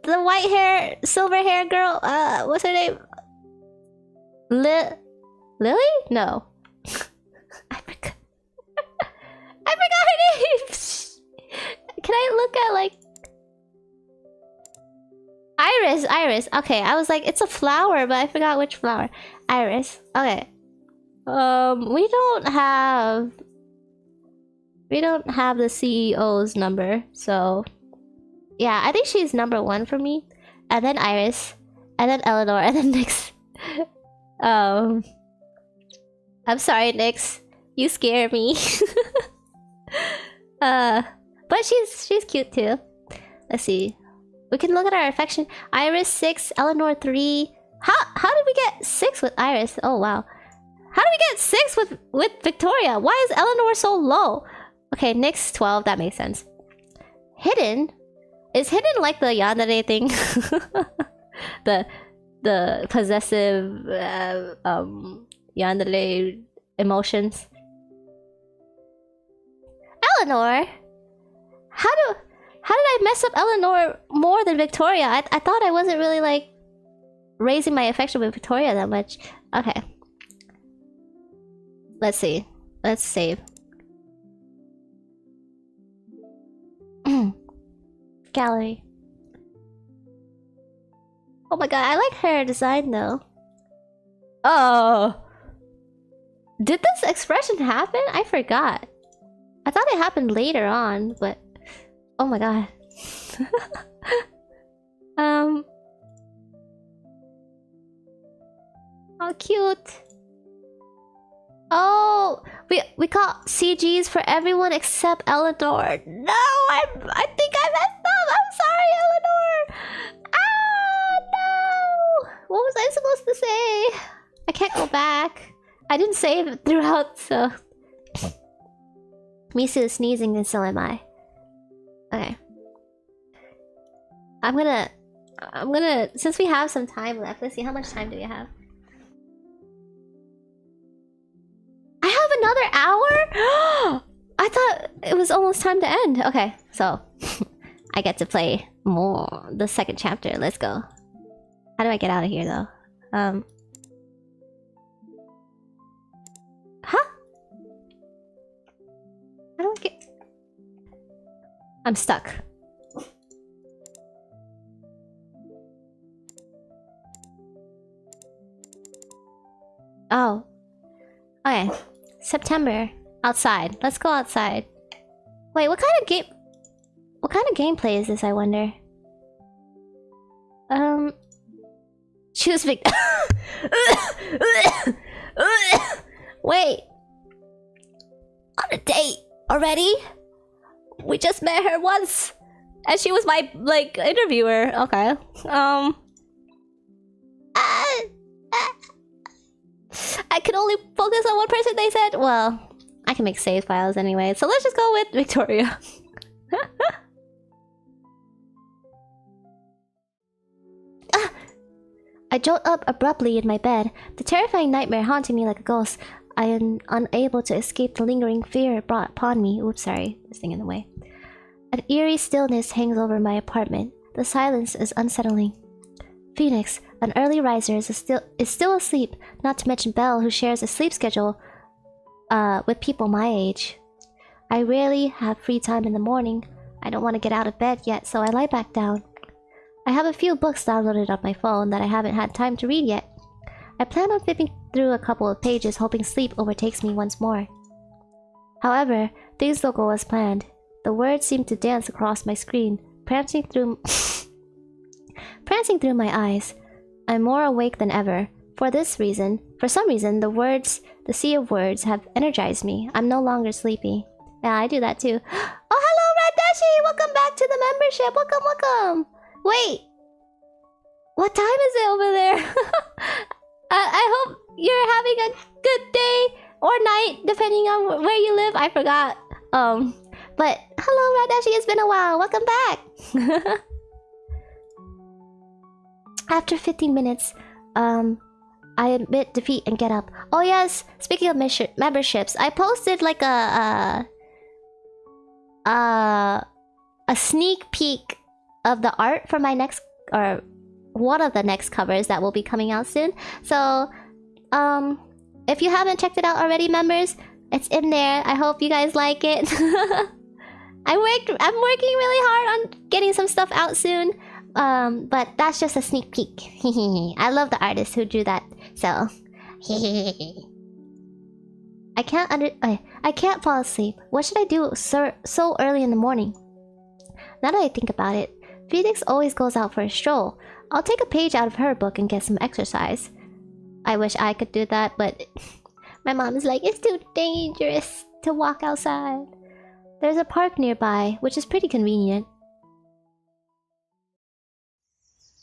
The white hair, silver hair girl. What's her name? Lily? No. I forgot. I forgot her name. Can I look at like Iris? Okay, I was like, it's a flower, but I forgot which flower. Iris. Okay. We don't have the CEO's number, so yeah, I think she's number 1 for me. And then Iris, and then Eleanor, and then Nyx. I'm sorry, Nyx. You scare me. But she's cute too. Let's see. We can look at our affection. Iris 6, Eleanor 3. How did we get 6 with Iris? Oh wow. How did we get 6 with Victoria? Why is Eleanor so low? Okay, Nyx 12. That makes sense. Hidden. Is hidden like the yandere thing? the possessive yandere emotions. Eleanor? How did I mess up Eleanor more than Victoria? I thought I wasn't really like raising my affection with Victoria that much. Okay. Let's see. Let's save. Gallery. Oh my god, I like her design though. Oh. Did this expression happen? I forgot. I thought it happened later on, but oh my god. How cute. Oh, we got CGs for everyone except Eleanor. No, I think I messed up. I'm sorry, Eleanor. Ah, no. What was I supposed to say? I can't go back. I didn't save it throughout, so. Misu is sneezing and so am I. Okay. I'm gonna I'm gonna, since we have some time left, let's see, how much time do we have? I have another hour? I thought it was almost time to end. Okay, so I get to play more the second chapter. Let's go. How do I get out of here though? Huh? I don't get... I'm stuck. Oh. Okay. September. Outside. Let's go outside. Wait, what kind of game... What kind of gameplay is this, I wonder? Choose Vic... Wait. On a date already? We just met her once. And she was my, like, interviewer. Okay. I can only focus on one person, they said. Well, I can make save files anyway. So let's just go with Victoria. I jolt up abruptly in my bed, the terrifying nightmare haunting me like a ghost. I am unable to escape the lingering fear it brought upon me. Oops, sorry, this thing in the way. An eerie stillness hangs over my apartment. The silence is unsettling. Phoenix, an early riser, is still asleep, not to mention Belle, who shares a sleep schedule with people my age. I rarely have free time in the morning. I don't want to get out of bed yet, so I lie back down. I have a few books downloaded on my phone that I haven't had time to read yet. I plan on flipping through a couple of pages, hoping sleep overtakes me once more. However, things don't go as planned. The words seem to dance across my screen, prancing through my eyes. I'm more awake than ever. For some reason, the sea of words have energized me. I'm no longer sleepy. Yeah, I do that too. Oh, hello, Randashi! Welcome back to the membership. Welcome. Wait, what time is it over there? I hope you're having a good day or night, depending on where you live. I forgot. But hello, Randashi. It's been a while. Welcome back. After 15 minutes, I admit defeat and get up. Oh yes, speaking of memberships, I posted like a sneak peek of the art for my next, or one of the next covers that will be coming out soon. So, if you haven't checked it out already, members, it's in there. I hope you guys like it. I'm working really hard on getting some stuff out soon. But that's just a sneak peek. I love the artist who drew that. So, I can't fall asleep. What should I do so early in the morning? Now that I think about it, Phoenix always goes out for a stroll. I'll take a page out of her book and get some exercise. I wish I could do that, but my mom is like, it's too dangerous to walk outside. There's a park nearby, which is pretty convenient.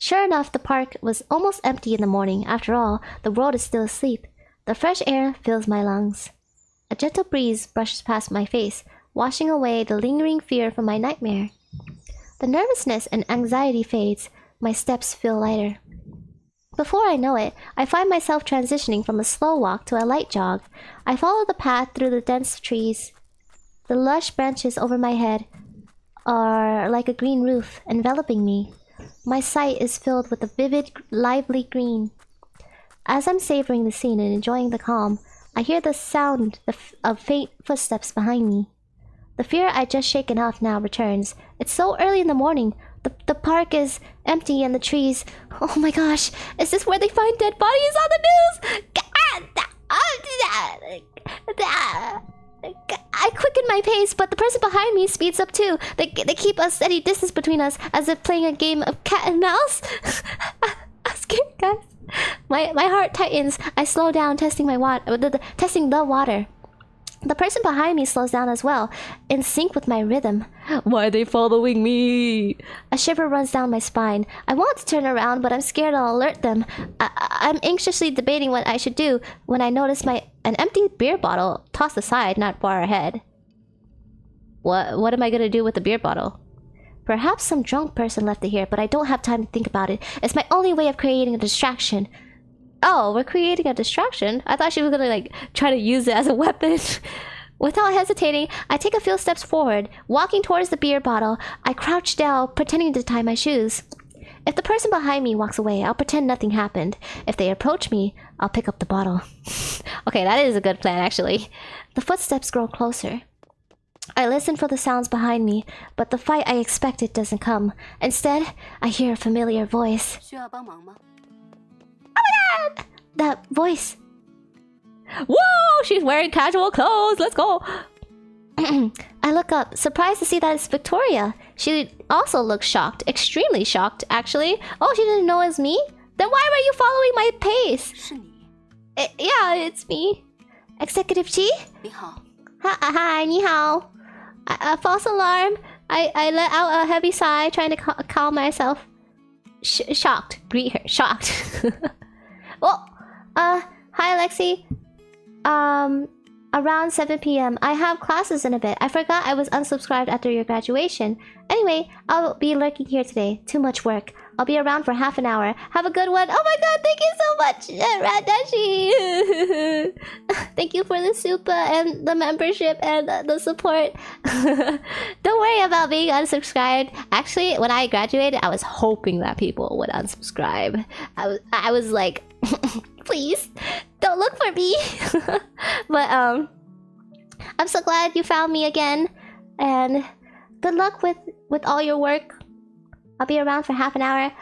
Sure enough, the park was almost empty in the morning. After all, the world is still asleep. The fresh air fills my lungs. A gentle breeze brushes past my face, washing away the lingering fear from my nightmare. The nervousness and anxiety fades. My steps feel lighter. Before I know it, I find myself transitioning from a slow walk to a light jog. I follow the path through the dense trees. The lush branches over my head are like a green roof, enveloping me. My sight is filled with a vivid, lively green. As I'm savoring the scene and enjoying the calm, I hear the sound of faint footsteps behind me. The fear I'd just shaken off now returns. It's so early in the morning. The park is empty and the trees... Oh my gosh! Is this where they find dead bodies on the news? I quicken my pace, but the person behind me speeds up too. They keep a steady distance between us, as if playing a game of cat and mouse. I'm scared, guys. My heart tightens. I slow down, testing the water. The person behind me slows down as well, in sync with my rhythm. Why are they following me? A shiver runs down my spine. I want to turn around, but I'm scared I'll alert them. I'm anxiously debating what I should do when I notice an empty beer bottle tossed aside not far ahead. What am I gonna do with the beer bottle? Perhaps some drunk person left it here, but I don't have time to think about it. It's my only way of creating a distraction. Oh, we're creating a distraction? I thought she was gonna, like, try to use it as a weapon. Without hesitating, I take a few steps forward. Walking towards the beer bottle, I crouch down, pretending to tie my shoes. If the person behind me walks away, I'll pretend nothing happened. If they approach me, I'll pick up the bottle. Okay, that is a good plan, actually. The footsteps grow closer. I listen for the sounds behind me, but the fight I expected doesn't come. Instead, I hear a familiar voice. 需要帮忙吗？ That voice. Whoa! She's wearing casual clothes. Let's go. I look up, surprised to see that it's Victoria. She also looks shocked. Extremely shocked, actually. Oh, she didn't know it was me? Then why were you following my pace? 是你。 Yeah, it's me. Executive Chi? 你好。 Hi, 你好. A false alarm. I let out a heavy sigh, trying to calm myself. Shocked. Greet her. Shocked. Well, hi, Lexi. Around 7 p.m. I have classes in a bit. I forgot I was unsubscribed after your graduation. Anyway, I'll be lurking here today. Too much work. I'll be around for half an hour. Have a good one. Oh my god, thank you so much, Radashi. Thank you for the super and the membership and the support. Don't worry about being unsubscribed. Actually, when I graduated, I was hoping that people would unsubscribe. I was like, please, don't look for me. But I'm so glad you found me again. And good luck with all your work. I'll be around for half an hour.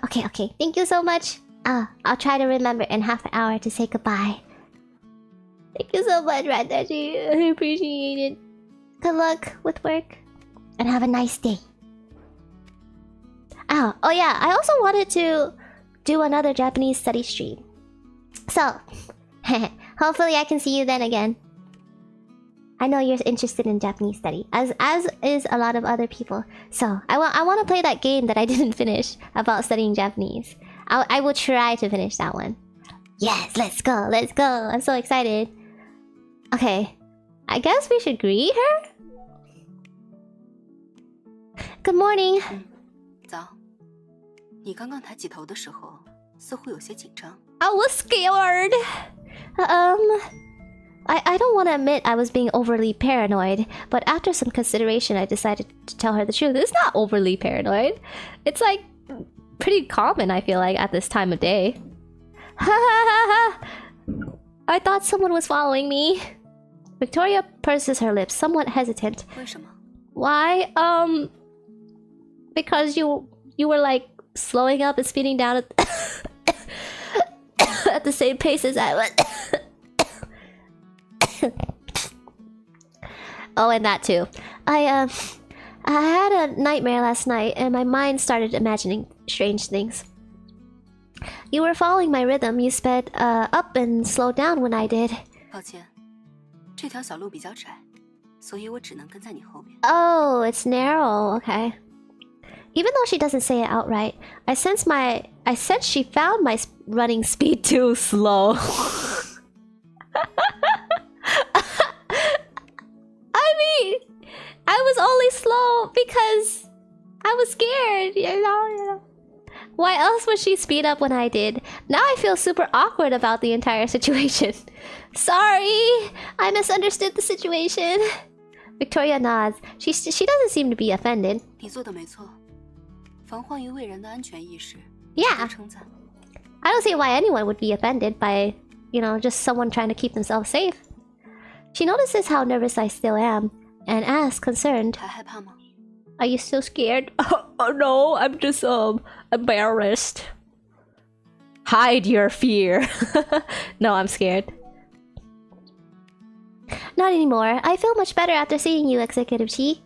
Okay. Thank you so much. I'll try to remember in half an hour to say goodbye. Thank you so much, Radashi. I appreciate it. Good luck with work. And have a nice day. Oh yeah, I also wanted to do another Japanese study stream. So, hopefully I can see you then again. I know you're interested in Japanese study, as is a lot of other people. So I want to play that game that I didn't finish about studying Japanese. I will try to finish that one. Yes, let's go. I'm so excited. Okay, I guess we should greet her. Good morning. 早。你刚刚抬起头的时候，似乎有些紧张。 I was scared. I don't want to admit I was being overly paranoid, but after some consideration, I decided to tell her the truth. It's not overly paranoid. It's like pretty common, I feel like, at this time of day. I thought someone was following me. Victoria purses her lips, somewhat hesitant. 为什么？ Why? Because you were like slowing up and speeding down at at the same pace as I was. Oh, and that too. I had a nightmare last night, and my mind started imagining strange things. You were following my rhythm. You sped up and slowed down when I did. 抱歉，这条小路比较窄，所以我只能跟在你后面。 Oh, it's narrow. Okay. Even though she doesn't say it outright, I sense she found my running speed too slow. I mean, I was only slow because I was scared, you know. Why else would she speed up when I did? Now I feel super awkward about the entire situation. Sorry, I misunderstood the situation. Victoria nods. She doesn't seem to be offended. 你做的没错，防患于未然的安全意识， Yeah. 值得称赞。 I don't see why anyone would be offended by, you know, just someone trying to keep themselves safe. She notices how nervous I still am and asks, concerned, 还害怕吗？ Are you still scared? Oh no, I'm just embarrassed. Hide your fear. No, I'm scared. Not anymore. I feel much better after seeing you, Executive Chi.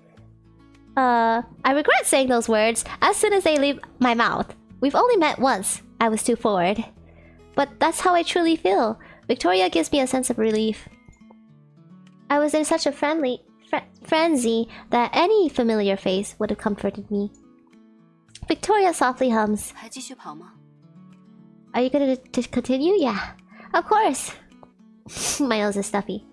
I regret saying those words as soon as they leave my mouth. We've only met once. I was too forward. But that's how I truly feel. Victoria gives me a sense of relief. I was in such a frenzy that any familiar face would have comforted me. Victoria softly hums. 还继续跑吗？ Are you gonna continue? Yeah. Of course. My nose is stuffy.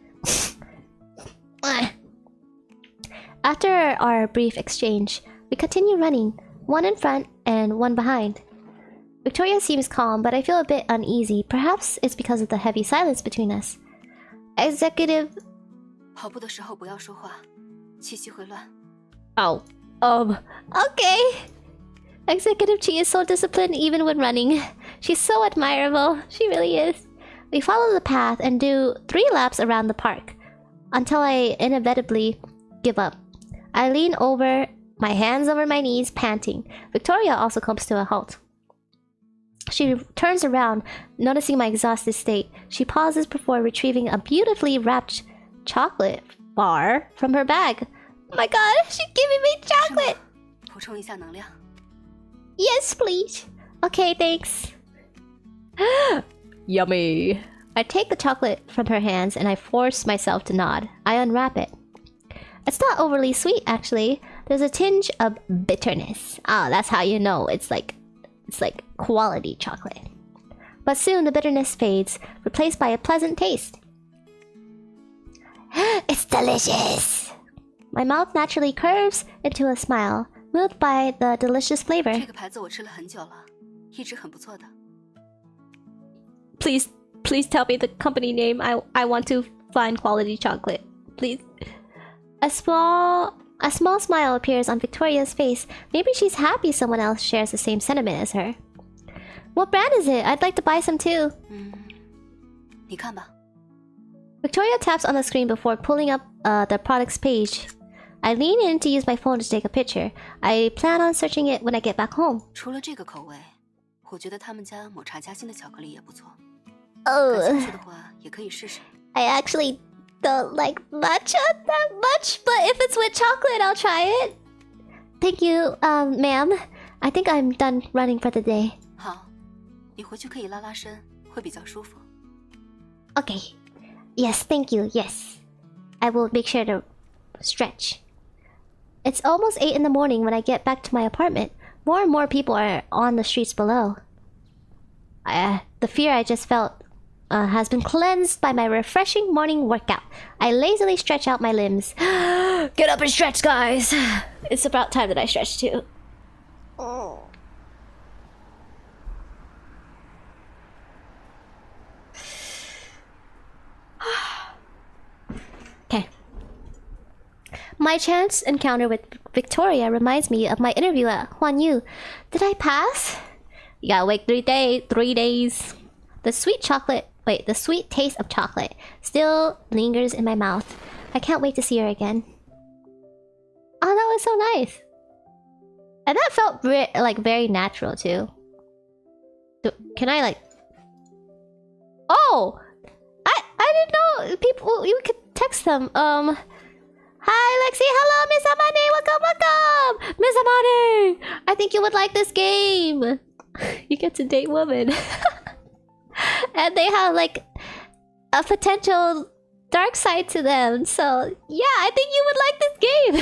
After our brief exchange, We continue running, one in front and one behind. Victoria seems calm, but I feel a bit uneasy. Perhaps it's because of the heavy silence between us. Executive... 跑步的时候不要说话，气息会乱。 Oh. Okay. Executive Chi is so disciplined even when running. She's so admirable. She really is. We follow the path and do 3 laps around the park until I inevitably give up. I lean over, my hands over my knees, panting. Victoria also comes to a halt. She turns around, noticing my exhausted state. She pauses before retrieving a beautifully wrapped chocolate bar from her bag. Oh my god, she's giving me chocolate! 补充一下能量。 Yes, please. Okay, thanks. Yummy. I take the chocolate from her hands and I force myself to nod. I unwrap it. It's not overly sweet, actually. There's a tinge of bitterness. Ah, that's how you know it's like quality chocolate. But soon the bitterness fades, replaced by a pleasant taste. It's delicious. My mouth naturally curves into a smile, moved by the delicious flavor. 这个牌子我吃了很久了，一直很不错的。 Please tell me the company name. I want to find quality chocolate. Please. A small smile appears on Victoria's face. Maybe she's happy someone else shares the same sentiment as her. What brand is it? I'd like to buy some too. 你看吧。 Victoria taps on the screen before pulling up the products page. I lean in to use my phone to take a picture. I plan on searching it when I get back home. 除了这个口味，我觉得他们家抹茶夹心的巧克力也不错。 Oh, 感兴趣的话，也可以试试。 I actually don't like matcha that much, but if it's with chocolate, I'll try it. Thank you, ma'am. I think I'm done running for the day. 好，你回去可以拉拉伸，会比较舒服。 Okay. Yes, thank you. Yes. I will make sure to stretch. It's almost 8 in the morning when I get back to my apartment. More and more people are on the streets below. The fear I just felt has been cleansed by my refreshing morning workout. I lazily stretch out my limbs. Get up and stretch, guys! It's about time that I stretch too. Okay. My chance encounter with Victoria reminds me of my interview at Huan Yu. Did I pass? You gotta wait 3 days. The sweet taste of chocolate still lingers in my mouth. I can't wait to see her again. Oh, that was so nice. And that felt very natural too. Can I like... Oh! I didn't know people... You could text them. Hi, Lexi. Hello, Miss Amane. Welcome. Miss Amane. I think you would like this game. You get to date women. And they have like a potential dark side to them. So yeah, I think you would like this game.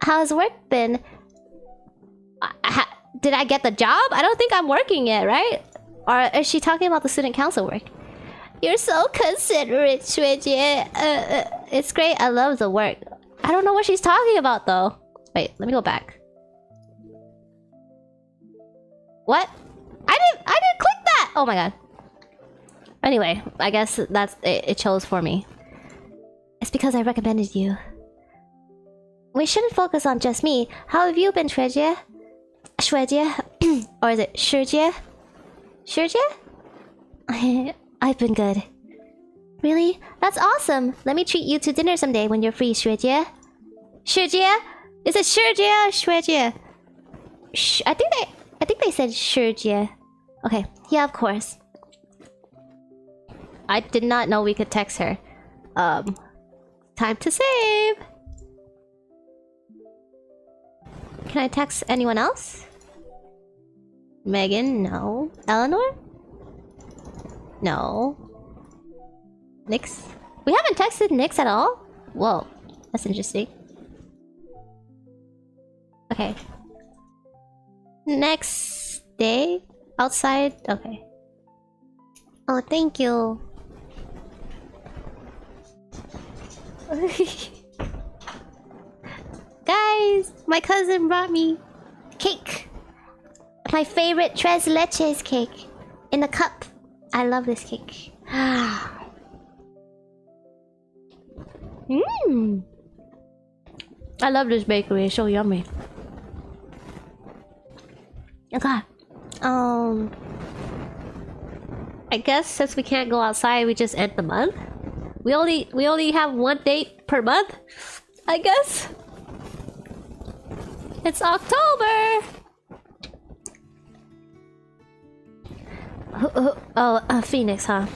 How's work been? Did I get the job? I don't think I'm working yet, right? Or is she talking about the student council work? You're so considerate, Shuijie. It's great. I love the work. I don't know what she's talking about though. Wait, let me go back. What? I didn't click that. Oh my god. Anyway, I guess that's it chose for me. It's because I recommended you. We shouldn't focus on just me. How have you been, Shuijie? Shuijie? Or is it Shujie? Shujie? I've been good. Really? That's awesome. Let me treat you to dinner someday when you're free, Shuijie. Shujie? Is it Shujie or Shuijie? I think they said Shujie. Okay, yeah, of course. I did not know we could text her. Time to save. Can I text anyone else? Megan, no. Eleanor? No. Nyx? We haven't texted Nyx at all? Whoa, that's interesting. Okay. Next day? Outside? Okay. Oh, thank you. Guys! guys! My cousin brought me cake. My favorite tres leches cake. In a cup. I love this cake. Mmm. I love this bakery. It's so yummy. Okay. I guess since we can't go outside, we just end the month. We only have one date per month. I guess. It's October. Phoenix, huh?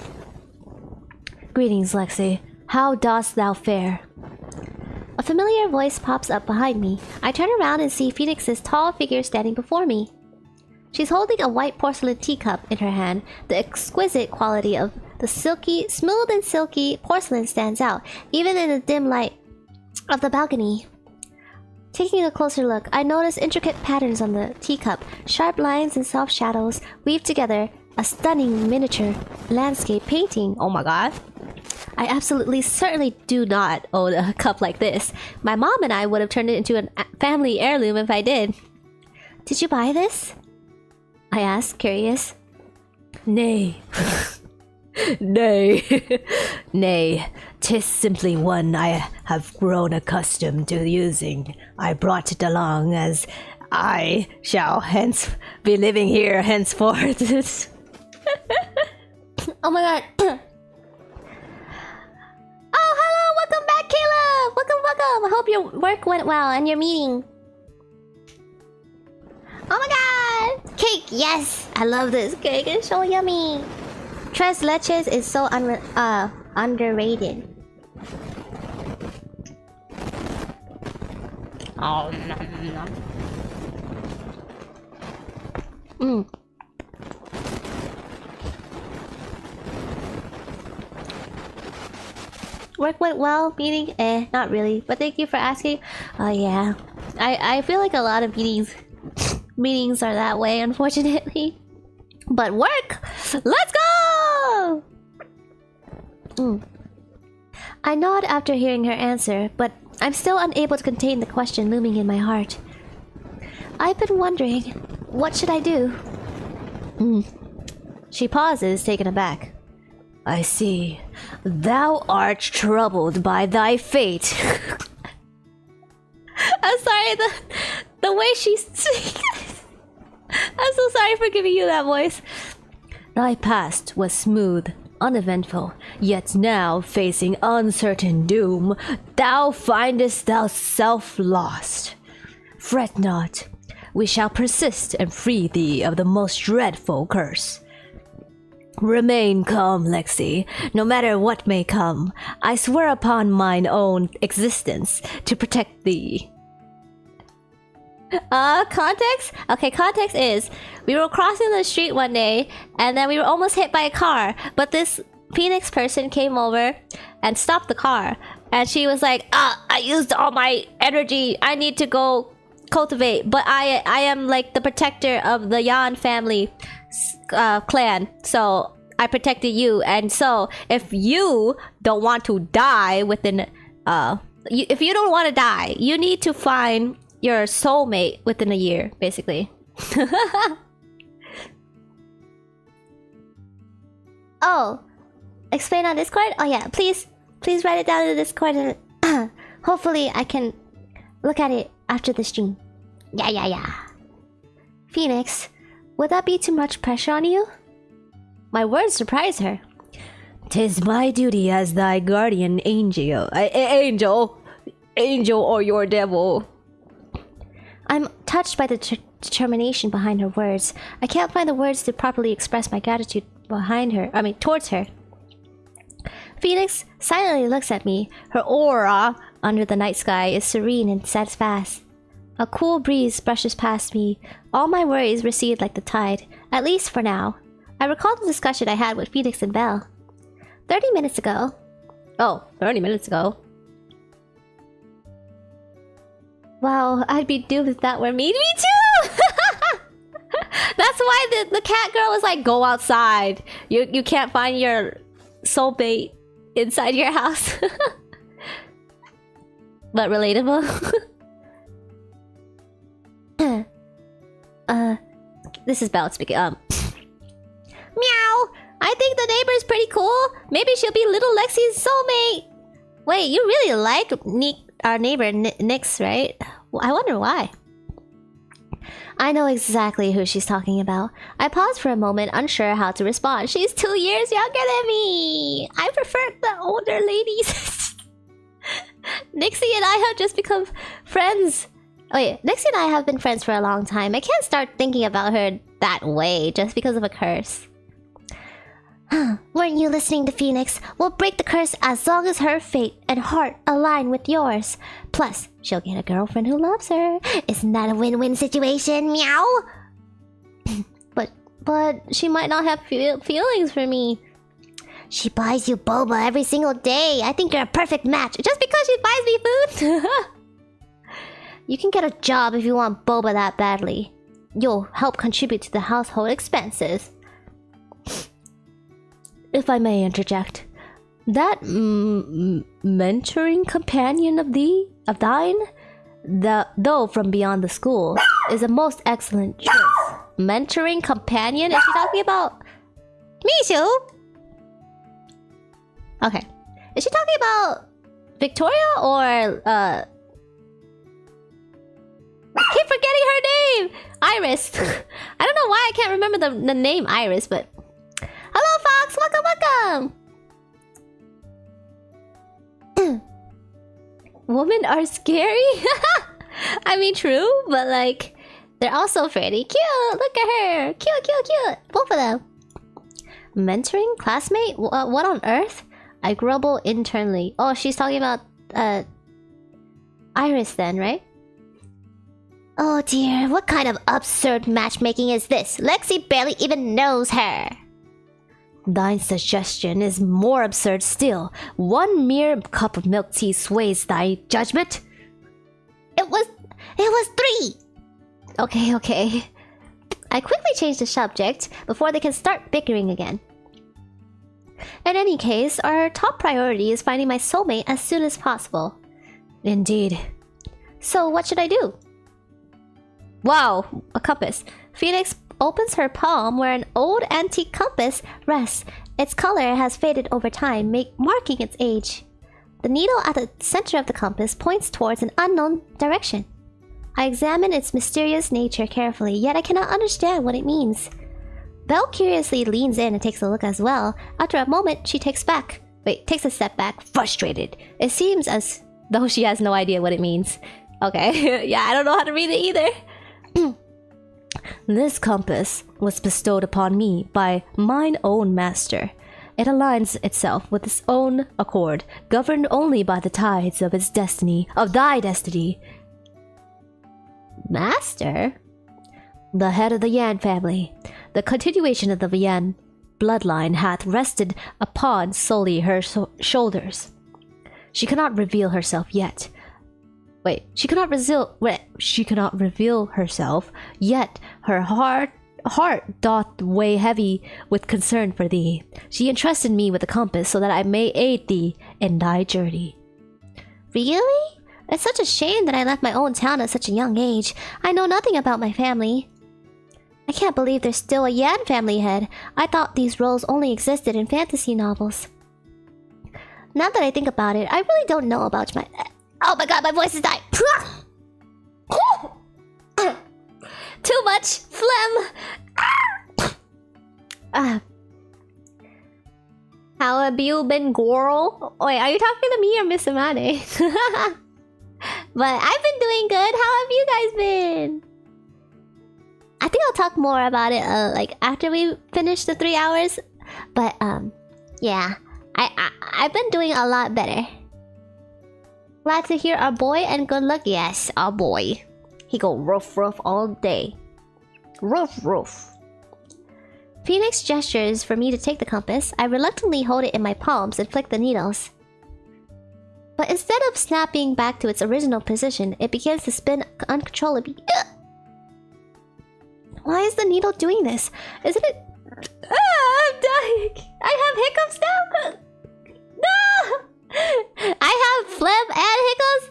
Greetings, Lexi. How dost thou fare? A familiar voice pops up behind me. I turn around and see Phoenix's tall figure standing before me. She's holding a white porcelain teacup in her hand. The exquisite quality of the smooth and silky porcelain stands out, even in the dim light of the balcony. Taking a closer look, I notice intricate patterns on the teacup. Sharp lines and soft shadows weave together a stunning miniature landscape painting. Oh my god. I absolutely certainly do not own a cup like this. My mom and I would have turned it into a family heirloom if I did. Did you buy this? I asked, curious. Nay. Nay. Nay. 'Tis simply one I have grown accustomed to using. I brought it along as I shall hence be living here henceforth. Oh my god. Oh, hello! Welcome back, Caleb! Welcome! I hope your work went well and your meeting. Oh my god! Cake, yes! I love this cake, it's so yummy. Tres leches is so underrated. Oh, no. Work went well, meeting? Not really. But thank you for asking. Oh yeah. I feel like a lot of meetings are that way, unfortunately. But work! Let's go! I nod after hearing her answer, but I'm still unable to contain the question looming in my heart. I've been wondering, what should I do? She pauses, taken aback. I see. Thou art troubled by thy fate. I'm sorry, the way she's... I'm so sorry for giving you that voice. Thy past was smooth, uneventful, yet now facing uncertain doom, thou findest thyself lost. Fret not, we shall persist and free thee of the most dreadful curse. Remain calm, Lexi. No matter what may come, I swear upon mine own existence to protect thee. Context? Okay, context is we were crossing the street one day and then we were almost hit by a car, but this Phoenix person came over and stopped the car and she was like, I used all my energy, I need to go cultivate, but I am like the protector of the Yan family clan, so I protected you, and so if you don't want to die within if you don't want to die, you need to find your soulmate within a year, basically. Oh, explain on Discord? Oh yeah, please write it down in the Discord and hopefully I can look at it after the stream. Yeah. Phoenix, would that be too much pressure on you? My words surprise her. 'Tis my duty as thy guardian angel. Angel or your devil. I'm touched by the determination behind her words. I can't find the words to properly express my gratitude towards her. Phoenix silently looks at me. Her aura under the night sky is serene and steadfast. A cool breeze brushes past me. All my worries recede like the tide, at least for now. I recall the discussion I had with Phoenix and Belle. 30 minutes ago. Oh, 30 minutes ago. Wow, I'd be doomed if that were me. Me too! That's why the cat girl was like, go outside. You can't find your soulmate inside your house. But relatable. This is Belle speaking. Meow! I think the neighbor's pretty cool. Maybe she'll be little Lexi's soulmate. Wait, you really like our neighbor Nix, right? I wonder why. I know exactly who she's talking about. I paused for a moment, unsure how to respond. She's 2 years younger than me. I prefer the older ladies. Nixie and I have just become friends. Oh yeah, Nixie and I have been friends for a long time. I can't start thinking about her that way just because of a curse. Weren't you listening to Phoenix? We'll break the curse as long as her fate and heart align with yours. Plus, she'll get a girlfriend who loves her. Isn't that a win-win situation? Meow! but she might not have feelings for me. She buys you boba every single day. I think you're a perfect match. Just because she buys me food? You can get a job if you want boba that badly. You'll help contribute to the household expenses. If I may interject, that mentoring companion of thine, though from beyond the school, is a most excellent choice. Mentoring companion? Is she talking about Mishu? Okay. Is she talking about Victoria or I keep forgetting her name! Iris. I don't know why I can't remember the name Iris, but hello, Fox! Welcome, welcome! Women are scary? I mean, true, but like, they're also pretty cute! Look at her! Cute, cute, cute! Both of them! Mentoring? Classmate? What on earth? I grumble internally. Oh, she's talking about, Iris then, right? Oh dear, what kind of absurd matchmaking is this? Lexi barely even knows her! Thine suggestion is more absurd still. One mere cup of milk tea sways thy judgment? It was 3! Okay. I quickly changed the subject before they can start bickering again. In any case, our top priority is finding my soulmate as soon as possible. Indeed. So what should I do? Wow, a compass. Phoenix opens her palm where an old antique compass rests. Its color has faded over time, marking its age. The needle at the center of the compass points towards an unknown direction. I examine its mysterious nature carefully, yet I cannot understand what it means. Belle curiously leans in and takes a look as well. After a moment, she takes a step back, frustrated. It seems as though she has no idea what it means. Okay, yeah, I don't know how to read it either. This compass was bestowed upon me by mine own master. It aligns itself with its own accord, governed only by the tides of its destiny, of thy destiny. Master? The head of the Yan family. The continuation of the Yan bloodline hath rested upon solely her shoulders. She cannot reveal herself yet. She cannot reveal herself, yet her heart doth weigh heavy with concern for thee. She entrusted me with a compass so that I may aid thee in thy journey. Really? It's such a shame that I left my own town at such a young age. I know nothing about my family. I can't believe there's still a Yan family head. I thought these roles only existed in fantasy novels. Now that I think about it, I really don't know about my... Oh my god, my voice is dying! Too much phlegm! How have you been, girl? Wait, are you talking to me or Miss Amane? But I've been doing good. How have you guys been? I think I'll talk more about it like after we finish the 3 hours. But yeah, I've been doing a lot better. Glad to hear our boy, and good luck. Yes, our boy. He go roof all day. Roof. Phoenix gestures for me to take the compass. I reluctantly hold it in my palms and flick the needles. But instead of snapping back to its original position, it begins to spin uncontrollably. Why is the needle doing this? Isn't it... I'm dying! I have hiccups now! No! I have phlegm and hiccups?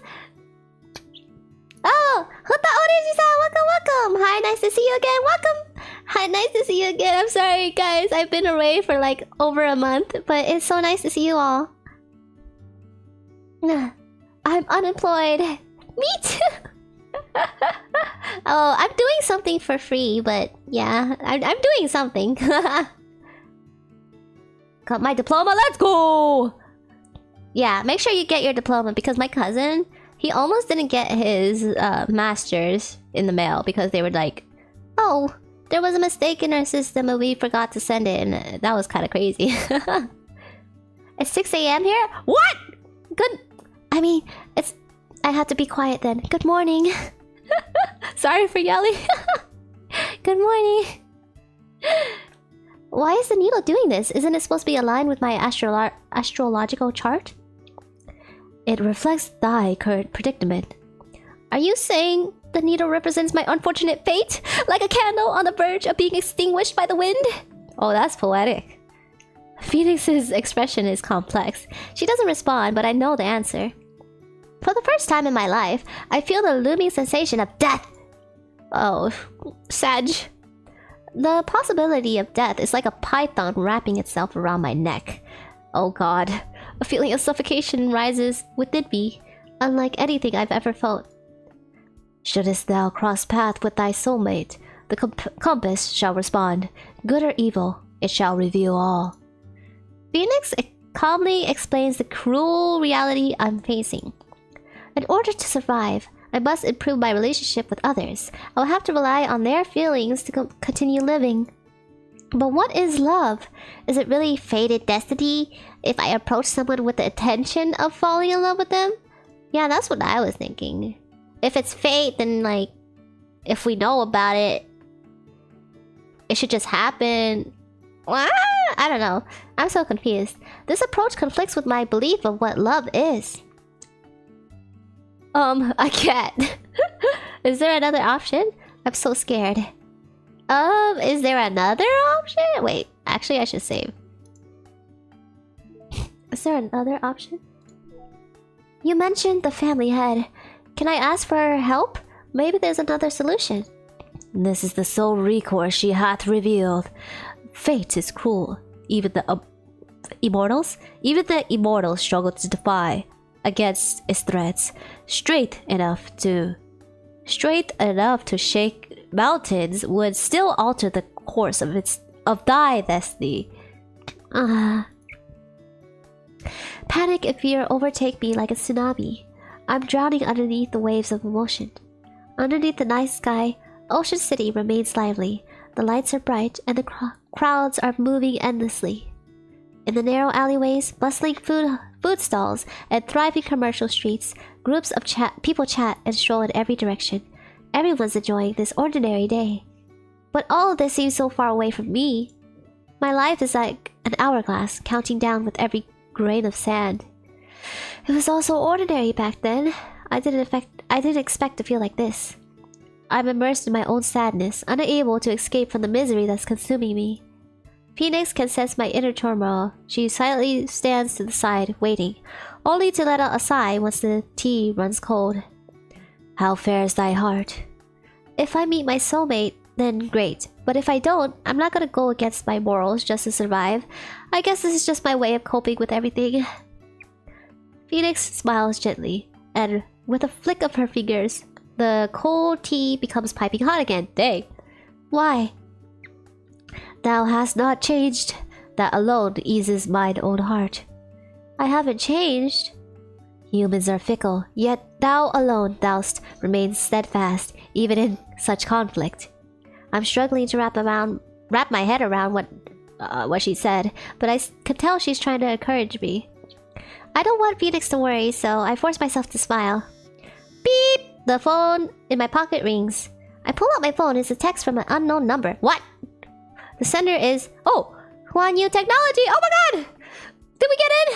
Oh! Huta Oriji-san! Welcome! welcome. Hi, nice to see you again. Welcome. Hi, nice to see you again. I'm sorry, guys. I've been away for like over a month, but it's so nice to see you all. I'm unemployed. Me too. Oh, I'm doing something for free, but yeah, I'm doing something. Got my diploma. Let's go. Yeah, make sure you get your diploma because my cousin, he almost didn't get his master's in the mail because they were like, oh, there was a mistake in our system and we forgot to send it, and that was kind of crazy. It's 6 a.m. here? What? Good. I mean, it's... I had to be quiet then. Good morning. Sorry for yelling. Good morning. Why is the needle doing this? Isn't it supposed to be aligned with my astrological chart? It reflects thy current predicament. Are you saying the needle represents my unfortunate fate? Like a candle on the verge of being extinguished by the wind? Oh, that's poetic. Phoenix's expression is complex. She doesn't respond, but I know the answer. For the first time in my life, I feel the looming sensation of death. Oh, Sag. The possibility of death is like a python wrapping itself around my neck. Oh god, a feeling of suffocation rises within me, unlike anything I've ever felt. Shouldst thou cross path with thy soulmate, the compass shall respond. Good or evil, it shall reveal all. Phoenix calmly explains the cruel reality I'm facing. In order to survive, I must improve my relationship with others. I'll have to rely on their feelings to continue living. But what is love? Is it really fated destiny if I approach someone with the intention of falling in love with them? Yeah, that's what I was thinking. If it's fate, then like, if we know about it, it should just happen. I don't know. I'm so confused. This approach conflicts with my belief of what love is. I can't. Is there another option? I'm so scared. Is there another option? Wait, actually I should save. Is there another option? You mentioned the family head. Can I ask for help? Maybe there's another solution. This is the sole recourse she hath revealed. Fate is cruel. Even the immortals struggle to defy against its threats. Straight enough to shake mountains would still alter the course of thy destiny. Panic and fear overtake me like a tsunami. I'm drowning underneath the waves of emotion. Underneath the night sky, Ocean City remains lively. The lights are bright and the crowds are moving endlessly. In the narrow alleyways, bustling food stalls, and thriving commercial streets, groups of people chat and stroll in every direction. Everyone's enjoying this ordinary day. But all of this seems so far away from me. My life is like an hourglass, counting down with every grain of sand. It was all so ordinary back then. I didn't expect to feel like this. I'm immersed in my own sadness, unable to escape from the misery that's consuming me. Phoenix can sense my inner turmoil. She silently stands to the side, waiting, only to let out a sigh once the tea runs cold. How fares thy heart? If I meet my soulmate, then great. But if I don't, I'm not gonna go against my morals just to survive. I guess this is just my way of coping with everything. Phoenix smiles gently, and with a flick of her fingers, the cold tea becomes piping hot again. Dang. Why? Thou hast not changed. That alone eases mine own heart. I haven't changed. Humans are fickle, yet thou alone thou'st remain steadfast, even in such conflict. I'm struggling to wrap my head around what she said, but I could tell she's trying to encourage me. I don't want Phoenix to worry, so I force myself to smile. Beep! The phone in my pocket rings. I pull out my phone. It's a text from an unknown number. What? The sender is... Oh! Huan Yu Technology! Oh my god! Did we get in?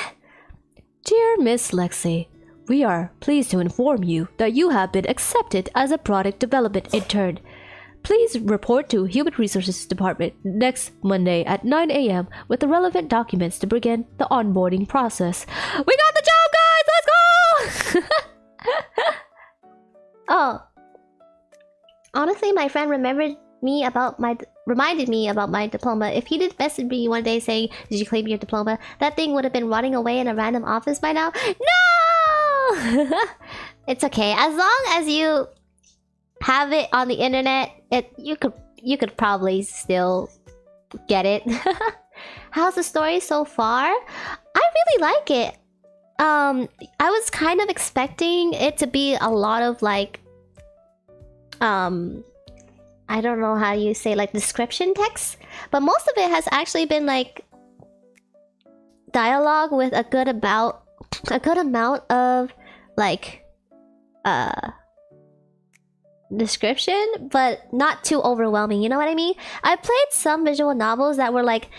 Dear Miss Lexi, we are pleased to inform you that you have been accepted as a product development intern. Please report to Human Resources Department next Monday at 9 a.m. with the relevant documents to begin the onboarding process. We got the job, guys! Let's go! Oh. Honestly, my friend reminded me about my diploma. If he did message me one day saying, "Did you claim your diploma?" that thing would have been rotting away in a random office by now. No, it's okay. As long as you have it on the internet, you could probably still get it. How's the story so far? I really like it. I was kind of expecting it to be a lot of like I don't know how you say, like, description text, but most of it has actually been like dialogue with a good amount of like description, but not too overwhelming, you know what I mean? I played some visual novels that were like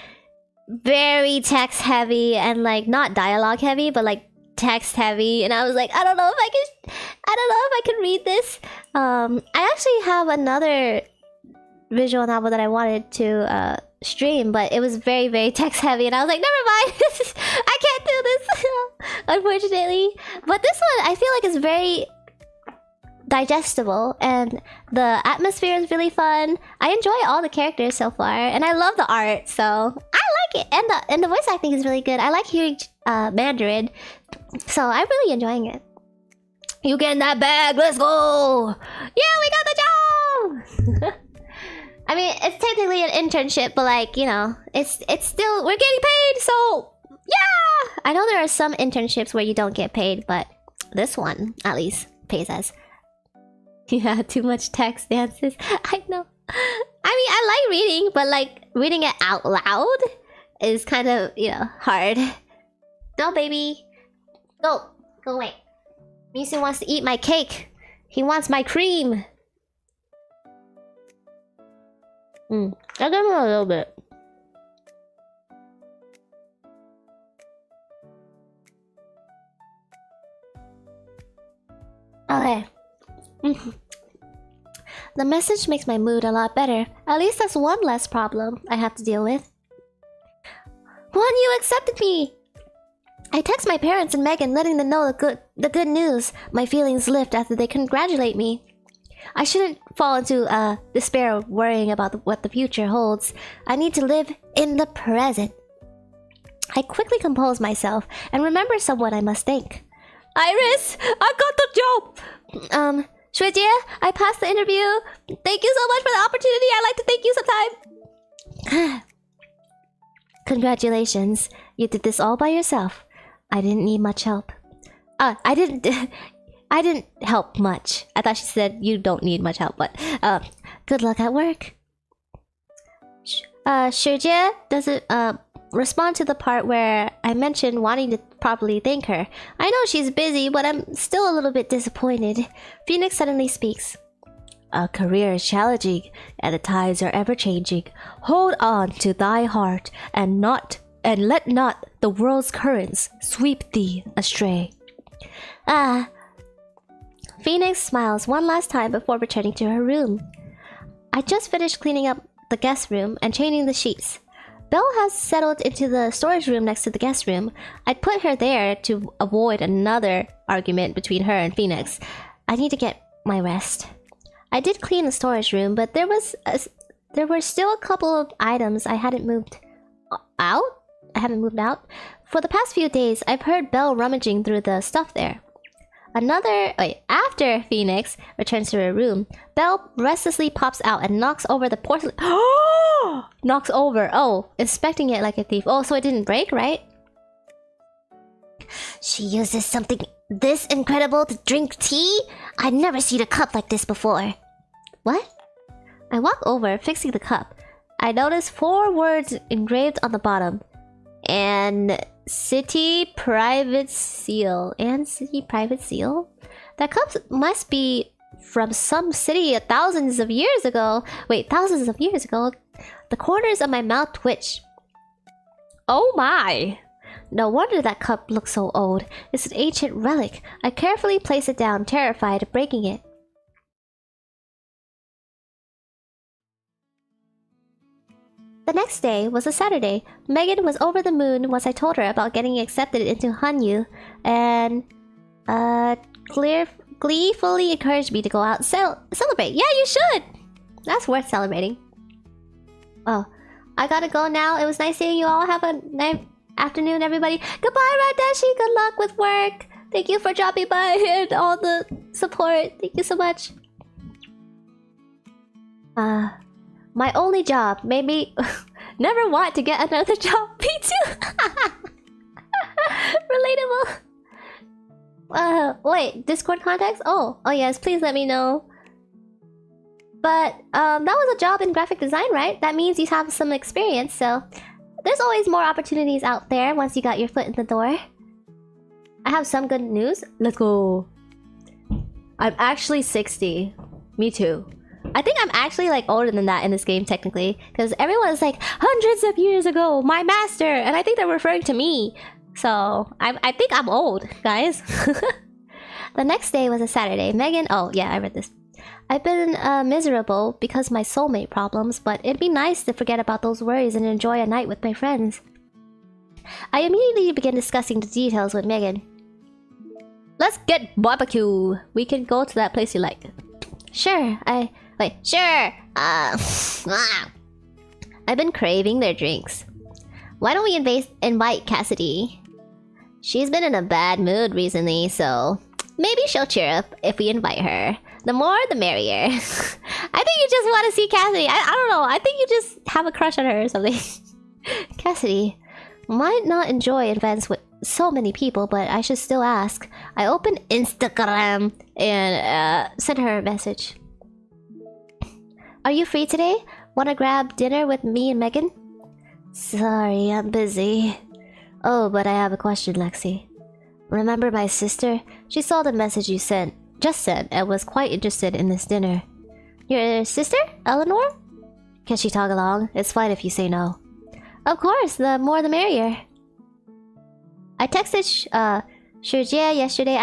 very text heavy and like not dialogue heavy, but like text heavy, and I was like, I don't know if I can read this. I actually have another visual novel that I wanted to stream, but it was very, very text heavy, and I was like, never mind. I can't do this. Unfortunately. But this one I feel like is very digestible, and the atmosphere is really fun. I enjoy all the characters so far, and I love the art, so I like it. And the voice acting is really good. I like hearing Mandarin, so I'm really enjoying it. You get in that bag, let's go! Yeah, we got the job! I mean, it's technically an internship, but like, you know, it's still, we're getting paid, so yeah! I know there are some internships where you don't get paid, but this one, at least, pays us. Yeah, too much text dances. I know. I mean, I like reading, but like, reading it out loud is kind of, you know, hard. No, baby. Go away. Misu wants to eat my cake. He wants my cream. I'll give him a little bit. Okay. The message makes my mood a lot better. At least that's one less problem I have to deal with. One, you accepted me! I text my parents and Megan, letting them know the good news. My feelings lift after they congratulate me. I shouldn't fall into despair worrying about what the future holds. I need to live in the present. I quickly compose myself and remember someone I must thank. Iris, I got the job! Shuijie, I passed the interview. Thank you so much for the opportunity. I'd like to thank you sometime. Congratulations. You did this all by yourself. I didn't need much help. I didn't help much. I thought she said you don't need much help, but good luck at work. Shuijie doesn't respond to the part where I mentioned wanting to properly thank her. I know she's busy, but I'm still a little bit disappointed. Phoenix suddenly speaks. A career is challenging, and the tides are ever changing. Hold on to thy heart, and let not the world's currents sweep thee astray. Phoenix smiles one last time before returning to her room. I just finished cleaning up the guest room and changing the sheets. Belle has settled into the storage room next to the guest room. I'd put her there to avoid another argument between her and Phoenix. I need to get my rest. I did clean the storage room, but there were still a couple of items I hadn't moved out. For the past few days, I've heard Belle rummaging through the stuff there. After Phoenix returns to her room, Belle restlessly pops out and knocks over the porcelain. Inspecting it like a thief. Oh, so it didn't break, right? She uses something this incredible to drink tea? I'd never seen a cup like this before. What? I walk over, fixing the cup. I notice 4 words engraved on the bottom. And City Private Seal. That cup must be from some city thousands of years ago. The corners of my mouth twitch. Oh my! No wonder that cup looks so old. It's an ancient relic. I carefully place it down, terrified of breaking it. The next day was a Saturday. Megan was over the moon once I told her about getting accepted into Hanyu and gleefully encouraged me to go out and celebrate. Yeah, you should! That's worth celebrating. Oh, I gotta go now. It was nice seeing you all. Have a nice afternoon, everybody. Goodbye, Radeshi. Good luck with work. Thank you for dropping by and all the support. Thank you so much. My only job made me never want to get another job. Me too. Relatable. Wait, Discord contacts? Oh yes, please let me know. But that was a job in graphic design, right? That means you have some experience, so there's always more opportunities out there once you got your foot in the door. I have some good news. Let's go. I'm actually 60. Me too. I think I'm actually like older than that in this game technically, because everyone's like hundreds of years ago, my master, and I think they're referring to me. So I think I'm old, guys. The next day was a Saturday. Megan, oh yeah, I read this. I've been miserable because of my soulmate problems, but it'd be nice to forget about those worries and enjoy a night with my friends. I immediately began discussing the details with Megan. Let's get barbecue. We can go to that place you like. Sure, sure. I've been craving their drinks. Why don't we invite Cassidy? She's been in a bad mood recently, so maybe she'll cheer up if we invite her. The more, the merrier. I think you just want to see Cassidy. I don't know. I think you just have a crush on her or something. Cassidy might not enjoy events with so many people, but I should still ask. I opened Instagram and sent her a message. Are you free today? Want to grab dinner with me and Megan? Sorry, I'm busy. Oh, but I have a question, Lexi. Remember my sister? She saw the message you just sent and was quite interested in this dinner. Your sister? Eleanor? Can she tag along? It's fine if you say no. Of course, the more the merrier. I texted Shurjia yesterday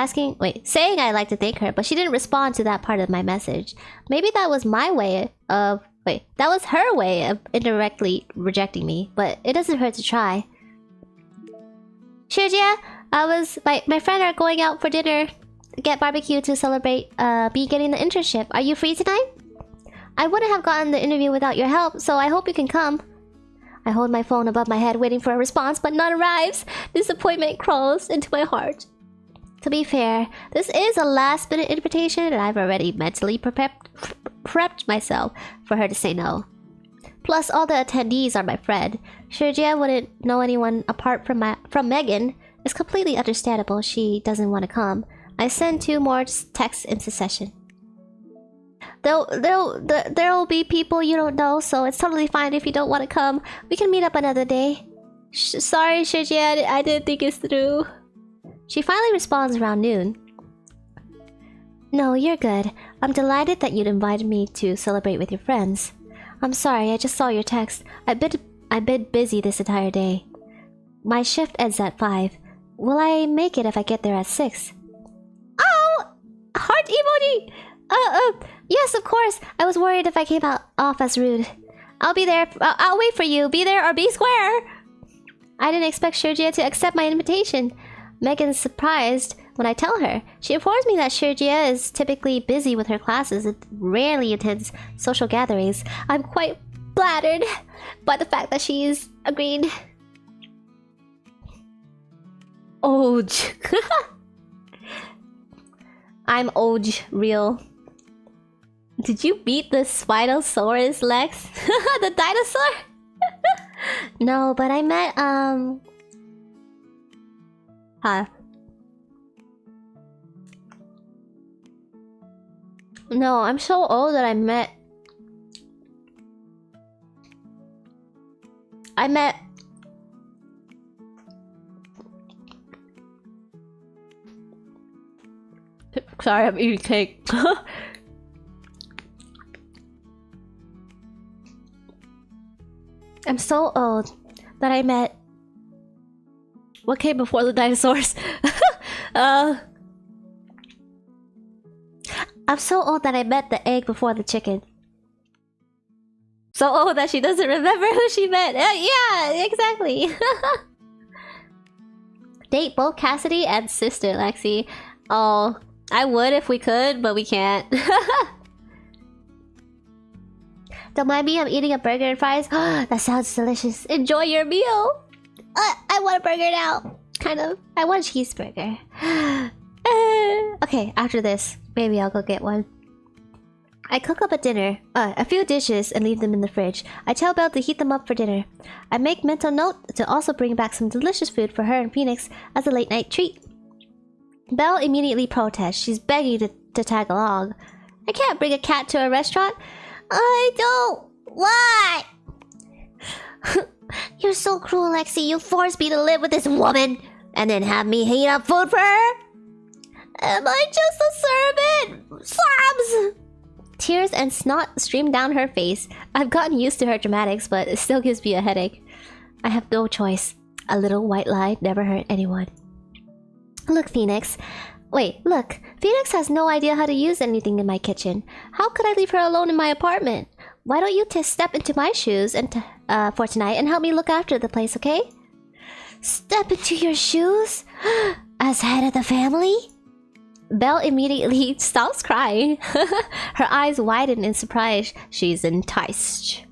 saying I'd like to thank her, but she didn't respond to that part of my message. Maybe that was my way of... that was her way of indirectly rejecting me, but it doesn't hurt to try. Shurjia, my friend are going out for dinner, get barbecue to celebrate me getting the internship. Are you free tonight? I wouldn't have gotten the interview without your help, so I hope you can come. I hold my phone above my head waiting for a response, but none arrives. Disappointment crawls into my heart. To be fair, this is a last-minute invitation, and I've already mentally prepped myself for her to say no. Plus, all the attendees are my friend. Shurjia wouldn't know anyone apart from Megan. It's completely understandable she doesn't want to come. I send 2 more texts in succession. There'll be people you don't know, so it's totally fine if you don't want to come. We can meet up another day. Sorry, Shurjia, I didn't think it through. She finally responds around noon. No, you're good. I'm delighted that you'd invited me to celebrate with your friends. I'm sorry, I just saw your text. I've been busy this entire day. My shift ends at 5. Will I make it if I get there at 6? Oh! Heart emoji! Yes, of course. I was worried if I came off as rude. I'll be there. I'll wait for you. Be there or be square. I didn't expect Shurjia to accept my invitation. Megan's surprised when I tell her. She informs me that Shurjia is typically busy with her classes and rarely attends social gatherings. I'm quite flattered by the fact that she's agreed. Oj. I'm Oj, real. Did you beat the Spinosaurus, Lex? The dinosaur? No, but I met, No, I'm so old that I met... Sorry, I'm eating cake. I'm so old that I met... What came before the dinosaurs? I'm so old that I met the egg before the chicken. So old that she doesn't remember who she met. Yeah, exactly. Date both Cassidy and sister Lexi. Oh, I would if we could, but we can't. Don't mind me, I'm eating a burger and fries. That sounds delicious. Enjoy your meal. I want a burger now. Kind of. I want a cheeseburger. Okay, after this, maybe I'll go get one. I cook up a dinner, a few dishes, and leave them in the fridge. I tell Belle to heat them up for dinner. I make mental note to also bring back some delicious food for her and Phoenix as a late night treat. Belle immediately protests. She's begging to tag along. I can't bring a cat to a restaurant. I don't. Why? You're so cruel, Lexi. You forced me to live with this woman and then have me heat up food for her? Am I just a servant? Sobs! Tears and snot stream down her face. I've gotten used to her dramatics, but it still gives me a headache. I have no choice. A little white lie never hurt anyone. Look, Phoenix. Wait, look. Phoenix has no idea how to use anything in my kitchen. How could I leave her alone in my apartment? Why don't you step into my shoes and for tonight and help me look after the place, okay? Step into your shoes? As head of the family? Belle immediately stops crying. Her eyes widen in surprise. She's enticed.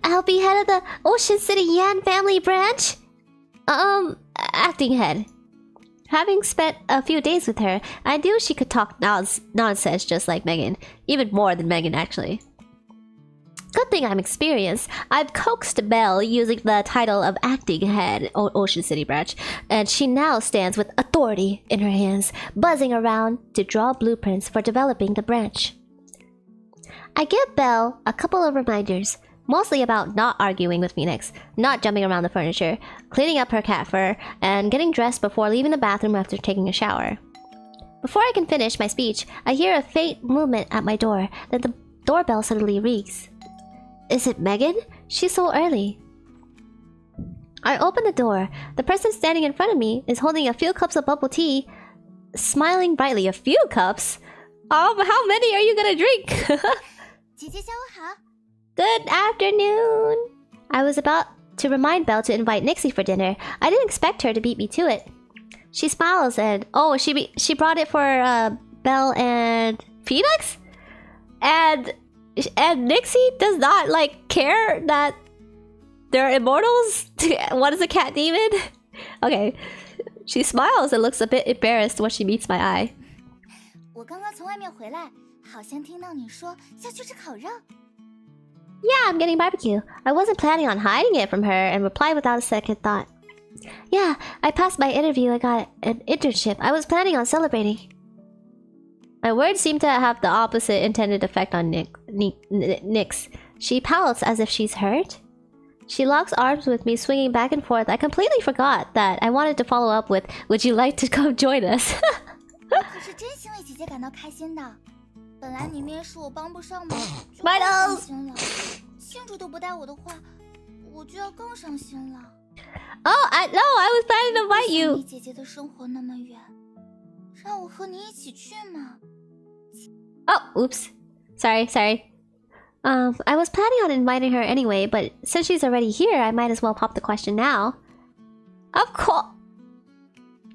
I'll be head of the Ocean City Yan family branch? Acting head. Having spent a few days with her, I knew she could talk nonsense just like Megan. Even more than Megan, actually. Good thing I'm experienced. I've coaxed Belle using the title of acting head, Ocean City branch, and she now stands with authority in her hands, buzzing around to draw blueprints for developing the branch. I give Belle a couple of reminders, mostly about not arguing with Phoenix, not jumping around the furniture, cleaning up her cat fur, and getting dressed before leaving the bathroom after taking a shower. Before I can finish my speech, I hear a faint movement at my door, then the doorbell suddenly rings. Is it Megan? She's so early. I open the door. The person standing in front of me is holding a few cups of bubble tea, smiling brightly. A few cups? How many are you gonna drink? 姐姐下午好。 Good afternoon. I was about to remind Belle to invite Nixie for dinner. I didn't expect her to beat me to it. She smiles and she brought it for Belle and Phoenix, and Nixie does not like care that they're immortals. What is a cat demon? Okay, she smiles and looks a bit embarrassed when she meets my eye. 我刚刚从外面回来，好像听到你说要去吃烤肉。 Yeah, I'm getting barbecue. I wasn't planning on hiding it from her and replied without a second thought. Yeah, I passed my interview. I got an internship. I was planning on celebrating. My words seem to have the opposite intended effect on Nix. She pouts as if she's hurt. She locks arms with me, swinging back and forth. I completely forgot that I wanted to follow up with, would you like to come join us? 可是真心为姐姐感到开心的。本来你面试我帮不上忙，就更伤心了。庆祝都不带我的话，我就要更伤心了。Oh, I was planning to invite you. 离姐姐的生活那么远，让我和你一起去嘛。 Oh, oops. Sorry. I was planning on inviting her anyway, but since she's already here, I might as well pop the question now. Of course.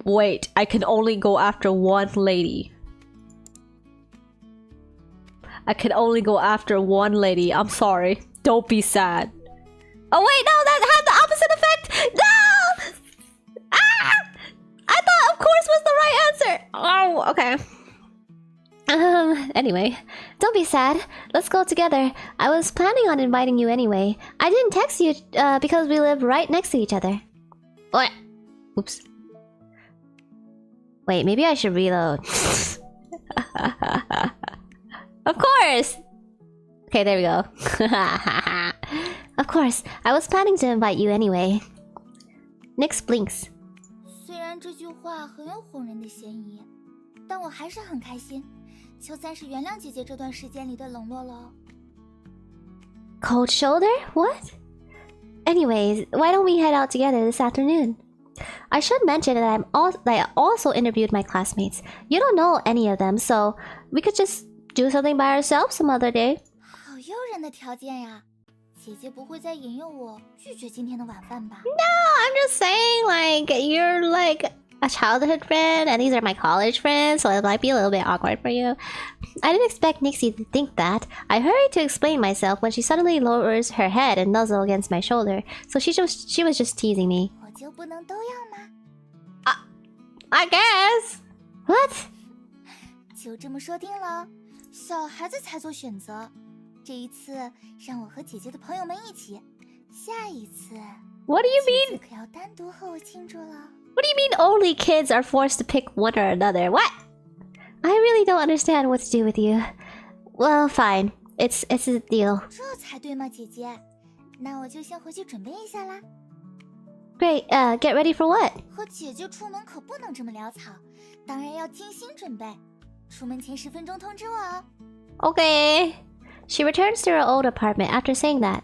Wait, I can only go after one lady. I can only go after one lady. I'm sorry. Don't be sad. Oh wait, no, that had the opposite effect. No! Ah! I thought of course was the right answer. Oh, okay. Anyway, don't be sad. Let's go together. I was planning on inviting you anyway. I didn't text you because we live right next to each other. What? Oops. Wait, maybe I should reload. Of course! Okay, there we go. Of course, I was planning to invite you anyway. Nix blinks. 虽然这句话很有哄人的嫌疑，但我还是很开心。就暂时原谅姐姐这段时间里的冷落了。Cold shoulder? What? Anyways, why don't we head out together this afternoon? I should mention that I also interviewed my classmates. You don't know any of them, so we could just do something by ourselves some other day. 好诱人的条件呀！姐姐不会再引诱我拒绝今天的晚饭吧 No, I'm just saying, like, you're like a childhood friend, and these are my college friends, so it might be a little bit awkward for you. I didn't expect Nixie to think that. I hurried to explain myself when she suddenly lowers her head and nuzzles against my shoulder. So she was just teasing me. 我就不能都要吗？ I guess. What? 就这么说定了，小孩子才做选择。这一次让我和姐姐的朋友们一起，下一次 What do you 姐 mean? 姐可要单独和我庆祝了。 What do you mean only kids are forced to pick one or another? What? I really don't understand what to do with you. Well, fine. It's a deal. 这才对嘛，姐姐。那我就先回去准备一下啦。 Great. Get ready for what? 和姐姐出门可不能这么潦草，当然要精心准备。出门前10分钟通知我哦。 Okay. She returns to her old apartment after saying that.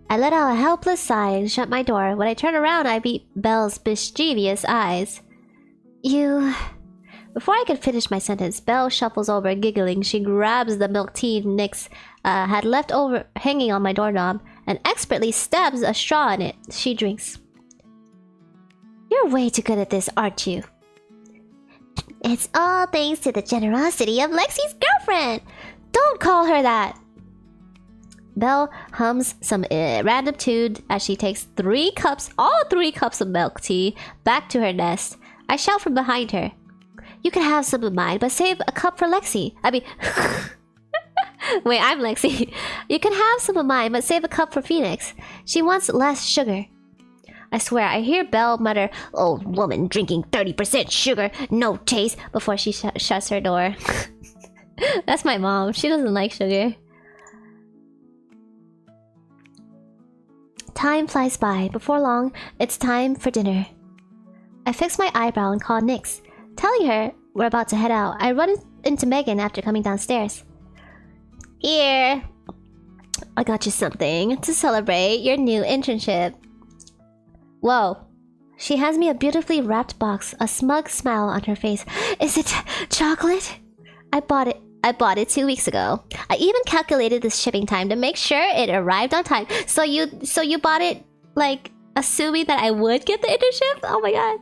I let out a helpless sigh and shut my door. When I turn around, I meet Belle's mischievous eyes. You... Before I could finish my sentence, Belle shuffles over, giggling. She grabs the milk tea Nyx had left over hanging on my doorknob and expertly stabs a straw in it. She drinks. You're way too good at this, aren't you? It's all thanks to the generosity of Lexi's girlfriend. Don't call her that. Belle hums some random tune as she takes all three cups of milk tea back to her nest. I shout from behind her. You can have some of mine, but save a cup for Lexi. I mean... Wait, I'm Lexi. You can have some of mine, but save a cup for Phoenix. She wants less sugar. I swear, I hear Belle mutter, "Old woman drinking 30% sugar, no taste," before she shuts her door. That's my mom. She doesn't like sugar. Time flies by. Before long, it's time for dinner. I fix my eyebrow and call Nyx. Telling her we're about to head out, I run into Megan after coming downstairs. Here, I got you something to celebrate your new internship. Whoa. She hands me a beautifully wrapped box, a smug smile on her face. Is it chocolate? I bought it 2 weeks ago. I even calculated the shipping time to make sure it arrived on time. So you bought it, like, assuming that I would get the internship? Oh my god.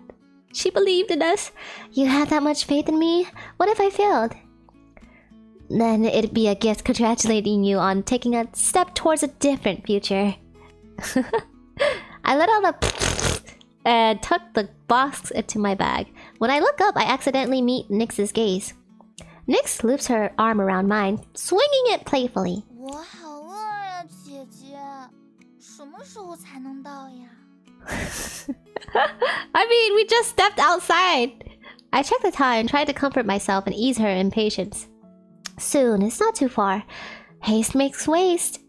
She believed in us. You had that much faith in me? What if I failed? Then it'd be a gift congratulating you on taking a step towards a different future. I let out a and tucked the box into my bag. When I look up, I accidentally meet Nyx's gaze. Nyx loops her arm around mine, swinging it playfully. 我好饿呀，姐姐，什么时候才能到呀？ I mean, we just stepped outside. I checked the time, tried to comfort myself and ease her impatience. Soon, it's not too far. Haste makes waste.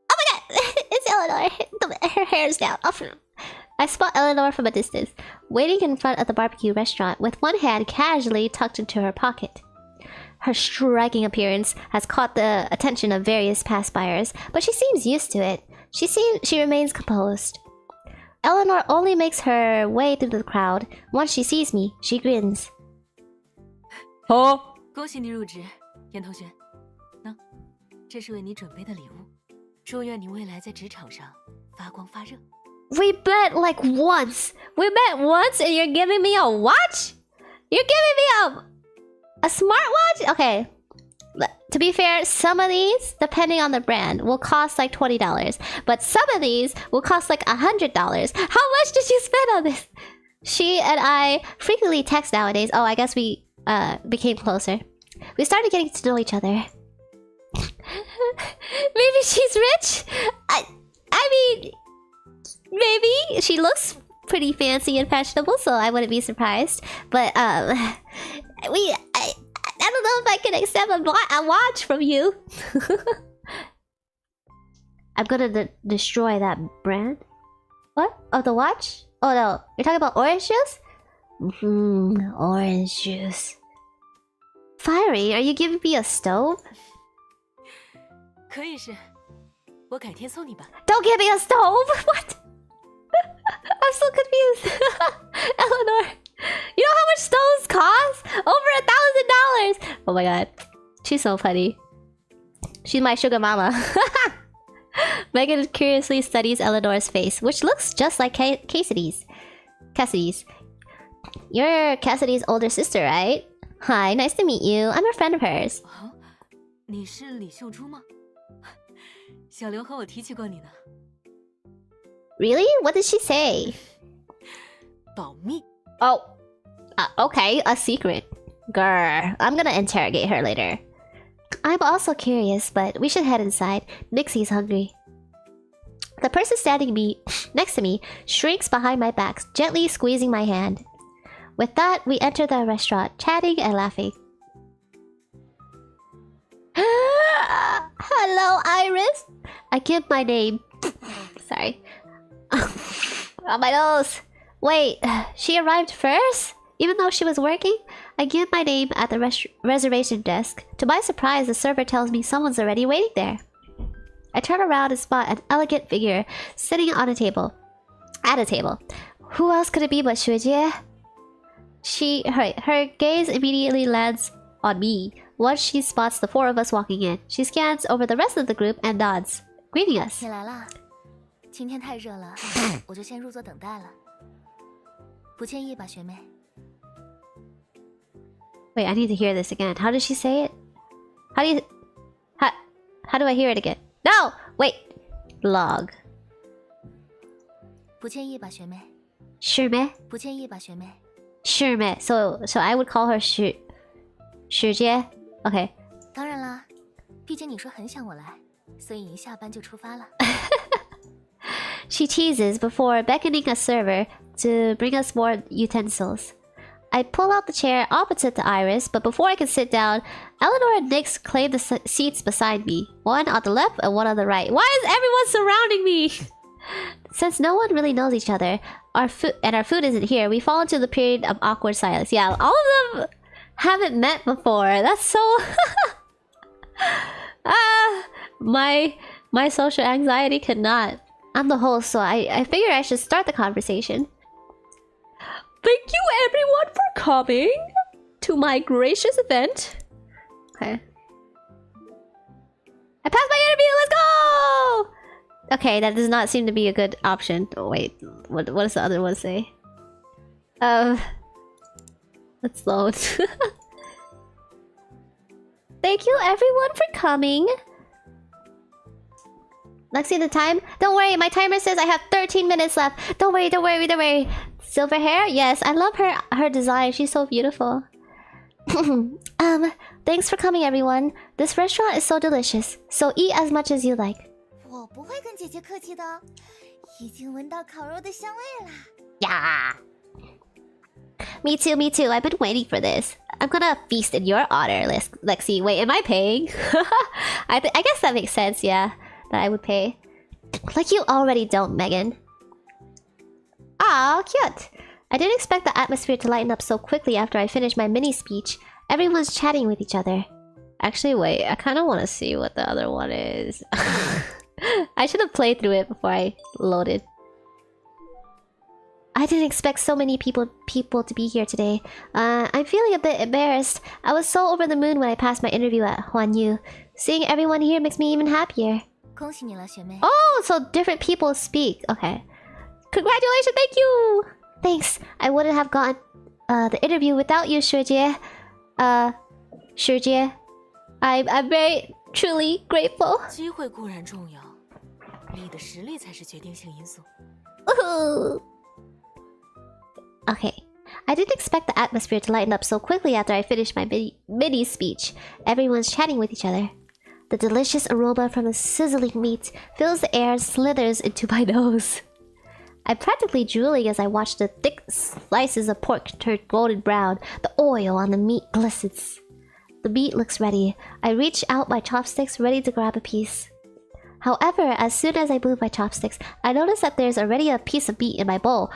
Oh my god! It's Eleanor. Her hair's down. I spot Eleanor from a distance, waiting in front of the barbecue restaurant with one hand casually tucked into her pocket. Her striking appearance has caught the attention of various passbyers, but she seems used to it. She remains composed. Eleanor only makes her way through the crowd. Once she sees me, she grins. Oh! 恭喜你入职，严同学。喏，这是为你准备的礼物。祝愿你未来在职场上发光发热。 We met like once. We met once and you're giving me a watch? You're giving me a smartwatch? Okay. To be fair, some of these, depending on the brand, will cost like $20. But some of these will cost like $100. How much did you spend on this? She and I frequently text nowadays. Oh, I guess we became closer. We started getting to know each other. Maybe she's rich? I mean... Maybe. She looks pretty fancy and fashionable, so I wouldn't be surprised. But, I don't know if I can accept a watch from you. I'm gonna destroy that brand. What? Oh, the watch? Oh no, you're talking about orange juice? Orange juice. Fiery, are you giving me a stove? 可以是，我改天送你吧。 Don't give me a stove! What? I'm so confused. Eleanor, you know how much stoves cost? Over $1,000! Oh my god. She's so funny. She's my sugar mama. Megan curiously studies Eleanor's face, which looks just like Cassidy's. You're Cassidy's older sister, right? Hi, nice to meet you. I'm a friend of hers. 啊，你是李秀珠吗？小刘和我提起过你呢。Really? What did she say? 保密。 Oh, okay, a secret. Grr, I'm gonna interrogate her later. I'm also curious, but we should head inside. Nixie's hungry. The person standing next to me shrinks behind my back, gently squeezing my hand. With that, we enter the restaurant, chatting and laughing. Hello, Iris. I give my name. Sorry. On my nose. Wait, she arrived first? Even though she was working? I give my name at the reservation desk. To my surprise, the server tells me someone's already waiting there. I turn around and spot an elegant figure sitting on a table. At a table. Who else could it be but Xuejie? Her gaze immediately lands on me once she spots the four of us walking in. She scans over the rest of the group and nods, greeting us. 你来了，今天太热了，我就先入座等待了。不介意吧，学妹？ Wait, I need to hear this again. How did she say it? How do I hear it again? No! Wait! Log. 不介意吧，学妹？ Sure, me? 不介意吧，学妹？ Sure, me. So I would call her Shujie? Okay. 当然啦，毕竟你说很想我来，所以一下班就出发了。She teases before beckoning a server to bring us more utensils. I pull out the chair opposite to Iris, but before I can sit down, Eleanor and Nyx claim the seats beside me. One on the left and one on the right. Why is everyone surrounding me? Since no one really knows each other, our food isn't here, we fall into the period of awkward silence. Yeah, all of them haven't met before. That's so... my social anxiety could not. I'm the host, so I figure I should start the conversation. Thank you everyone for coming to my gracious event. Okay. I passed my interview, let's go! Okay, that does not seem to be a good option. Oh wait, what does the other one say? Let's load. Thank you everyone for coming. Let's see the time. Don't worry, my timer says I have 13 minutes left. Don't worry, don't worry, don't worry. Silver hair? Yes, I love her design. She's so beautiful. Thanks for coming everyone. This restaurant is so delicious. So eat as much as you like. 我不会跟姐姐客气的，已经闻到烤肉的香味了。 Yeah. Me too, me too. I've been waiting for this. I'm gonna feast in your honor, Lexi. Wait, am I paying? I guess that makes sense, yeah. That I would pay. Like you already don't, Megan. Aw, cute. I didn't expect the atmosphere to lighten up so quickly after I finished my mini speech. Everyone's chatting with each other. Actually, wait. I kind of want to see what the other one is. I should have played through it before I loaded. I didn't expect so many people to be here today. I'm feeling a bit embarrassed. I was so over the moon when I passed my interview at Huanyu. Seeing everyone here makes me even happier. 恭喜你了，学妹。 Oh, so different people speak. Okay. Congratulations, thank you! Thanks. I wouldn't have gotten the interview without you, Shujie. Shujie. I'm very, truly grateful. 机会固然重要，你的实力才是决定性因素。 Okay. I didn't expect the atmosphere to lighten up so quickly after I finished my mini speech. Everyone's chatting with each other. The delicious aroma from the sizzling meat fills the air and slithers into my nose. I'm practically drooling as I watch the thick slices of pork turn golden brown. The oil on the meat glistens. The meat looks ready. I reach out my chopsticks, ready to grab a piece. However, as soon as I move my chopsticks, I notice that there's already a piece of meat in my bowl.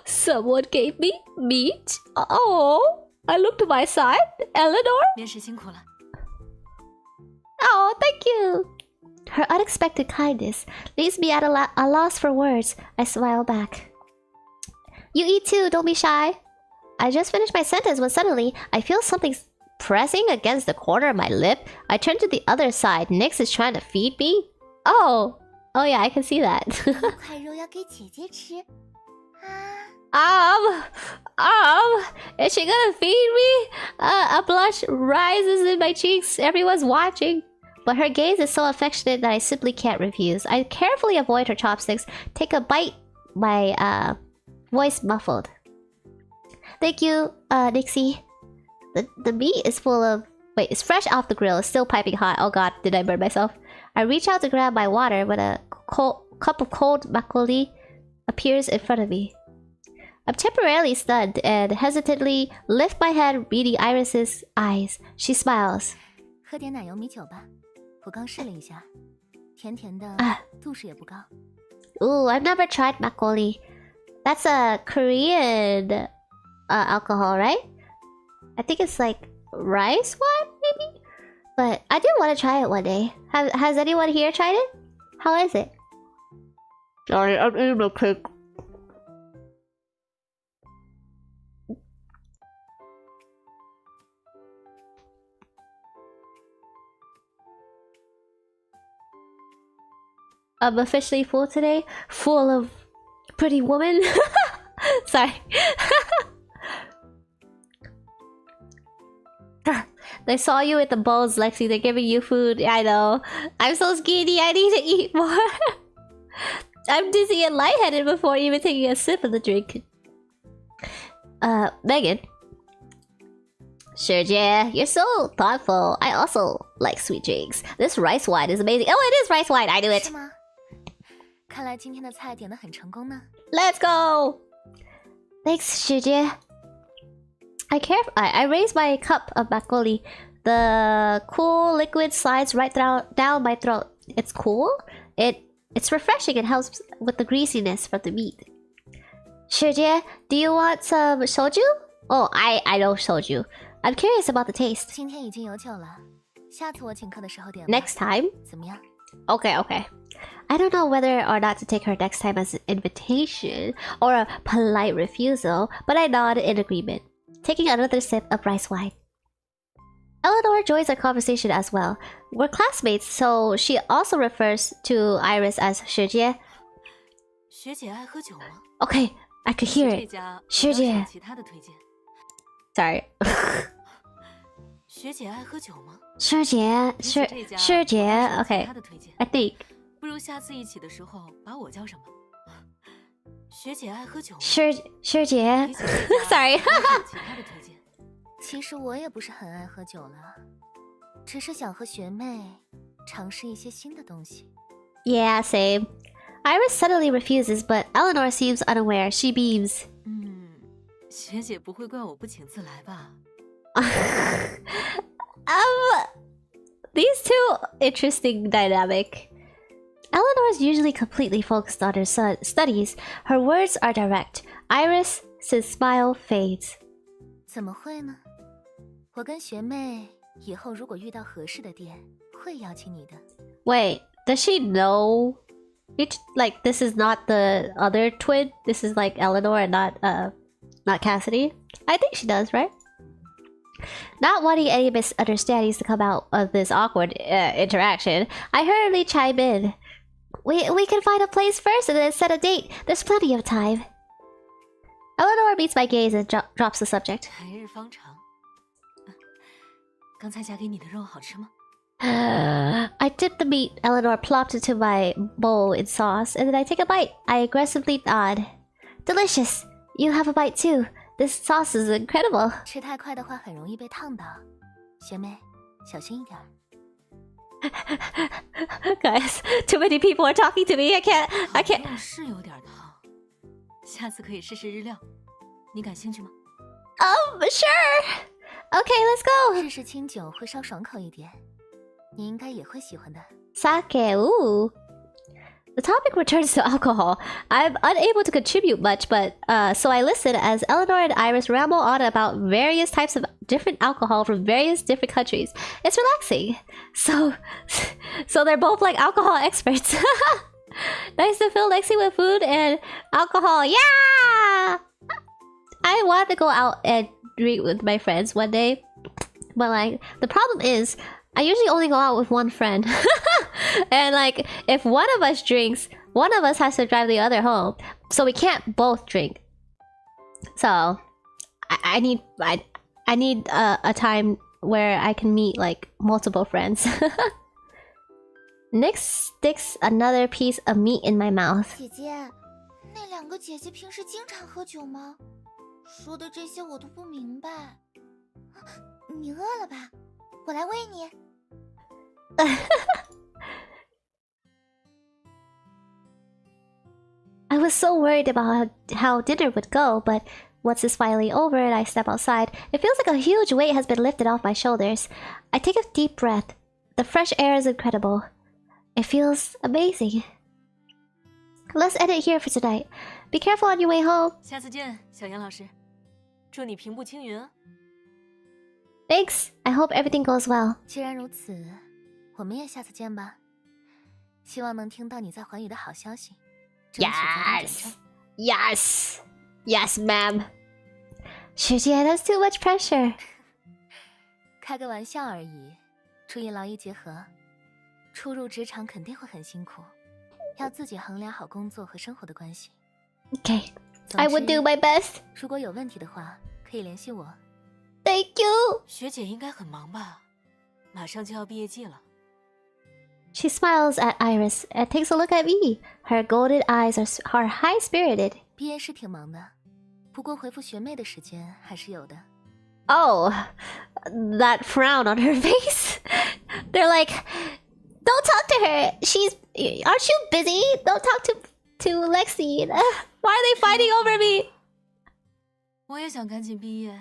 Someone gave me meat? Oh, I look to my side. Eleanor? 面试辛苦了。 Oh, thank you. Her unexpected kindness leaves me at a loss for words. I smile back. You eat too, don't be shy. I just finished my sentence when suddenly I feel something pressing against the corner of my lip. I turn to the other side. Nyx is trying to feed me. Oh, Oh yeah, I can see that. 这一块肉要给姐姐吃啊！ Is she gonna feed me? A blush rises in my cheeks. Everyone's watching. But her gaze is so affectionate that I simply can't refuse. I carefully avoid her chopsticks, take a bite, my voice muffled. Thank you, Nixie. The meat is full of... Wait, it's fresh off the grill. It's still piping hot. Oh god, did I burn myself? I reach out to grab my water when a cup of cold makgeolli appears in front of me. I'm temporarily stunned and hesitantly lift my head, reading Iris's eyes. She smiles. 喝点奶油米酒吧，我刚试了一下，甜甜的，度数也不高。 Ooh, I've never tried makgeolli. That's a Korean alcohol, right? I think it's like rice wine, maybe? But I do want to try it one day. Has anyone here tried it? How is it? Sorry, I'm eating a cake. I'm officially full today. Full of pretty women. Sorry. They saw you with the bowls, Lexi. They're giving you food. I know. I'm so skinny. I need to eat more. I'm dizzy and lightheaded before even taking a sip of the drink. Megan. Sure, yeah. You're so thoughtful. I also like sweet drinks. This rice wine is amazing. Oh, it is rice wine. I knew it. 是吗？看来今天的菜点得很成功呢。 Let's go. Thanks, Shujie. I raise my cup of makgeolli. The cool liquid slides right down my throat. It's cool. It's refreshing. It helps with the greasiness from the meat. Shujie, do you want some soju? Oh, I know soju. I'm curious about the taste. 今天已经有酒了，下次我请客的时候点吧。 Next time? 怎么样？ Okay. I don't know whether or not to take her next time as an invitation or a polite refusal, but I nod in agreement, taking another sip of rice wine. Eleanor joins our conversation as well. We're classmates, so she also refers to Iris as Shujie. 学姐爱喝酒吗？ Okay, I could hear 这 it. 家学姐。我倒是有其他的推荐。 Sorry. 学姐爱喝酒吗？ Shujie. 比起这家 Shujie. 我倒是有 Okay, 其他的推荐。 I think. 不如下次一起的时候把我叫上吧。学姐爱喝酒吗？ Shujie. 比起这家 Sorry. 我倒是有其他的推荐。其实我也不是很爱喝酒了，只是想和学妹尝试一些新的东西。 Yeah, same. Iris suddenly refuses, but Eleanor seems unaware. She beams. 学姐不会怪我不请自来吧？ These two interesting dynamic. Eleanor is usually completely focused on her studies. Her words are direct. Iris' smile fades. 怎么会呢？我跟学妹以后如果遇到合适的店，会邀请你的。 Wait, does she know? Like this is not the other twin. This is like Eleanor and not Cassidy. I think she does, right? Not wanting any misunderstandings to come out of this awkward interaction, I hurriedly chime in. We can find a place first and then set a date. There's plenty of time. Eleanor meets my gaze and drops the subject. 来日方长。刚才夹给你的肉好吃吗？ I dip the meat Eleanor plopped into my bowl in sauce, and then I take a bite. I aggressively nod. Delicious! You have a bite too. This sauce is incredible. 吃太快的话很容易被烫到，学妹小心一点。 Guys, too many people are talking to me. I can't. 肉是有点烫，下次可以试试日料。你感兴趣吗？ Sure. Okay, let's go. 日式清酒会稍爽口一点，你应该也会喜欢的。 Sake, ooh. The topic returns to alcohol. I'm unable to contribute much, but so I listen as Eleanor and Iris ramble on about various types of different alcohol from various different countries. It's relaxing. So they're both like alcohol experts. Nice to fill Lexi with food and alcohol. Yeah! I wanted to go out and drink with my friends one day, but like the problem is I usually only go out with one friend. And like, if one of us drinks, one of us has to drive the other home. So we can't both drink. So I need a time where I can meet like multiple friends. Nick sticks another piece of meat in my mouth. 姐姐，那两个姐姐平时经常喝酒吗？说的这些我都不明白。你饿了吧？我来喂你。I was so worried about how dinner would go, but once it's finally over and I step outside, it feels like a huge weight has been lifted off my shoulders. I take a deep breath. The fresh air is incredible. It feels amazing. Let's end it here for tonight. Be careful on your way home. 下次见，小严老师。祝你平步青云啊！ Thanks. I hope everything goes well. 既然如此，我们也下次见吧。希望能听到你在寰宇的好消息。 Yes! Yes! Yes, ma'am. 学姐, that's too much pressure. 开个玩笑而已。注意劳逸结合。初入职场肯定会很辛苦，要自己衡量好工作和生活的关系。 Okay. I would do my best. 如果有问题的话，可以联系我。 Thank you. 学姐应该很忙吧？马上就要毕业季了。 She smiles at Iris and takes a look at me. Her golden eyes are high-spirited. 毕业是挺忙的，不过回复学妹的时间还是有的。 Oh, that frown on her face. They're like, don't talk to her. Aren't you busy? Don't talk to Lexi. Why are they fighting over me? 我也想赶紧毕业。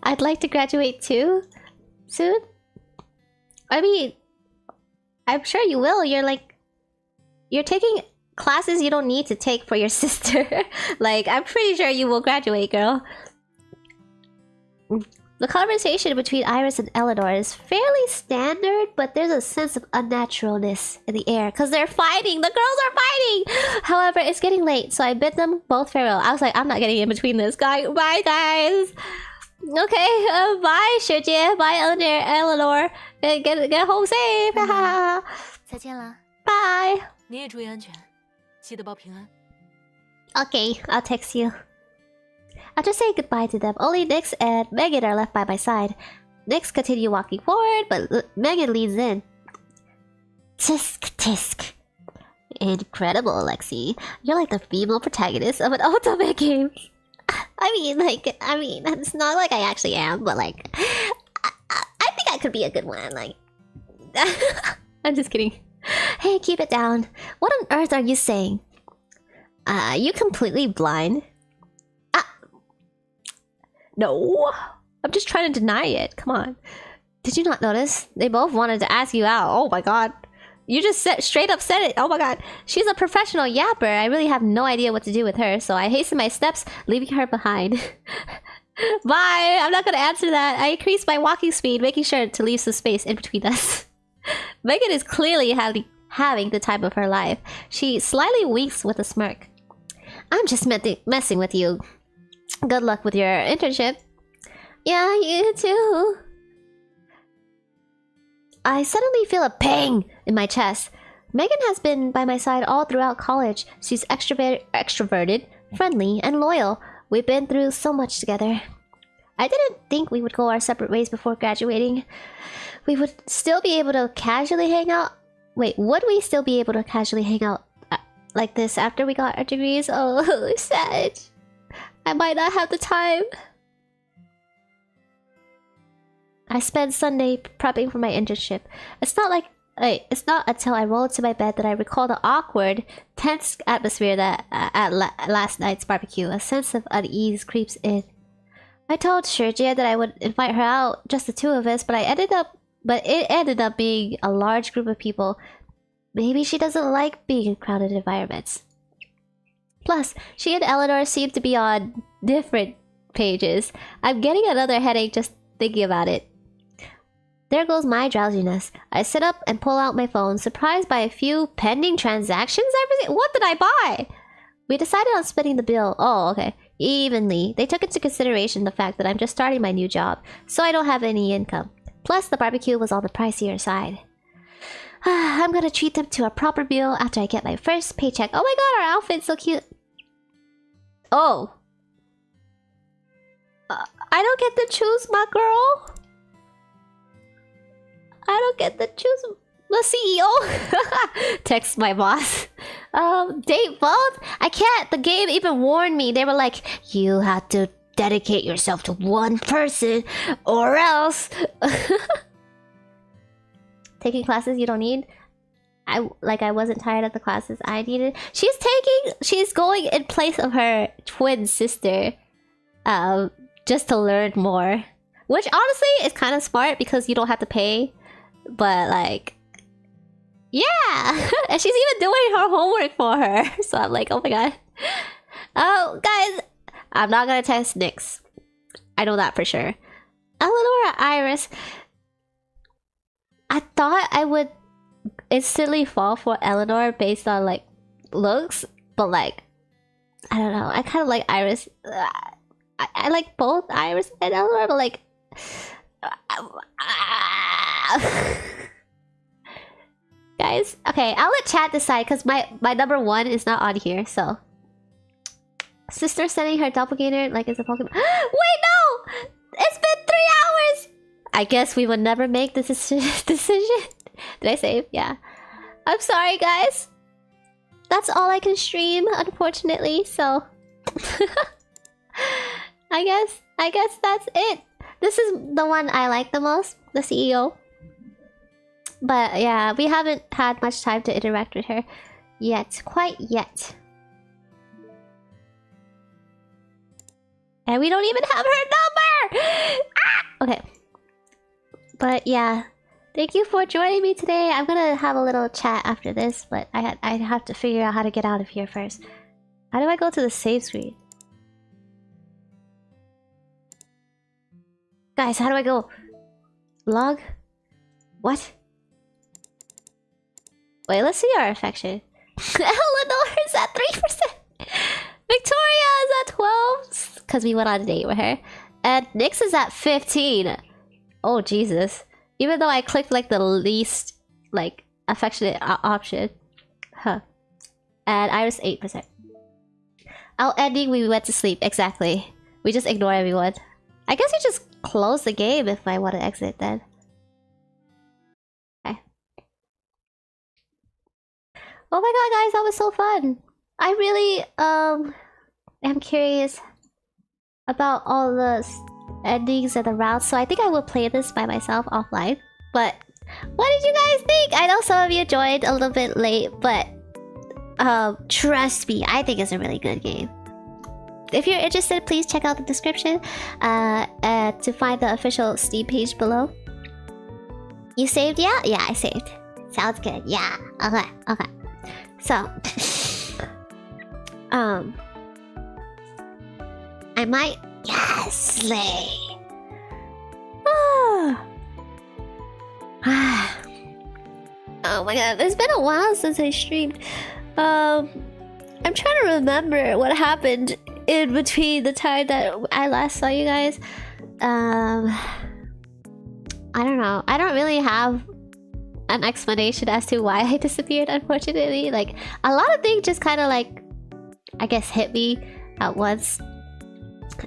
I'd like to graduate too, soon. I mean, I'm sure you will. You're taking classes you don't need to take for your sister. Like, I'm pretty sure you will graduate, girl. The conversation between Iris and Eleanor is fairly standard, but there's a sense of unnaturalness in the air because they're fighting. The girls are fighting. However, it's getting late, so I bid them both farewell. I was like, I'm not getting in between this. Bye, guys. Okay, bye, 学姐. Bye, Eleanor. Get home safe. 再见了。 Bye. 你也注意安全，记得报平安。 Okay, I'll text you. I'll just say goodbye to them. Only Nyx and Megan are left by my side. Nyx continue walking forward, but Megan leads in. Tisk tisk. Incredible, Lexi. You're like the female protagonist of an otome game. I mean, it's not like I actually am, but like, I think I could be a good one. Like, I'm just kidding. Hey, keep it down. What on earth are you saying? You completely blind? No. I'm just trying to deny it. Come on. Did you not notice? They both wanted to ask you out. Oh my god. You just straight up said it. Oh my god. She's a professional yapper. I really have no idea what to do with her, so I hasten my steps, leaving her behind. Bye. I'm not gonna answer that. I increased my walking speed, making sure to leave some space in between us. Megan is clearly having the time of her life. She slyly winks with a smirk. I'm just messing with you. Good luck with your internship. Yeah, you too. I suddenly feel a pang in my chest. Megan has been by my side all throughout college. She's extroverted, friendly, and loyal. We've been through so much together. I didn't think we would go our separate ways before graduating. We would still be able to casually hang out. Wait, would we still be able to casually hang out like this after we got our degrees? Oh, sad. I might not have the time. I spent Sunday prepping for my internship. It's not until I rolled to my bed that I recall the awkward, tense atmosphere that at last night's barbecue. A sense of unease creeps in. I told Shirjia that I would invite her out, just the two of us, but it ended up being a large group of people. Maybe she doesn't like being in crowded environments. Plus, she and Eleanor seem to be on different pages. I'm getting another headache just thinking about it. There goes my drowsiness. I sit up and pull out my phone, surprised by a few pending transactions. What did I buy? We decided on splitting the bill. Oh, okay. evenly. They took into consideration the fact that I'm just starting my new job, so I don't have any income. Plus, the barbecue was on the pricier side. I'm gonna treat them to a proper meal after I get my first paycheck. Oh my god, our outfit's so cute. Oh. I don't get to choose my girl. I don't get to choose the CEO. Text my boss. Date both? I can't. The game even warned me. They were like, you have to dedicate yourself to one person or else. Taking classes you don't need. I wasn't tired of the classes I needed. She's going in place of her twin sister. Just to learn more. Which honestly is kind of smart because you don't have to pay. But like, yeah. And she's even doing her homework for her. So I'm like, oh my god. Oh guys, I'm not gonna test Nyx. I know that for sure. Eleanor Iris. I thought I would instantly fall for Eleanor based on like looks, but like I don't know. I kind of like Iris. I like both Iris and Eleanor, but like guys, okay, I'll let chat decide because my number one is not on here. So sister sending her doppelganger like it's a Pokemon. Wait, no! It's been 3 hours. I guess we would never make this decision. Did I save? Yeah. I'm sorry, guys. That's all I can stream, unfortunately. So I guess that's it. This is the one I like the most, the CEO. But yeah, we haven't had much time to interact with her yet, quite yet. And we don't even have her number. Okay. But yeah, thank you for joining me today. I'm gonna have a little chat after this, but I have to figure out how to get out of here first. How do I go to the save screen? Guys, how do I go? Log? What? Wait, let's see our affection. Eleanor is at 3%. Victoria is at 12. Because we went on a date with her. And Nyx is at 15. Oh, Jesus. Even though I clicked like the least like affectionate option. Huh. And Iris 8%. Our ending, we went to sleep. Exactly. We just ignore everyone. I guess we just close the game if I want to exit then. Okay. Oh my god, guys, that was so fun. I really am curious about all the endings and the routes, so I think I will play this by myself offline. But what did you guys think? I know some of you joined a little bit late, but trust me, I think it's a really good game. If you're interested, please check out the description to find the official Steam page below. You saved? Yeah? Yeah, I saved. Sounds good. Yeah. Okay. Okay. So, I might... Yes! Slay! Oh my god, it's been a while since I streamed. I'm trying to remember what happened in between the time that I last saw you guys. I don't know. I don't really have an explanation as to why I disappeared, unfortunately. Like, a lot of things just kind of like, I guess, hit me at once.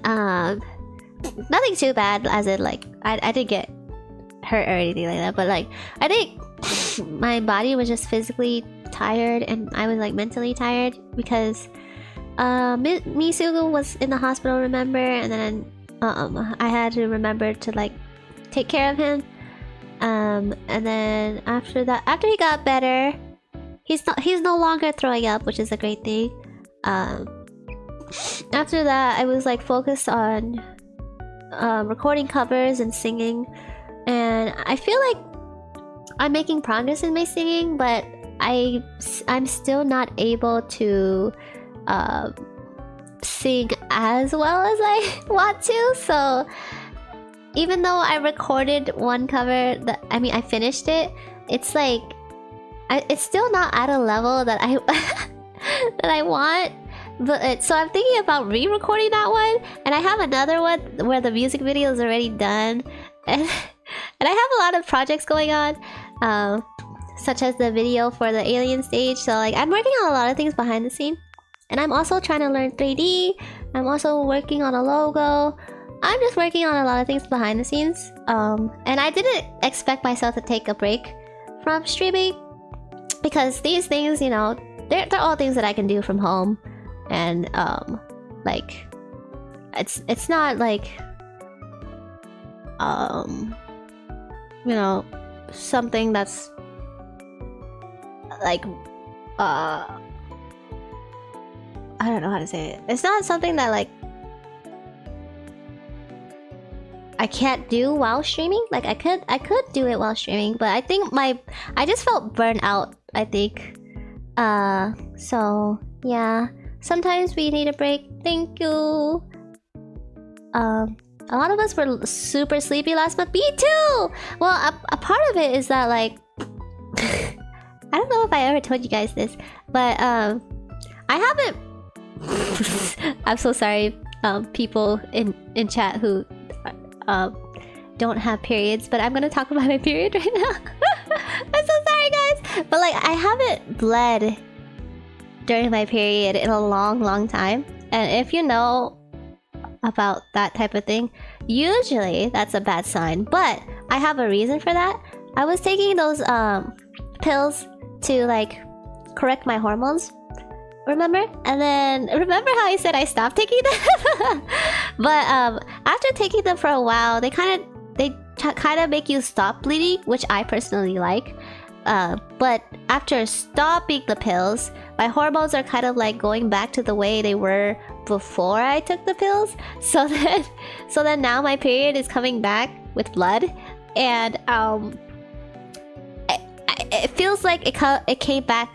Nothing too bad, as in like, I didn't get hurt or anything like that, but like, I think my body was just physically tired and I was like mentally tired because Misugu was in the hospital, remember, and then I had to remember to like take care of him, and then after that, after he got better, he's no longer throwing up, which is a great thing. After that, I was like focused on recording covers and singing, and I feel like I'm making progress in my singing, but I'm still not able to sing as well as I want to. So even though I recorded one cover, I finished it, it's like it's still not at a level that I that I want. So I'm thinking about re-recording that one, and I have another one where the music video is already done, and I have a lot of projects going on, such as the video for the alien stage. So like I'm working on a lot of things behind the scene, and I'm also trying to learn 3D. I'm also working on a logo. I'm just working on a lot of things behind the scenes. And I didn't expect myself to take a break from streaming, because these things, you know, they're all things that I can do from home, and like it's not like you know, something that's like I don't know how to say it. It's not something that like I can't do while streaming. Like I could do it while streaming, but I think I just felt burnt out, I think. So yeah, sometimes we need a break. Thank you. A lot of us were super sleepy last month. Me too. Well, a part of it is that like I don't know if I ever told you guys this, but I haven't. I'm so sorry, people in chat who don't have periods, but I'm gonna talk about my period right now. I'm so sorry, guys, but like I haven't bled during my period in a long time, and if you know about that type of thing, usually that's a bad sign. But I have a reason for that. I was taking those pills to like correct my hormones, remember? And then remember how I said I stopped taking them? But after taking them for a while, they kind of make you stop bleeding, which I personally like. But after stopping the pills, my hormones are kind of like going back to the way they were before I took the pills. So then now my period is coming back with blood, and it feels like it came back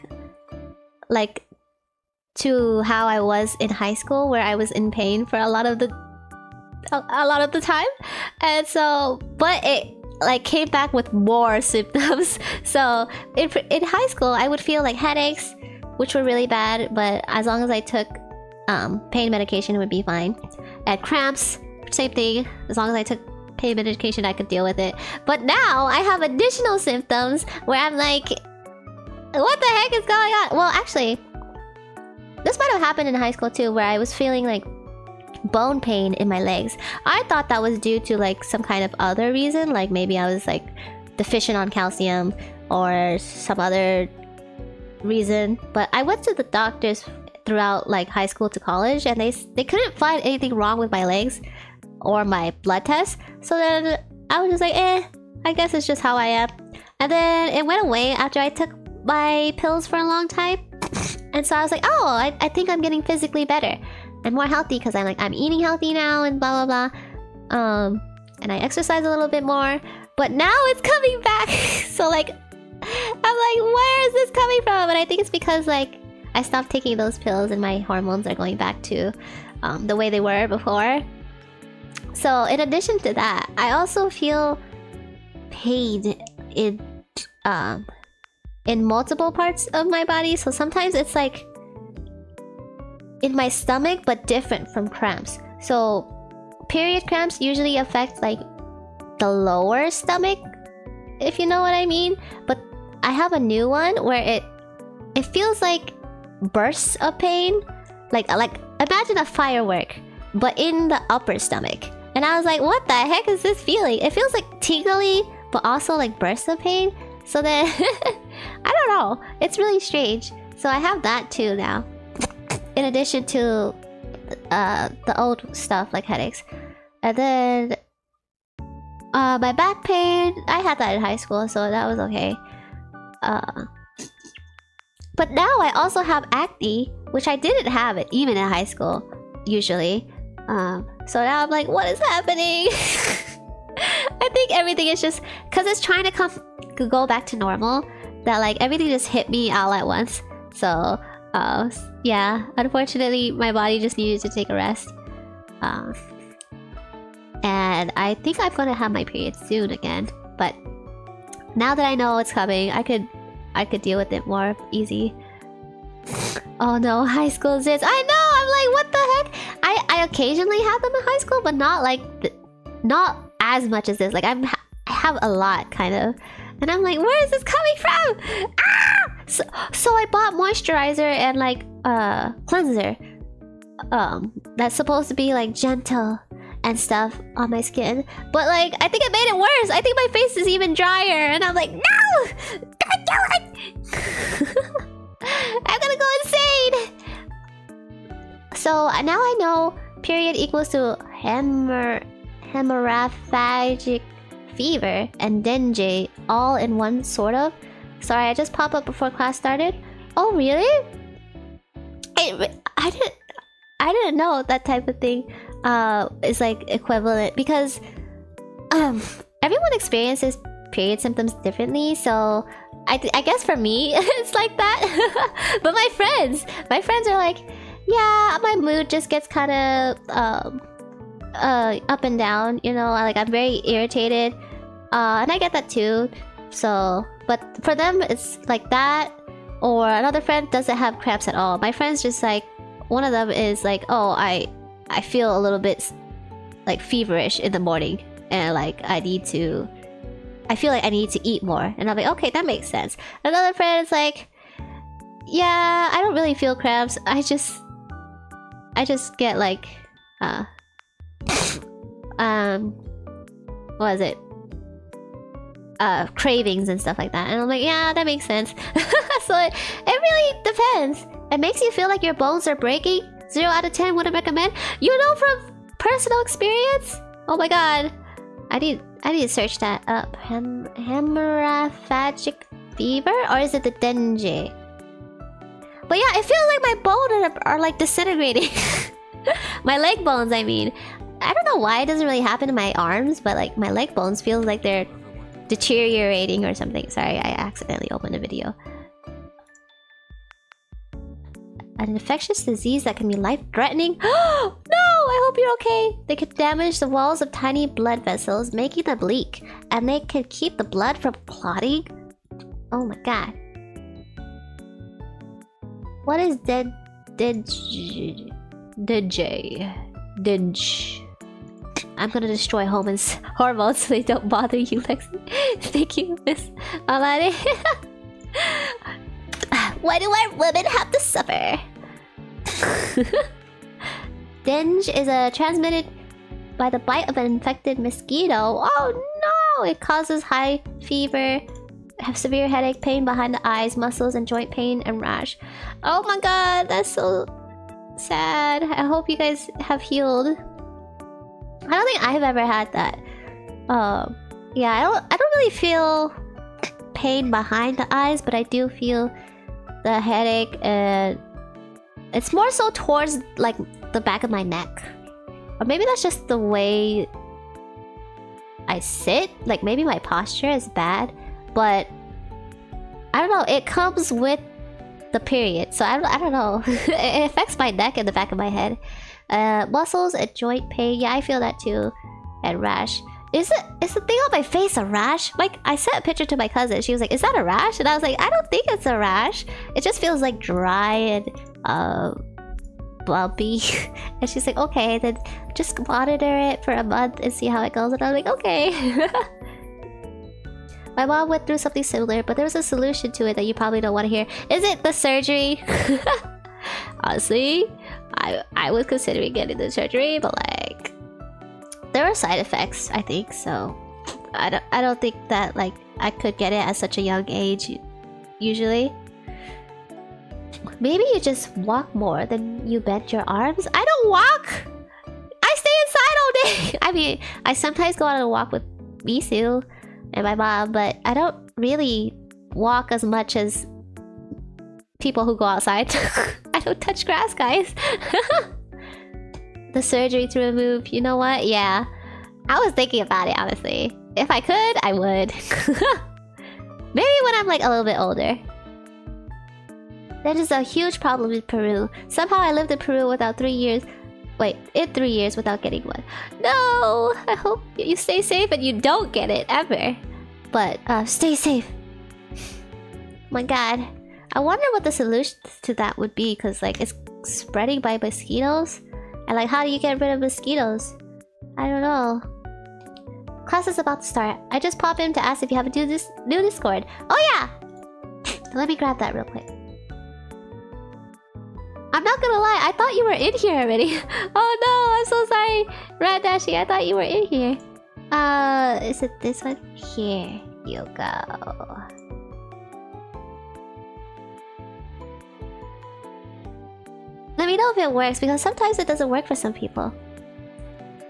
like to how I was in high school, where I was in pain for a lot of the time, and so but it like came back with more symptoms. So in high school I would feel like headaches, which were really bad, but as long as I took pain medication it would be fine. And cramps, same thing, as long as I took pain medication I could deal with it. But now I have additional symptoms where I'm like, what the heck is going on? Well, actually, this might have happened in high school too, where I was feeling like bone pain in my legs. I thought that was due to like some kind of other reason, like maybe I was like deficient on calcium or some other reason. But I went to the doctors throughout like high school to college, and they couldn't find anything wrong with my legs or my blood test. So then I was just like, I guess it's just how I am. And then it went away after I took my pills for a long time. And so I was like, oh, I think I'm getting physically better and more healthy, because I'm eating healthy now and blah blah blah. And I exercise a little bit more, but now it's coming back. So like I'm like, where is this coming from? And I think it's because like I stopped taking those pills and my hormones are going back to the way they were before. So in addition to that, I also feel pain in multiple parts of my body. So sometimes it's like in my stomach, but different from cramps. So period cramps usually affect like the lower stomach, if you know what I mean. But I have a new one where it feels like bursts of pain, like imagine a firework but in the upper stomach. And I was like, what the heck is this feeling? It feels like tingly but also like bursts of pain. So then I don't know, it's really strange. So I have that too now, in addition to the old stuff like headaches. And then my back pain, I had that in high school, so that was okay. But now I also have acne, which I didn't have it even in high school usually. So now I'm like, what is happening? I think everything is just because it's trying to go back to normal, that like everything just hit me all at once. So yeah, unfortunately my body just needed to take a rest. And I think I'm gonna have my period soon again, but now that I know it's coming, I could deal with it more easy. Oh no, high school zits. I know, what the heck? I occasionally have them in high school, but not like not as much as this. Like I have a lot, kind of, and I'm like, where is this coming from? Ah! So I bought moisturizer and like cleanser. That's supposed to be like gentle and stuff on my skin, but like I think it made it worse. I think my face is even drier, and I'm like, no, don't do it. I'm gonna go insane. So now I know period equals to hemorrhagic fever and dengue all in one, sort of. Sorry, I just popped up before class started. Oh really? I didn't know that type of thing is like equivalent, because everyone experiences period symptoms differently. So I guess for me it's like that. But my friends are like, yeah, my mood just gets kind of up and down, you know, like I'm very irritated, and I get that too. So, but for them it's like that, or another friend doesn't have cramps at all. My friend's just like, one of them is like, oh, I feel a little bit like feverish in the morning, and like I feel like I need to eat more, and I'm like, okay, that makes sense. Another friend is like, yeah, I don't really feel cramps, I just get like what is it, cravings and stuff like that, and I'm like, yeah, that makes sense. So it really depends. It makes you feel like your bones are breaking. 0 out of 10 wouldn't recommend. You know from personal experience? Oh my god, I need to search that up. Hemorrhagic fever, or is it the dengue? But yeah, it feels like my bones are like disintegrating. My leg bones, I mean. I don't know why it doesn't really happen to my arms, but like my leg bones feel like they're deteriorating or something. Sorry, I accidentally opened a video. An infectious disease that can be life-threatening. No! I hope you're okay. They could damage the walls of tiny blood vessels, making them leak, and they can keep the blood from clotting. Oh my god. What is dengue? I'm gonna destroy Homan's hormones so they don't bother you, Lexi. Thank you, Miss Amade. Why do our women have to suffer? Dengue is transmitted by the bite of an infected mosquito. Oh no! It causes high fever, have severe headache, pain behind the eyes, muscles and joint pain, and rash. Oh my god, that's so sad. I hope you guys have healed. I don't think I've ever had that. Yeah, I don't really feel pain behind the eyes, but I do feel the headache, and it's more so towards like the back of my neck, or maybe that's just the way I sit. Like maybe my posture is bad, but I don't know, it comes with the period, so I don't know. It affects my neck and the back of my head. Muscles and joint pain, yeah, I feel that too. And rash. Is the thing on my face a rash? Like, I sent a picture to my cousin. She was like, is that a rash? And I was like, I don't think it's a rash. It just feels like dry and bumpy. And she's like, okay, then just monitor it for a month and see how it goes. And I was like, okay. My mom went through something similar, but there was a solution to it that you probably don't want to hear. Is it the surgery? Honestly, I was considering getting the surgery, but like, there were side effects, I think, so I don't think that like I could get it at such a young age usually. Maybe you just walk more than you bend your arms. I don't walk! I stay inside all day! I mean, I sometimes go on a walk with Misu and my mom, but I don't really walk as much as people who go outside. I don't touch grass, guys. The surgery to remove, you know what? Yeah. I was thinking about it, honestly. If I could, I would. Maybe when I'm like a little bit older. That is a huge problem in Peru. Somehow I lived in Peru without 3 years. Wait, in 3 years without getting one. No! I hope you stay safe and you don't get it, ever. But, stay safe. My god. I wonder what the solution to that would be, because like, it's spreading by mosquitoes. And like, how do you get rid of mosquitoes? I don't know. Class is about to start. I just pop in to ask if you have a new Discord. Oh yeah! Let me grab that real quick. I'm not gonna lie, I thought you were in here already. Oh no, I'm so sorry, Radashy. I thought you were in here. Is it this one? Here you go. Let me know if it works, because sometimes it doesn't work for some people.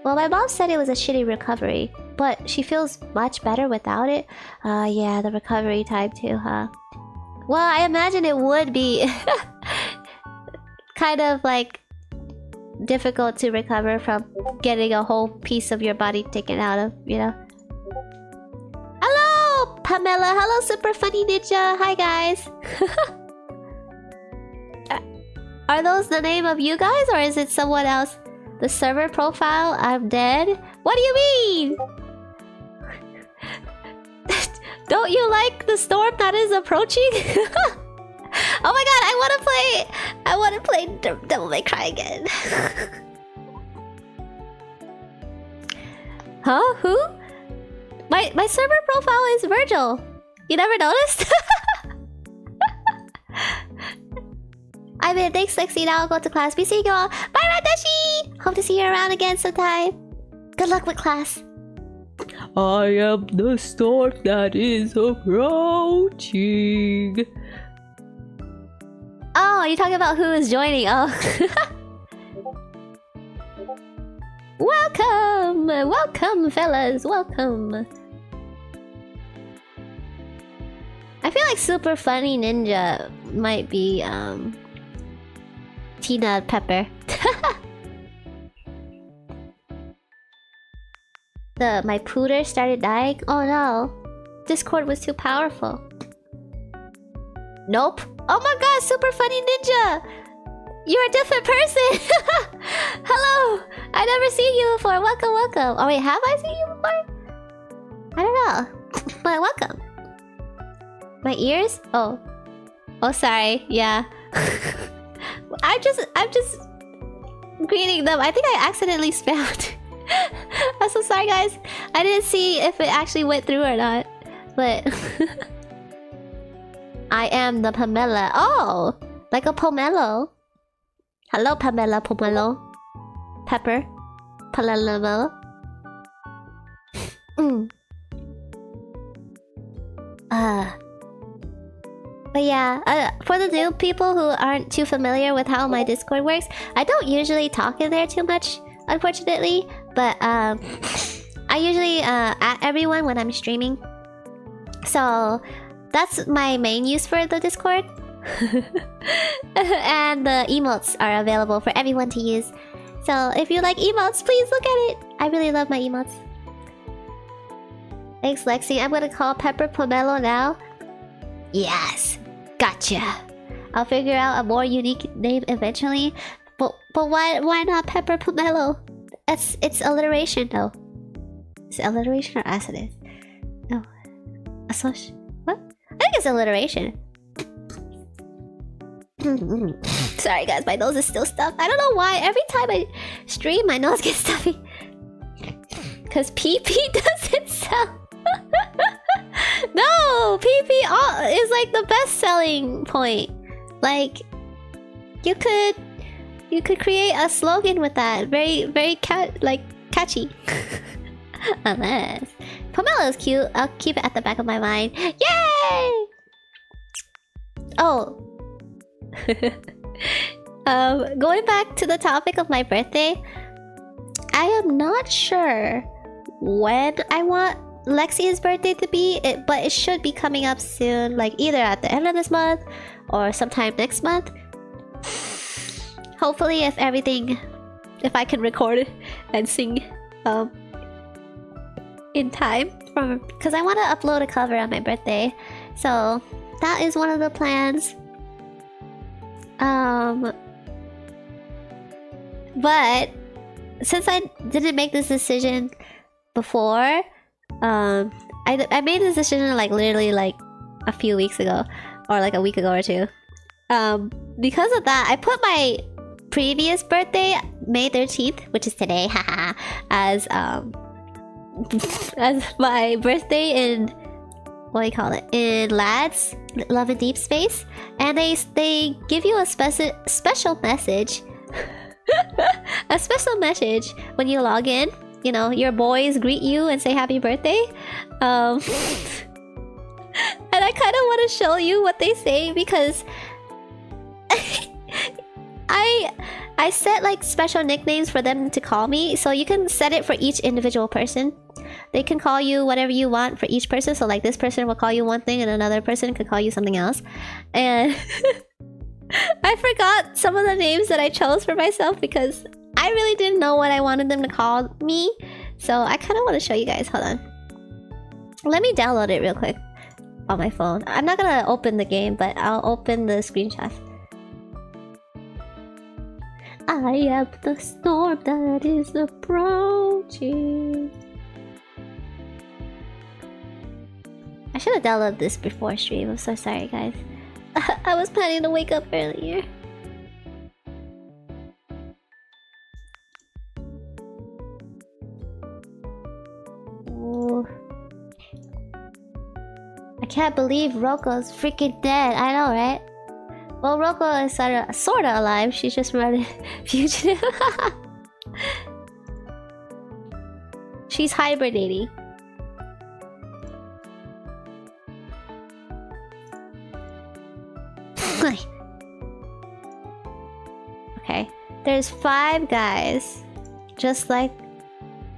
Well, my mom said it was a shitty recovery, but she feels much better without it. Yeah, the recovery time too, huh? Well, I imagine it would be kind of like difficult to recover from getting a whole piece of your body taken out of, you know? Hello, Pamela. Hello, Super Funny Ninja. Hi, guys. Are those the name of you guys, or is it someone else? The server profile? I'm dead? What do you mean? Don't you like the storm that is approaching? Oh my god, I wanna play Devil May Cry again. Huh? Who? My server profile is Virgil. You never noticed? I'm in. Thanks, Lexi. Now I'll go to class. Be seeing you all. Bye, Radashi! Hope to see you around again sometime. Good luck with class. I am the storm that is approaching. Oh, you're talking about who is joining. Oh. Welcome! Welcome, fellas. Welcome. I feel like Super Funny Ninja might be, Tina Pepper. My pooter started dying. Oh no. Discord was too powerful. Nope. Oh my god, Super Funny Ninja! You're a different person! Hello! I've never seen you before. Welcome, welcome. Oh wait, have I seen you before? I don't know. But welcome. My ears? Oh. Oh, sorry. Yeah. I'm just greeting them. I think I accidentally spammed. I'm so sorry, guys. I didn't see if it actually went through or not. But I am the Pamela. Oh, like a pomelo. Hello, Pamela, pomelo. Pepper. Palelamo. But yeah, for the new people who aren't too familiar with how my Discord works, I don't usually talk in there too much, unfortunately. But I usually at everyone when I'm streaming. So that's my main use for the Discord. And the emotes are available for everyone to use. So if you like emotes, please look at it. I really love my emotes. Thanks, Lexi. I'm gonna call Pepper Pomelo now. Yes, gotcha. I'll figure out a more unique name eventually. But why not Pepper Pomelo? It's alliteration though. Is it alliteration or assonance? No. What? I think it's alliteration. Sorry guys, my nose is still stuffed. I don't know why. Every time I stream, my nose gets stuffy. Cause PP doesn't sound. No, PP is like the best selling point. Like, you could create a slogan with that. Very catchy. Unless Pomelo's cute, I'll keep it at the back of my mind. Yay! Oh. Going back to the topic of my birthday, I am not sure when I want Lexi's birthday to be, but it should be coming up soon, like either at the end of this month or sometime next month. Hopefully, if I can record it and sing in time, because I want to upload a cover on my birthday, so that is one of the plans. But since I didn't make this decision before, I made this decision like literally like a few weeks ago, or like a week ago or two. Because of that, I put previous birthday, May 13th, which is today, haha, as as my birthday in what do you call it? In Lads, Love and Deep Space, and they give you a special message, a special message when you log in. You know, your boys greet you and say happy birthday. And I kind of want to show you what they say because I set like special nicknames for them to call me, so you can set it for each individual person. They can call you whatever you want for each person. So like this person will call you one thing and another person could call you something else. And I forgot some of the names that I chose for myself because I really didn't know what I wanted them to call me. So I kind of want to show you guys. Hold on. Let me download it real quick on my phone. I'm not gonna open the game, but I'll open the screenshot. I am the storm that is approaching. I should have downloaded this before stream. I'm so sorry, guys. I was planning to wake up earlier. Ooh. I can't believe Roko's freaking dead. I know, right? Well, Roko is sorta alive. She's just running fugitive. She's hibernating. Okay, there's 5 guys, just like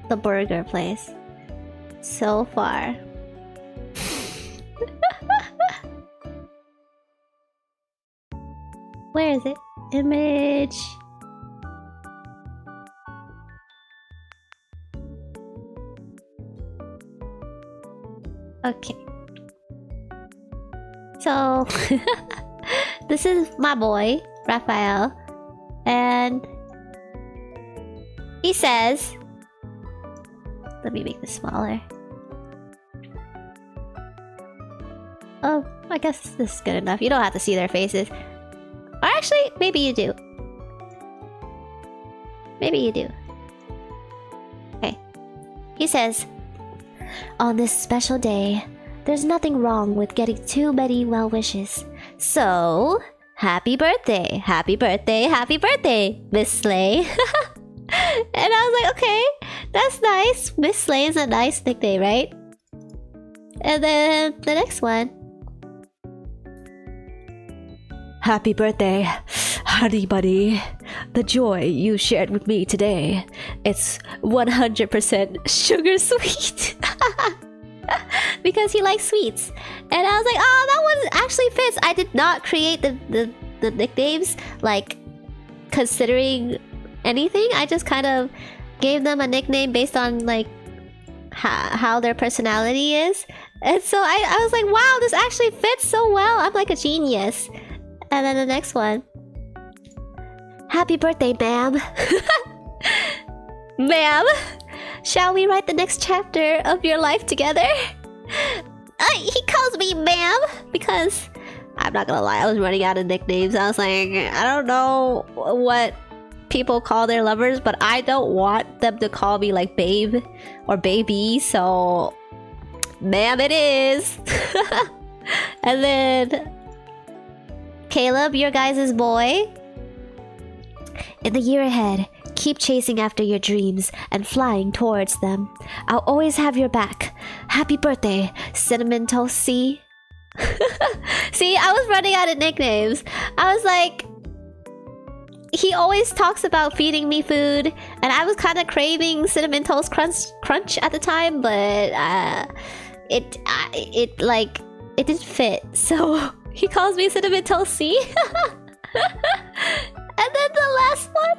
the burger place. So far. Where is it? Image. Okay. So this is my boy, Raphael, and he says, let me make this smaller. Oh, I guess this is good enough. You don't have to see their faces. Or actually, maybe you do. Maybe you do. Okay. He says, on this special day, there's nothing wrong with getting too many well wishes. So, happy birthday, happy birthday, happy birthday, Miss Slay. And I was like, okay, that's nice. Miss Slay is a nice nickname, right? And then the next one. Happy birthday, honey buddy. The joy you shared with me today, it's 100% sugar sweet. Because he likes sweets. And I was like, oh, that one actually fits. I did not create the nicknames, like, considering anything. I just kind of gave them a nickname based on, like, how their personality is. And so I was like, wow, this actually fits so well. I'm like a genius. And then the next one. Happy birthday, ma'am. Ma'am, shall we write the next chapter of your life together? He calls me ma'am because I'm not gonna lie, I was running out of nicknames. I was like, I don't know what people call their lovers, but I don't want them to call me like babe or baby, so ma'am it is. And then Caleb, your guys' boy. In the year ahead, keep chasing after your dreams and flying towards them. I'll always have your back. Happy birthday, Cinnamon Toast C. See, I was running out of nicknames. I was like, he always talks about feeding me food, and I was kind of craving Cinnamon Toast Crunch at the time, but it didn't fit. So he calls me Cinnamon Toast C. And then the last one,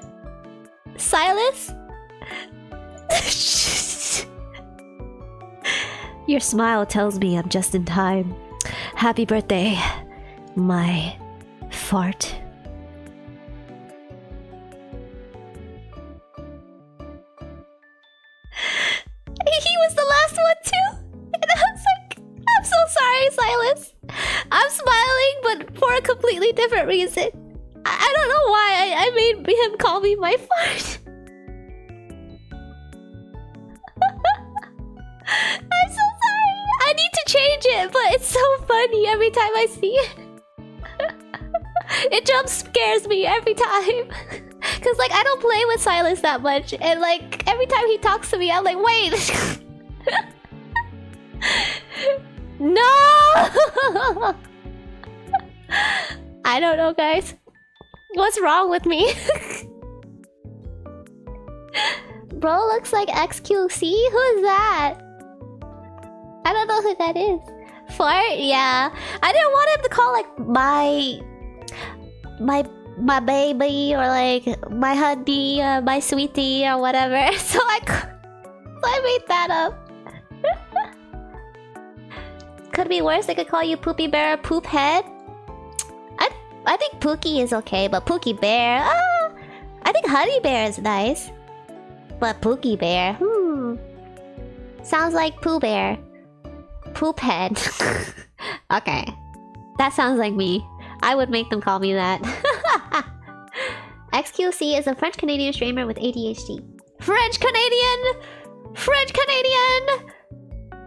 Silas. Your smile tells me I'm just in time. Happy birthday, my fart. He was the last one too. And I was like, I'm so sorry, Silas. I'm smiling, but for a completely different reason. I don't know why I made him call me my fart. I'm so sorry. I need to change it, but it's so funny every time I see it. It jump scares me every time. Cause like I don't play with Silas that much, and like every time he talks to me, I'm like, wait. No. I don't know, guys. What's wrong with me? Bro looks like XQC. Who is that? I don't know who that is. Fart? Yeah. I didn't want him to call like my baby or like my honey, my sweetie or whatever. So I made that up. Could be worse. They could call you Poopy Bear or Poop Head. I think Pookie is okay, but Pookie Bear. I think Honey Bear is nice, but Pookie Bear. Sounds like Pooh Bear. Poop Head. Okay, that sounds like me. I would make them call me that. XQC is a French Canadian streamer with ADHD. French Canadian! French Canadian!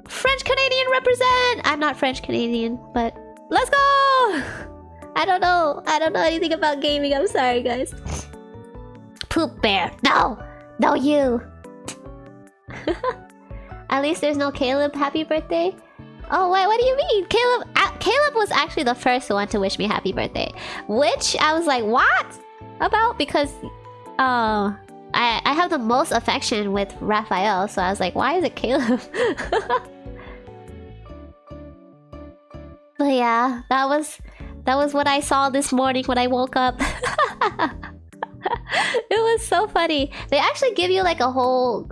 French Canadian represent! I'm not French Canadian, but let's go! I don't know anything about gaming. I'm sorry, guys. Poop Bear. No! No, you! At least there's no Caleb happy birthday. Oh, wait, what do you mean? Caleb was actually the first one to wish me happy birthday. Which I was like, what? About? Because I have the most affection with Raphael, so I was like, why is it Caleb? But yeah, that was what I saw this morning when I woke up. It was so funny. They actually give you like a whole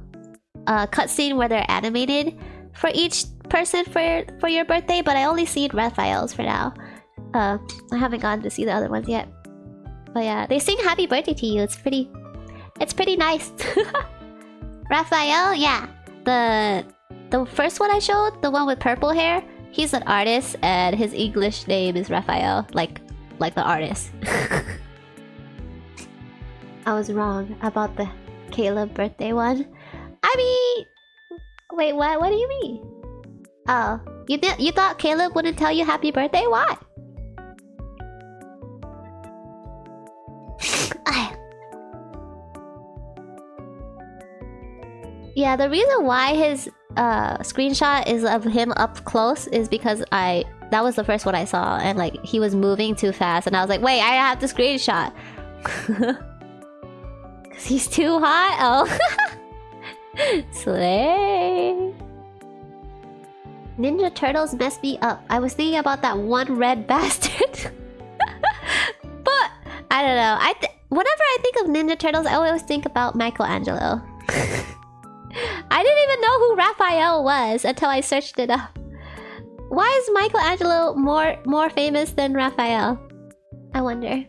cutscene where they're animated for each person for your birthday, but I only seen Raphael's for now. I haven't gotten to see the other ones yet. But yeah, they sing happy birthday to you. It's pretty nice. Raphael, yeah. The first one I showed, the one with purple hair, he's an artist and his English name is Raphael, like the artist. I was wrong about the Caleb birthday one. I mean, wait, what? What do you mean? Oh, you thought Caleb wouldn't tell you happy birthday? Why? Yeah, the reason why his screenshot is of him up close is because that was the first one I saw, and like he was moving too fast, and I was like, wait, I have the screenshot. Cause he's too hot. Oh. Slay. Ninja Turtles messed me up. I was thinking about that one red bastard. But I don't know. Whenever I think of Ninja Turtles, I always think about Michelangelo. I didn't even know who Raphael was until I searched it up. Why is Michelangelo more famous than Raphael? I wonder.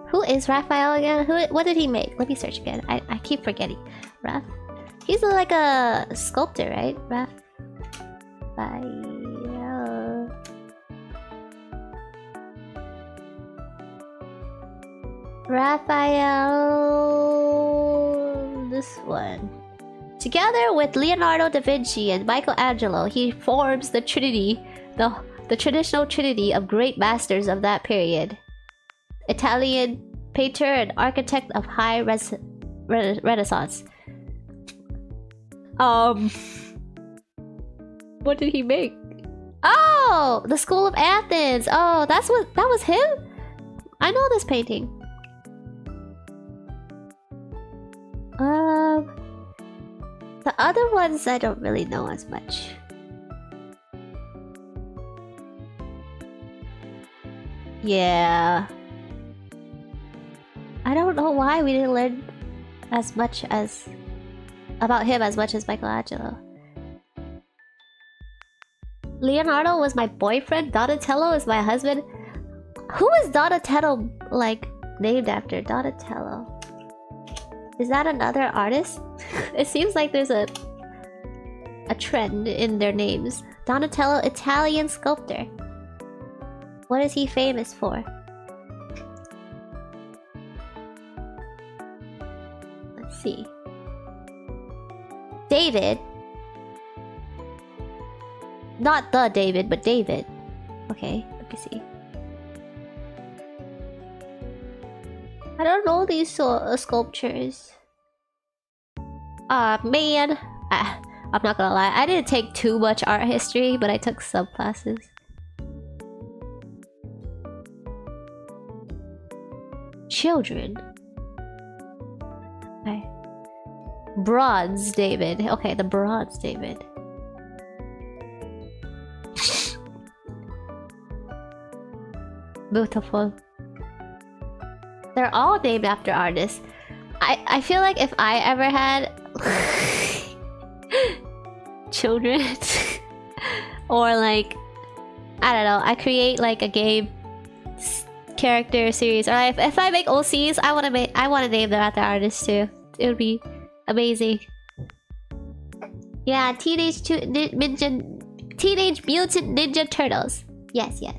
Who is Raphael again? What did he make? Let me search again. I keep forgetting. Raph. He's like a sculptor, right? Raphael. Raphael. This one. Together with Leonardo da Vinci and Michelangelo, he forms the Trinity, the traditional trinity of great masters of that period. Italian painter and architect of high Renaissance. What did he make? Oh, the School of Athens. Oh, that was him? I know this painting. The other ones I don't really know as much. Yeah. I don't know why we didn't learn as much as about him as much as Michelangelo. Leonardo was my boyfriend. Donatello is my husband. Who is Donatello like named after? Donatello. Is that another artist? It seems like there's a trend in their names. Donatello, Italian sculptor. What is he famous for? Let's see. David. Not the David, but David. Okay, let me see. I don't know these sculptures. Man. I'm not gonna lie. I didn't take too much art history, but I took subclasses. Children. Okay. Bronze David. Okay, the Bronze David. Beautiful. They're all named after artists. I feel like if I ever had children or like I don't know, I create like a game character series, or if I make OCs, I want to name them after artists too. It would be amazing. Yeah, Teenage Mutant Ninja Turtles. Yes, yes.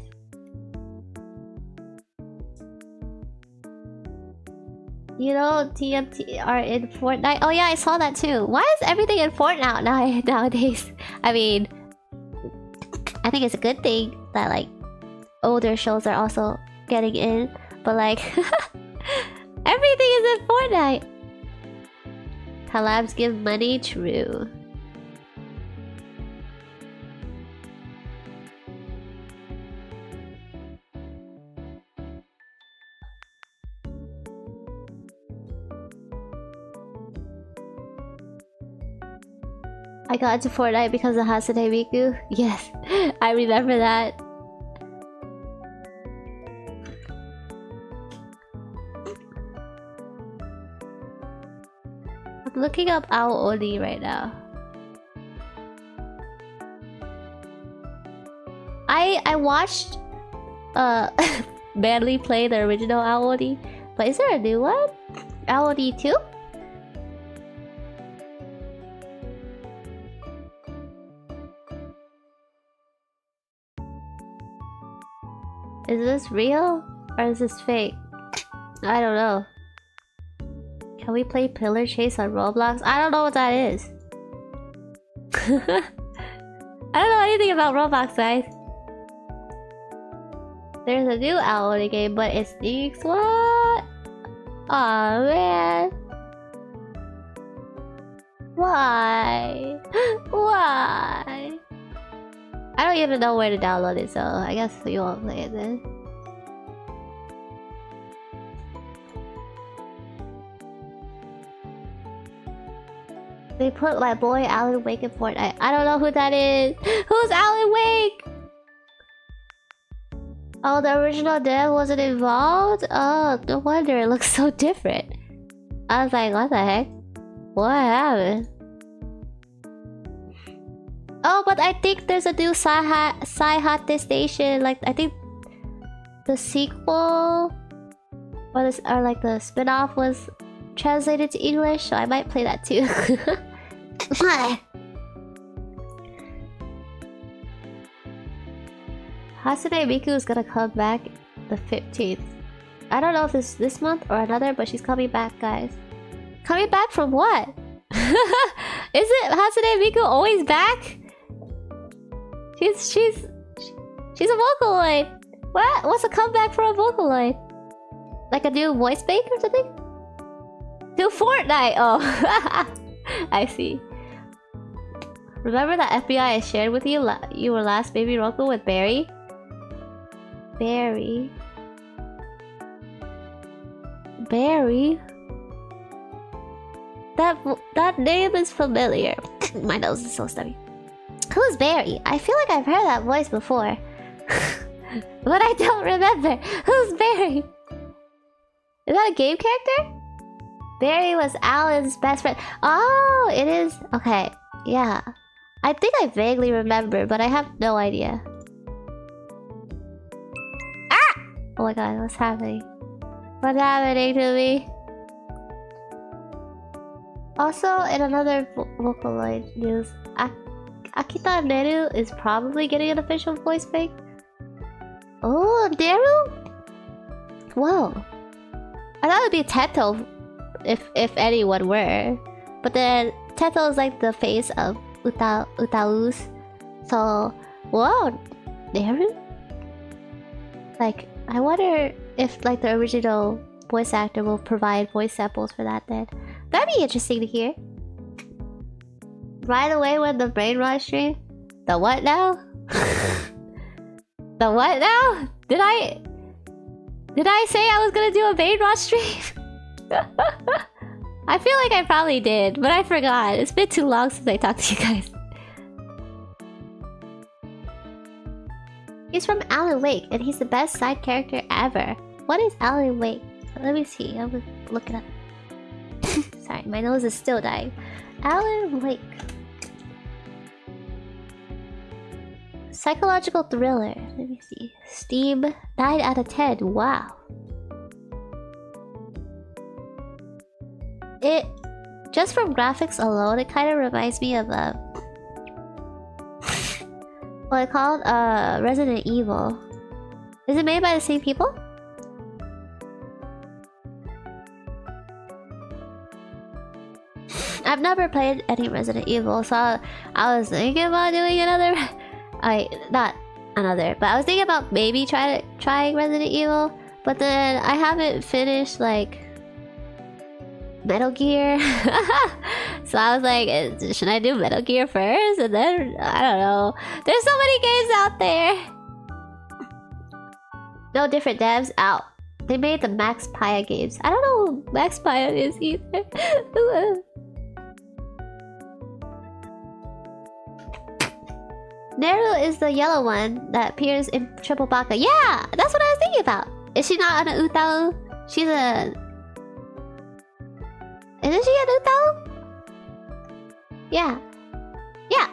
You know, TMT are in Fortnite. Oh yeah, I saw that too. Why is everything in Fortnite nowadays? I mean, I think it's a good thing that like older shows are also getting in, but like everything is in Fortnite. Collabs give money, true. I got into Fortnite because of Hasane Miku. Yes, I remember that. I'm looking up Aoi right now. I watched Manly play the original Aoi, but is there a new one? Aoi 2? Is this real or is this fake? I don't know. Can we play Pillar Chase on Roblox? I don't know what that is. I don't know anything about Roblox, guys. There's a new Aoi game, but it sneaks. What? Aw, man. Why? Why? I don't even know where to download it, so I guess you won't play it then. They put my boy Alan Wake in Fortnite. I don't know who that is. Who's Alan Wake? Oh, the original dev wasn't involved? Oh, no wonder it looks so different. I was like, what the heck? What happened? Oh, but I think there's a new Saihate Station. Like, I think the sequel or like the spin-off was translated to English, so I might play that too. Hasane Miku is gonna come back the 15th. I don't know if it's this month or another, but she's coming back, guys. Coming back from what? Isn't Hasane Miku always back? She's a Vocaloid. What? What's a comeback for a Vocaloid? Like a new voice bank or something? To Fortnite. Oh, I see. Remember that FBI I shared with you? You were last Baby Roku with Barry. Barry. That name is familiar. My nose is so stubby. Who's Barry? I feel like I've heard that voice before. But I don't remember. Who's Barry? Is that a game character? Barry was Alan's best friend. Oh, it is. Okay, yeah. I think I vaguely remember, but I have no idea. Ah! Oh my god, what's happening? What's happening to me? Also, in another Vocaloid news, Akita Neru is probably getting an official voice bank. Oh, Daru? Whoa. I thought it'd be Teto if anyone were. But then Teto is like the face of Utaus. So, whoa, Daru? Like, I wonder if like the original voice actor will provide voice samples for that then. That'd be interesting to hear. Right away when the brainwash stream? The what now? The what now? Did I say I was gonna do a brainwash stream? I feel like I probably did, but I forgot. It's been too long since I talked to you guys. He's from Alan Wake, and he's the best side character ever. What is Alan Wake? Let me see. I'm gonna look it up. Sorry, my nose is still dying. Alan Wake. Psychological thriller. Let me see. Steam 9 out of 10. Wow. It just from graphics alone, it kind of reminds me of what I called Resident Evil. Is it made by the same people? I've never played any Resident Evil, so I was thinking about doing another. Not another, but I was thinking about maybe trying Resident Evil, but then I haven't finished like Metal Gear. So I was like, should I do Metal Gear first? And then, I don't know. There's so many games out there. No different devs out. They made the Max Paya games. I don't know who Max Paya is either. Neru is the yellow one that appears in Triple Baka. Yeah! That's what I was thinking about. Is she not an Utao? She's a... Isn't she an Utao? Yeah. Yeah.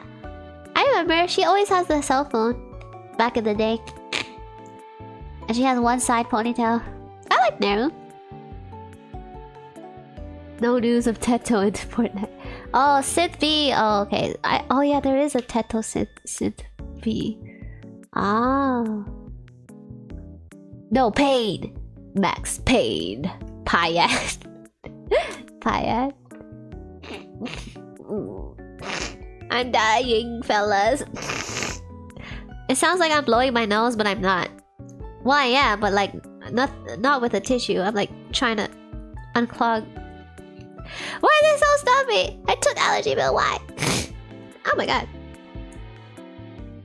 I remember she always has the cell phone back in the day. And she has one side ponytail. I like Neru. No news of Teto in Fortnite. Oh, Synth V. Oh, okay. Oh yeah, there is a Teto Synth V. Ah. No, paid. Max paid. Payat. Payat. I'm dying, fellas. It sounds like I'm blowing my nose, but I'm not. Well, I am, but like not with a tissue. I'm like trying to unclog. Why is it so stuffy? I took allergy pill. Why? Oh my god.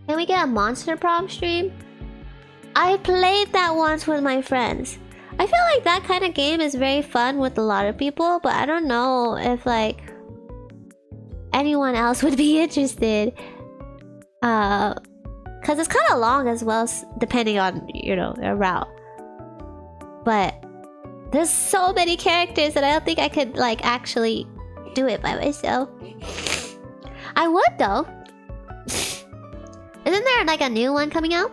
Can we get a Monster Prom stream? I played that once with my friends. I feel like that kind of game is very fun with a lot of people, but I don't know if like anyone else would be interested. Cause it's kind of long as well, depending on, you know, their route. But there's so many characters that I don't think I could like actually do it by myself. I would though. Isn't there like a new one coming out?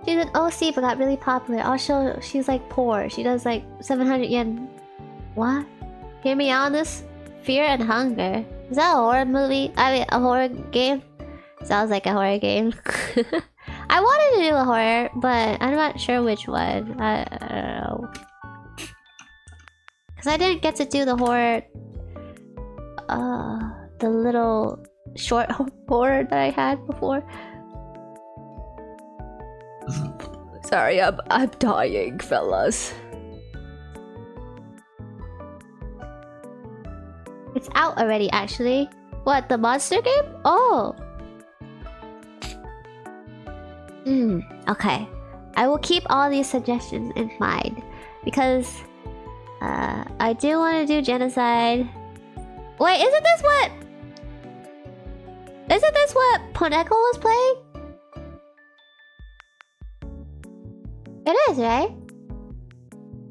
She's an OC but got really popular. Also, she's like poor. She does like 700 yen. What? Hear me out on this? Fear and Hunger. Is that a horror movie? I mean, a horror game? Sounds like a horror game. I wanted to do a horror, but I'm not sure which one. I don't know. Because I didn't get to do the horror... the little short horror that I had before. Sorry, I'm dying, fellas. It's out already, actually. What, the monster game? Oh! Okay. I will keep all these suggestions in mind. Because... I do want to do genocide. Wait, isn't this what... Isn't this what Poneko was playing? It is, right?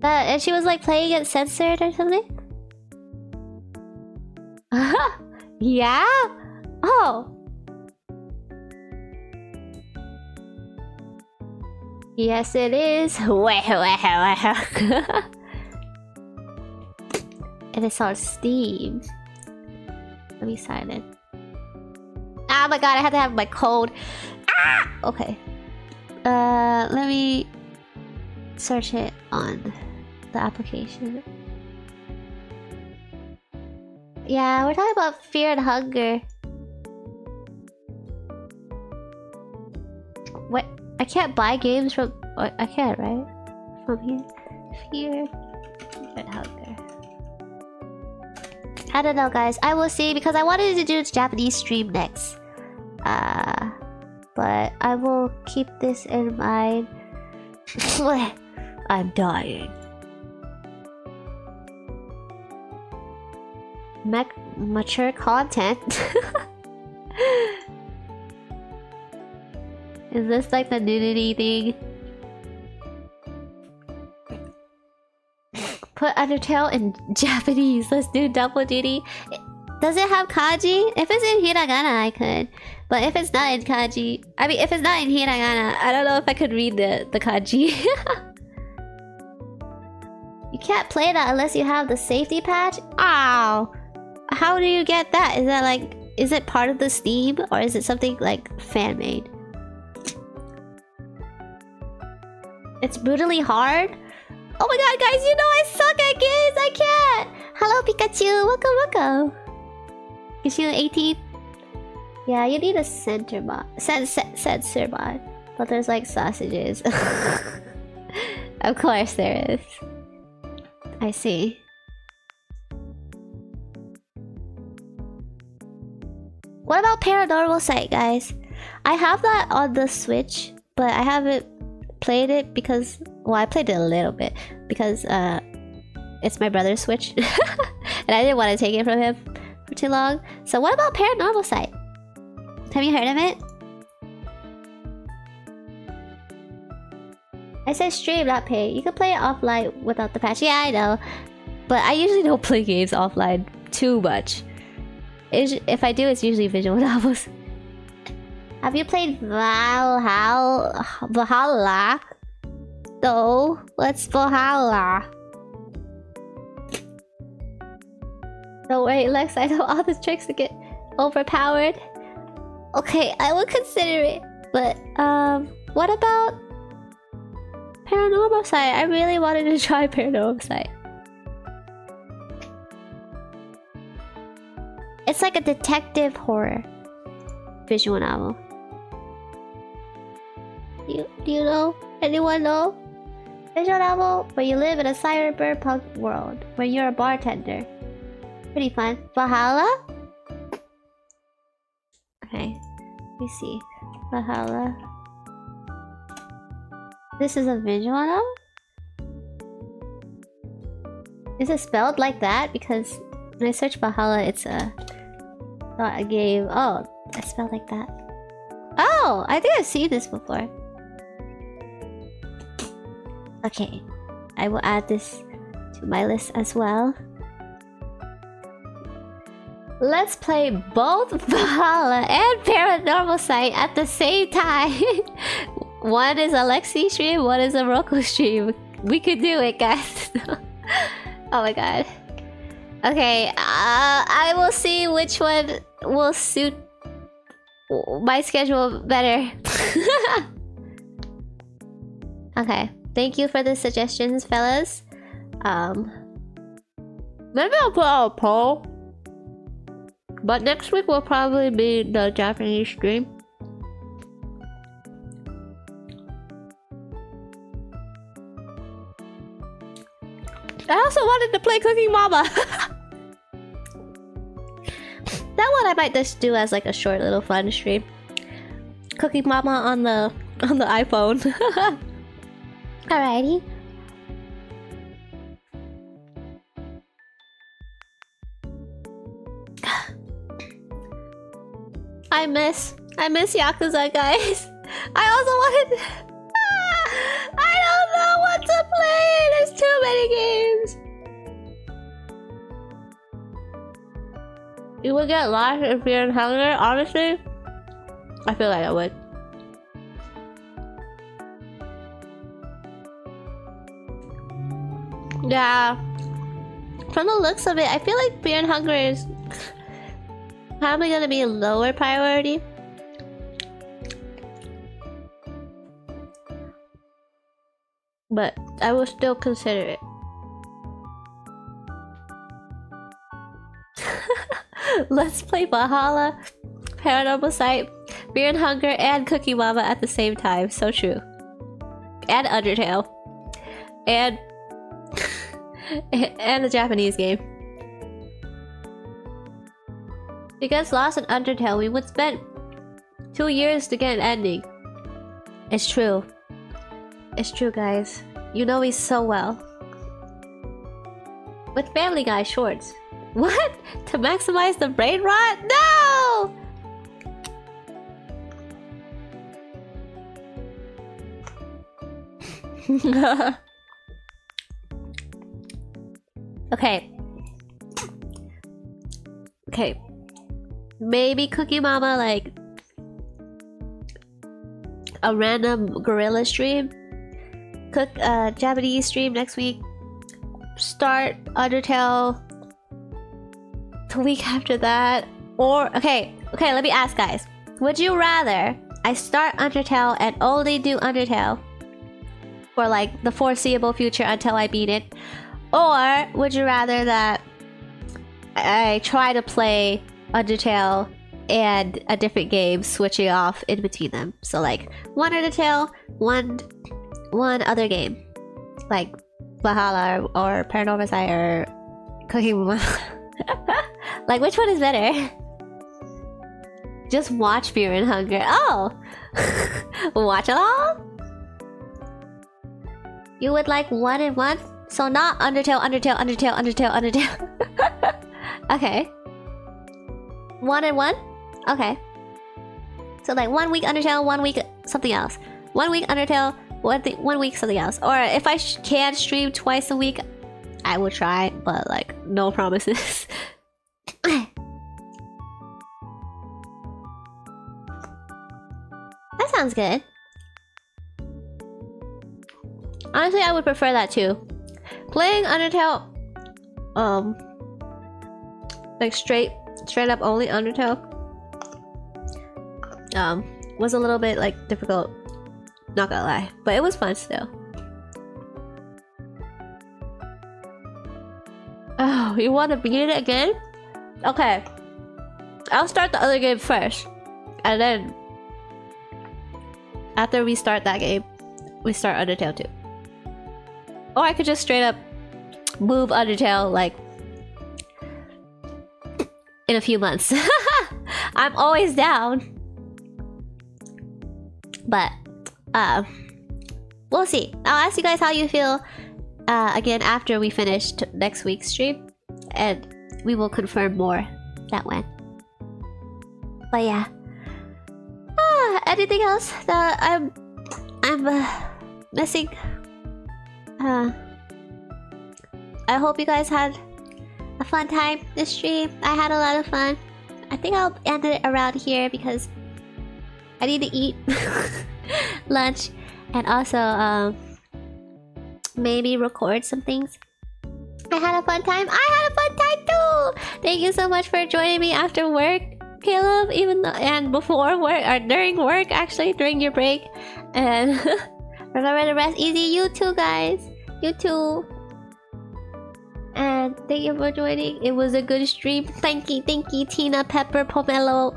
And she was like playing it censored or something? Yeah? Oh. Yes, it is. And it's on Steam. Let me sign in. Ah, my god, I had to have my code. Ah! Okay. Let me search it on the application. Yeah, we're talking about fear and hunger. What? I can't buy games from... I can't, right? From here. Fear and hunger. I don't know, guys. I will see, because I wanted to do a Japanese stream next. But I will keep this in mind. I'm dying. Mature content? Is this like the nudity thing? Put Undertale in Japanese. Let's do double duty. Does it have kanji? If it's in hiragana, I could. But if it's not in kanji... I mean, if it's not in hiragana, I don't know if I could read the kanji. You can't play that unless you have the safety patch? Ow! How do you get that? Is that like... Is it part of the Steam? Or is it something like fan-made? It's brutally hard? Oh my god, guys, you know I suck at games! I can't! Hello, Pikachu! Welcome, welcome! Pikachu 18? Yeah, you need a censor mod. Censor mod. But there's like sausages. Of course there is. I see. What about Paranormal Sight, guys? I have that on the Switch, but I haven't played it because... Well, I played it a little bit because it's my brother's Switch. And I didn't want to take it from him for too long. So what about Paranormal Sight? Have you heard of it? I said stream, not pay. You can play it offline without the patch. Yeah, I know. But I usually don't play games offline too much. If I do, it's usually visual novels. Have you played Valhalla? No, what's Valhalla? No wait, Lex, I know all the tricks to get overpowered. Okay, I will consider it. But what about Paranormal Sight? I really wanted to try Paranormal Sight. It's like a detective horror visual novel. Do you know? Anyone know? Visual novel where you live in a cyberpunk world where you're a bartender. Pretty fun. Valhalla? Okay. Let me see. Valhalla. This is a visual novel? Is it spelled like that? Because when I search Valhalla, it's not a game. Oh, it's spelled like that. Oh, I think I've seen this before. Okay, I will add this to my list as well. Let's play both Valhalla and Paranormal Sight at the same time. One is a Lexi stream, one is a Roku stream. We could do it, guys. Oh my god. Okay, I will see which one will suit my schedule better. Okay, thank you for the suggestions, fellas. Maybe I'll put out a poll. But next week will probably be the Japanese stream. I also wanted to play Cooking Mama. That one I might just do as like a short little fun stream. Cooking Mama on the iPhone. Alrighty. I miss Yakuza, guys. I also wanted. I don't know what to play. There's too many games. You would get lost if you're in hunger. Honestly, I feel like I would. Yeah. From the looks of it, I feel like Fear and Hunger is probably gonna be a lower priority. but I will still consider it. Let's play Valhalla, Paranormal Sight, Beer and Hunger, and Cookie Mama at the same time. So true. And Undertale. And and the Japanese game. If you guys lost in Undertale, we would spend 2 years to get an ending. It's true. It's true, guys. You know me so well. With Family Guy shorts. What? To maximize the brain rot? No! Okay. Okay. Maybe Cookie Mama, like a random gorilla stream. Cook Japanese stream next week. Start Undertale the week after that. Or okay, let me ask, guys. Would you rather I start Undertale and only do Undertale for like the foreseeable future until I beat it? Or would you rather that I try to play Undertale and a different game, switching off in between them? So like one Undertale, one other game, like Valhalla or Paranormal Sight or Cooking Mama. Like which one is better? Just watch Fear and Hunger. Oh, watch along. You would like 1 and 1, so not Undertale. Okay. 1 and 1. Okay. So like 1 week Undertale, 1 week something else. 1 week Undertale, 1 week something else. Or if I can stream twice a week, I will try, but like no promises. That sounds good. Honestly, I would prefer that too. Playing Undertale, like straight up only Undertale, was a little bit like difficult. Not gonna lie, but it was fun still. Oh, you want to beat it again? Okay, I'll start the other game first, and then after we start that game, we start Undertale too. Or I could just straight up move Undertale like in a few months. I'm always down. But we'll see. I'll ask you guys how you feel again after we finish next week's stream, and we will confirm more that when. But yeah. Anything else that I'm missing? I hope you guys had a fun time this stream. I had a lot of fun. I think I'll end it around here because I need to eat lunch and also maybe record some things. I had a fun time. I had a fun time too. Thank you so much for joining me after work, Caleb, even though, and before work or during work, actually during your break. And remember to rest easy. You too, guys. You too. And thank you for joining. It was a good stream. Thank you, Tina, Pepper, Pomelo.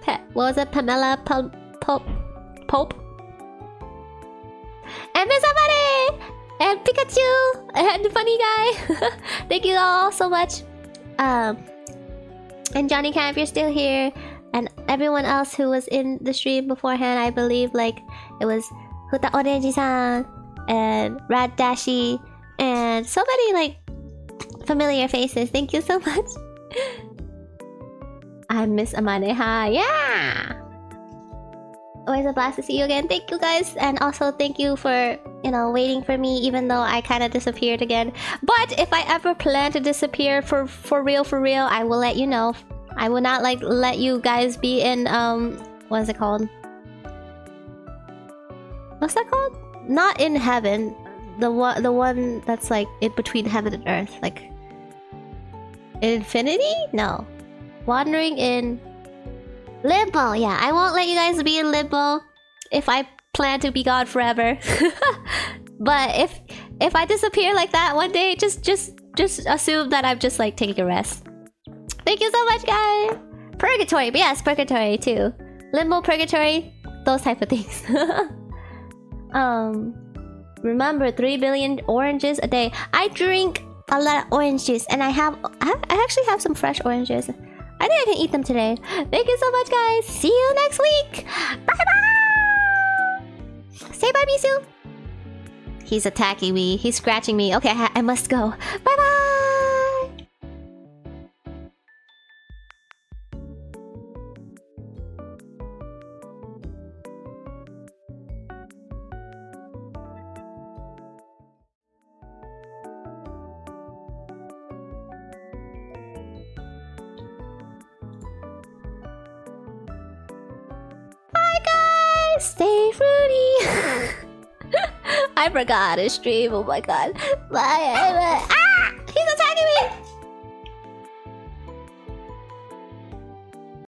What was it? Pamela, Pope, and Miss Amare, and Pikachu, and Funny Guy. Thank you all so much. And Johnny Camp, you're still here, and everyone else who was in the stream beforehand. I believe like it was Huta Oneji-san and Rad Dashi and so many like familiar faces. Thank you so much. I miss Amane. Hi, yeah. Always a blast to see you again. Thank you guys, and also thank you for waiting for me, even though I kind of disappeared again. But if I ever plan to disappear for real, I will let you know. I will not like let you guys be in what is it called? What's that called? Not in heaven. The one that's like in between heaven and earth, like infinity? No. Wandering in limbo. Yeah, I won't let you guys be in limbo if I plan to be gone forever. But if I disappear like that one day, just assume that I'm just like taking a rest. Thank you so much, guys. Purgatory, but yes, purgatory too. Limbo, purgatory, those type of things. Remember, 3 billion oranges a day. I drink a lot of orange juice, and I actually have some fresh oranges. I think I can eat them today. Thank you so much, guys. See you next week. Bye bye. Say bye, Bisu. He's attacking me. He's scratching me. Okay, I must go. Bye bye. Bye, guys. Stay fruity. I forgot to stream. Oh my god. Bye. Ah! He's attacking me.